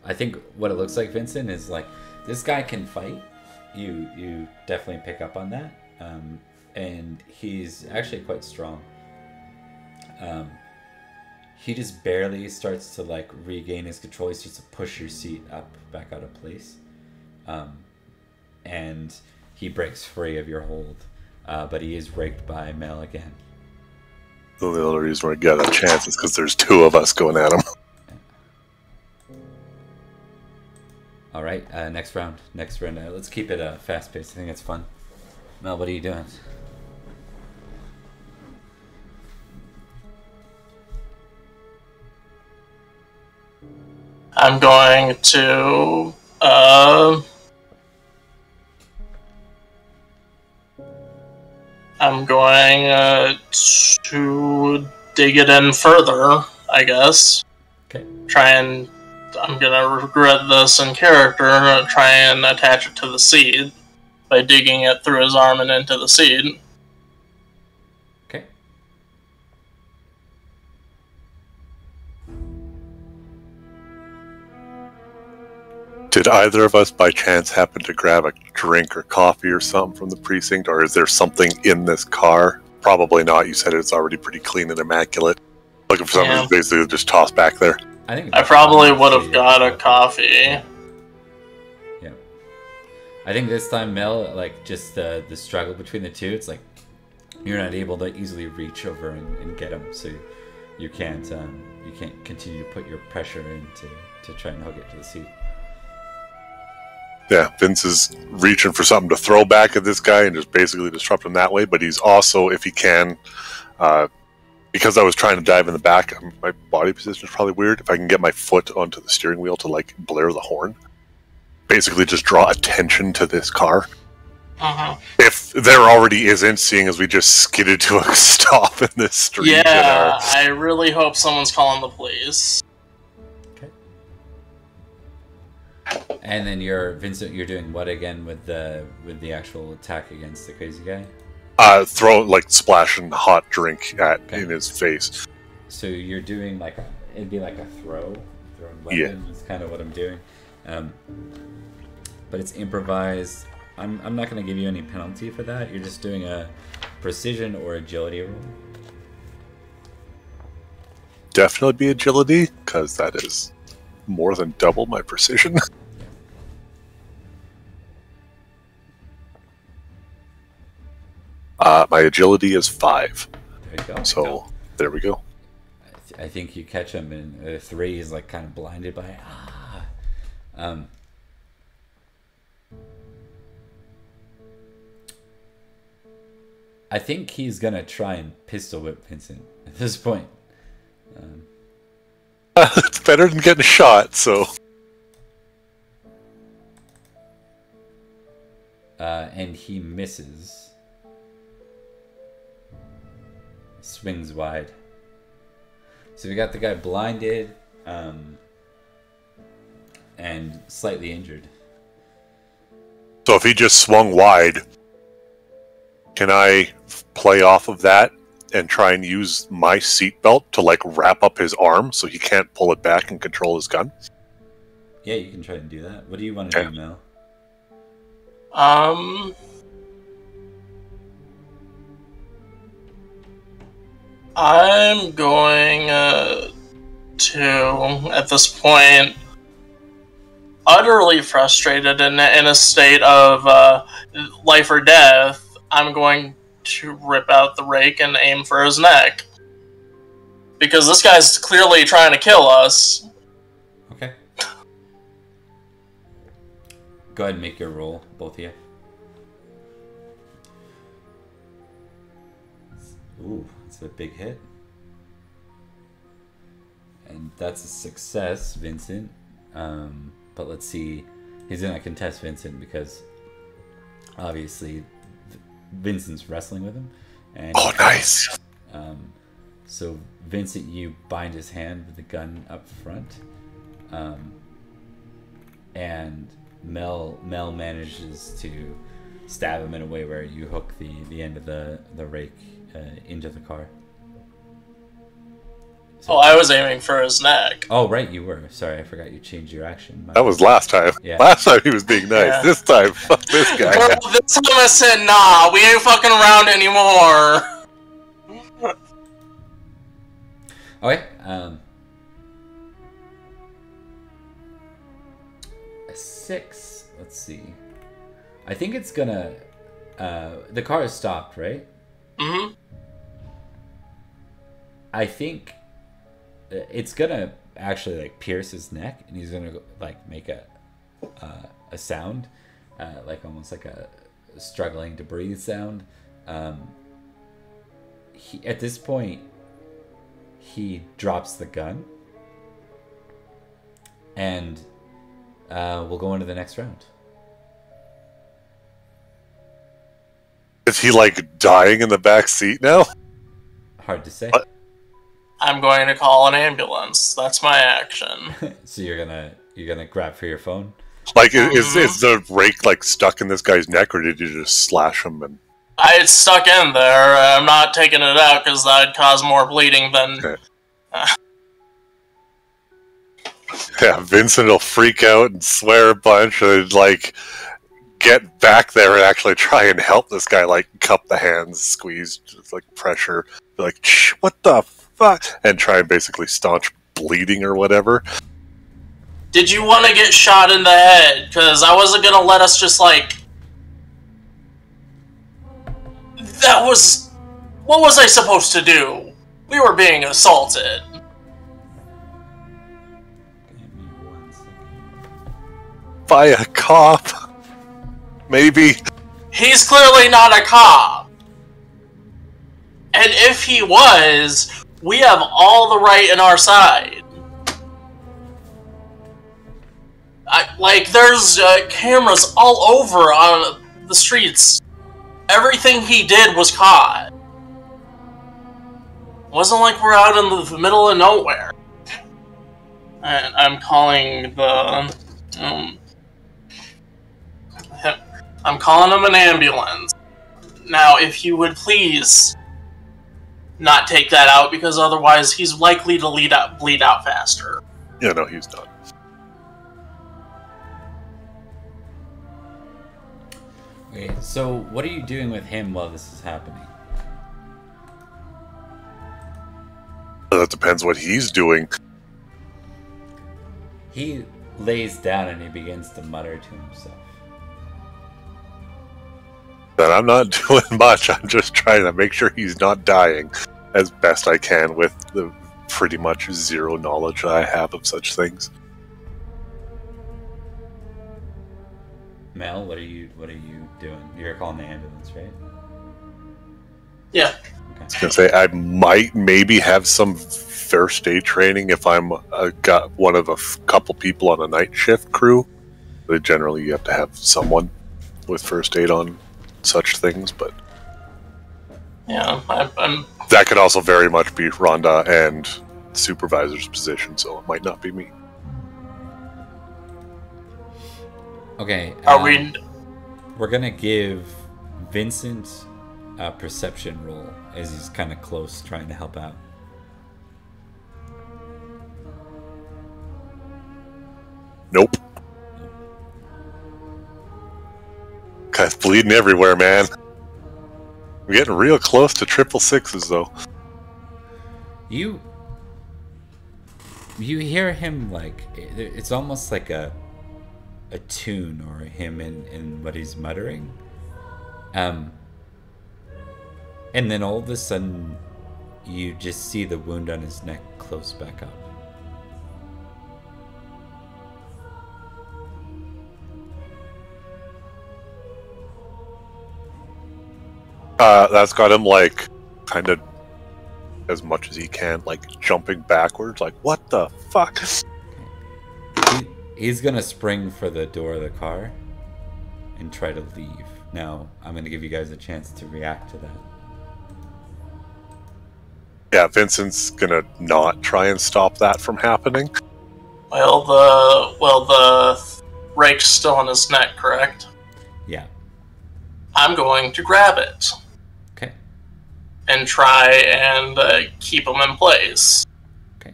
I think what it looks like, Vincent, is like this guy can fight. You definitely pick up on that, and he's actually quite strong. He just barely starts to like regain his control. He starts to push your seat up back out of place, and he breaks free of your hold, but he is raked by Mel again. The only reason we got a chance is because there's 2 of us going at him. All right, next round. Let's keep it fast-paced. I think it's fun. Mel, what are you doing? I'm going to to dig it in further, I guess. Okay. I'm gonna regret this in character, try and attach it to the seed by digging it through his arm and into the seed. Okay. Did either of us by chance happen to grab a drink or coffee or something from the precinct, or is there something in this car? Probably not. You said it's already pretty clean and immaculate. Looking for something that's basically just tossed back there. I probably would have got a coffee. Yeah. I think this time, Mel, like just the struggle between the two, it's like you're not able to easily reach over and get him, so you can't continue to put your pressure in to try and hook it to the seat. Yeah, Vince is reaching for something to throw back at this guy and just basically disrupt him that way, but he's also, if he can, because I was trying to dive in the back, my body position is probably weird. If I can get my foot onto the steering wheel to like blare the horn, basically just draw attention to this car. If there already isn't, seeing as we just skidded to a stop in this street. Yeah, I really hope someone's calling the police. Okay. And then Vincent, you're doing what again with the actual attack against the crazy guy? Splashing hot drink in his face. So you're doing it'd be like a throwing weapon. Is kind of what I'm doing, but it's improvised. I'm not going to give you any penalty for that. You're just doing a precision or agility roll. Definitely be agility, because that is more than double my precision. My agility is 5. There you go. So, there we go. I think you catch him, and 3 is like kind of blinded by I think he's gonna try and pistol whip Vincent at this point. It's better than getting shot, so. And he misses. Swings wide. So we got the guy blinded and slightly injured. So if he just swung wide, can I play off of that and try and use my seatbelt to wrap up his arm so he can't pull it back and control his gun? Yeah, you can try and do that. What do you want to do, Mel? I'm going to, at this point, utterly frustrated and in a state of life or death, I'm going to rip out the rake and aim for his neck. Because this guy's clearly trying to kill us. Okay. Go ahead and make your roll, both of you. Ooh, it's a big hit. And that's a success, Vincent. But let's see. He's going to contest Vincent because obviously Vincent's wrestling with him. And Oh, nice. So Vincent, you bind his hand with the gun up front. And Mel manages to stab him in a way where you hook the end of the rake into the car. So, I was aiming for his neck. Oh, right, you were. Sorry, I forgot you changed your action. That was last time. Yeah. Last time he was being nice. Yeah. This time, fuck this guy. Well, this time I said, nah, we ain't fucking around anymore. Okay. A 6. Let's see. I think it's gonna. The car is stopped, right? Mm-hmm. I think it's gonna actually like pierce his neck, and he's gonna like make a sound, like almost like a struggling to breathe sound. At this point, he drops the gun, and we'll go into the next round. Is he like dying in the back seat now? Hard to say. What? I'm going to call an ambulance. That's my action. So you're gonna grab for your phone. Like, is the rake like stuck in this guy's neck, or did you just slash him? And It's stuck in there. I'm not taking it out because that'd cause more bleeding than... okay. Yeah, Vincent will freak out and swear a bunch, and like get back there and actually try and help this guy, like cup the hands, squeeze, just like pressure, be like, shh, what the fuck, and try and basically staunch bleeding or whatever. Did you want to get shot in the head? Because I wasn't going to let us just, like... That was... What was I supposed to do? We were being assaulted. Give me 1 second. By a cop, maybe. He's clearly not a cop. And if he was, we have all the right in our side. There's cameras all over on the streets. Everything he did was caught. Wasn't like we're out in the middle of nowhere. And I'm calling the... I'm calling him an ambulance. Now, if you would please not take that out, because otherwise he's likely to bleed out faster. Yeah, no, he's not. Okay, so what are you doing with him while this is happening? That depends what he's doing. He lays down and he begins to mutter to himself. But I'm not doing much. I'm just trying to make sure he's not dying as best I can with the pretty much zero knowledge that I have of such things. Mel, what are you doing? You're calling the ambulance, right? Yeah. I was gonna say I might maybe have some first aid training if I'm got one of a couple people on a night shift crew. But generally, you have to have someone with first aid on such things. But Yeah, I'm... that could also very much be Rhonda and supervisor's position, so it might not be me. Okay. We're gonna give Vincent a perception roll as he's kind of close, trying to help out. Nope. Guy's bleeding everywhere, man. We're getting real close to 666s, though. You hear him like it's almost like a tune or him in what he's muttering. And then all of a sudden, you just see the wound on his neck close back up. That's got him, like, kind of, as much as he can, like, jumping backwards, like, what the fuck? He's gonna spring for the door of the car and try to leave. Now, I'm gonna give you guys a chance to react to that. Yeah, Vincent's gonna not try and stop that from happening. Well, the rake's still on his neck, correct? Yeah. I'm going to grab it. Okay. And try and keep him in place. Okay.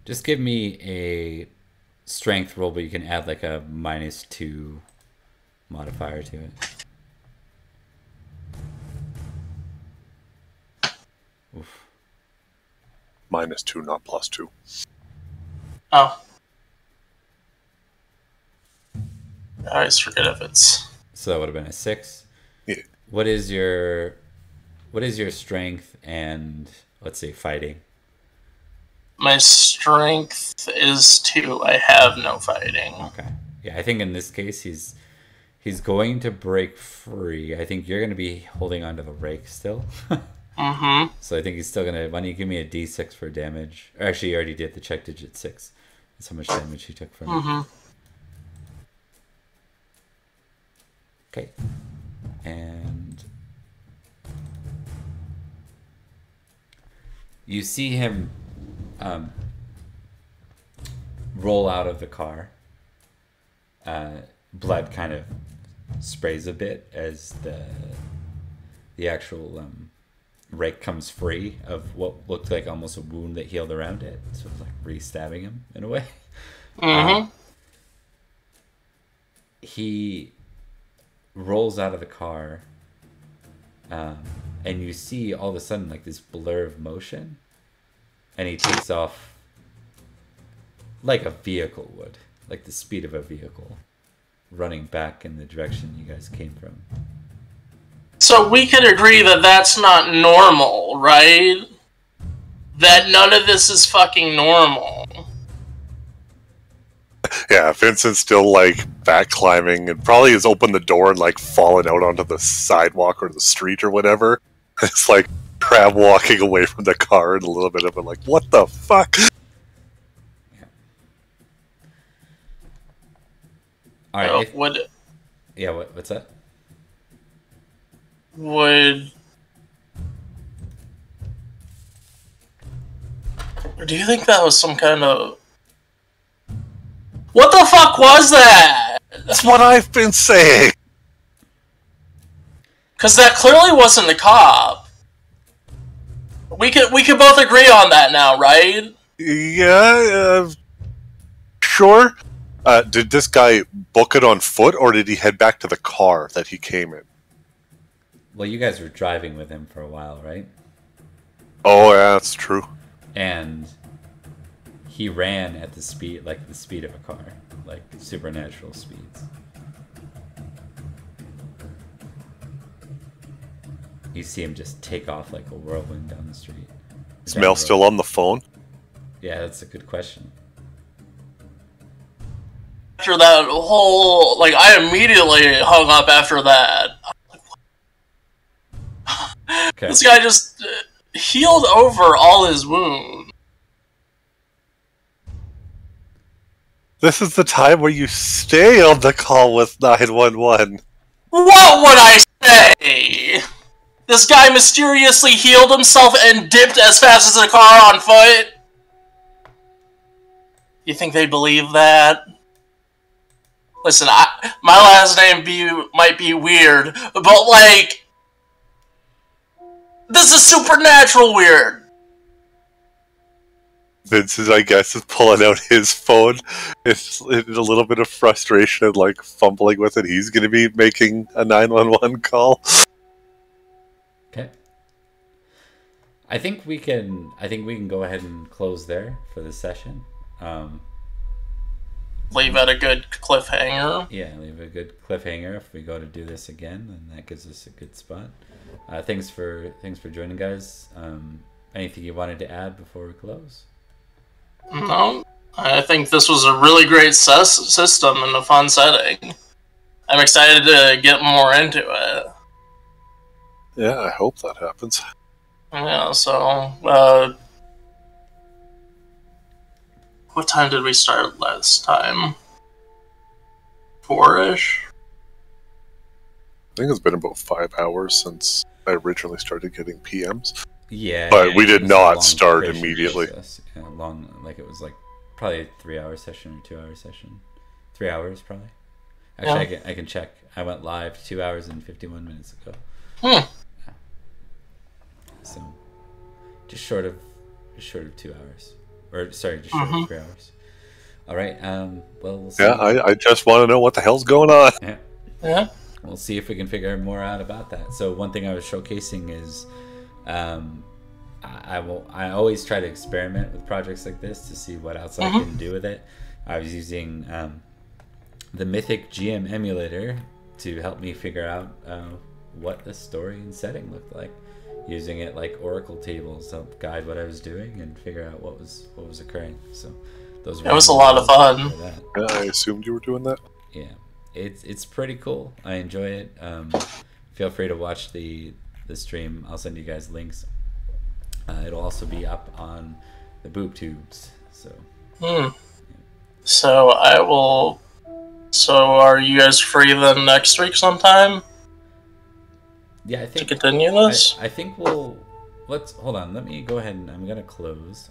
Just give me a strength roll, but you can add like a -2 modifier to it. Oof. -2, not +2. Oh. I always forget if it's... So that would have been a 6. Yeah. What is your strength and, let's say, fighting? My strength is 2. I have no fighting. Okay. Yeah, I think in this case he's going to break free. I think you're going to be holding onto the rake still. Mm-hmm. So I think he's still going to... Why don't you give me a d6 for damage? Or actually, you already did the check digit 6. That's how much damage he took from it. Mm-hmm. Okay. And you see him roll out of the car. Blood kind of sprays a bit as the actual rake comes free of what looked like almost a wound that healed around it. So it's like re-stabbing him in a way. Mm-hmm. He rolls out of the car, and you see all of a sudden like this blur of motion, and he takes off like a vehicle would, like the speed of a vehicle, running back in the direction you guys came from. So we could agree that that's not normal, right? That none of this is fucking normal. Yeah, Vincent's still, like, back climbing and probably has opened the door and, like, fallen out onto the sidewalk or the street or whatever. It's like crab walking away from the car and a little bit of it, like, what the fuck? Yeah. All right. What's that? Do you think that was some kind of... What the fuck was that? That's what I've been saying. Because that clearly wasn't a cop. We could both agree on that now, right? Yeah, sure. Did this guy book it on foot, or did he head back to the car that he came in? Well, you guys were driving with him for a while, right? Oh, yeah, that's true. And he ran at the speed of a car, like supernatural speeds. You see him just take off like a whirlwind down the street. Is Mel still on the phone? Yeah, that's a good question. After that whole... Like, I immediately hung up after that. Okay. This guy just healed over all his wounds. This is the time where you stay on the call with 911. What would I say? This guy mysteriously healed himself and dipped as fast as a car on foot? You think they believe that? Listen, my last name might be weird, but like... This is supernatural weird! Vince is, I guess, is pulling out his phone. It's in a little bit of frustration and, like, fumbling with it. He's going to be making a 911 call. Okay. I think we can go ahead and close there for this session. leave at a good cliffhanger. Yeah, leave a good cliffhanger if we go to do this again, and that gives us a good spot. Thanks for joining, guys. Anything you wanted to add before we close? No, I think this was a really great system and a fun setting. I'm excited to get more into it. Yeah, I hope that happens. Yeah, so, what time did we start last time? 4-ish? I think it's been about 5 hours since I originally started getting PMs. Yeah, But we did it was a not long start creation immediately. process. Yeah, like it was like probably a 3-hour session or 2-hour session. 3 hours probably. Actually, Yeah. I can check. I went live 2 hours and 51 minutes ago. So just short of 2 hours, or sorry, just short of 3 hours. All right. Well, we'll see. Yeah, I just want to know what the hell's going on. Yeah. We'll see if we can figure more out about that. So one thing I was showcasing is, I always try to experiment with projects like this to see what else I can do with it. I was using the Mythic GM emulator to help me figure out what the story and setting looked like, using it like Oracle tables to help guide what I was doing and figure out what was occurring. So those were It was a lot of fun. Yeah, I assumed you were doing that. Yeah, it's pretty cool. I enjoy it. Feel free to watch the stream. I'll send you guys links. It'll also be up on the boob tubes. So. So I will. So are you guys free then next week sometime? Yeah, I think to continue this. I think let's hold on. Let me go ahead and I'm gonna close.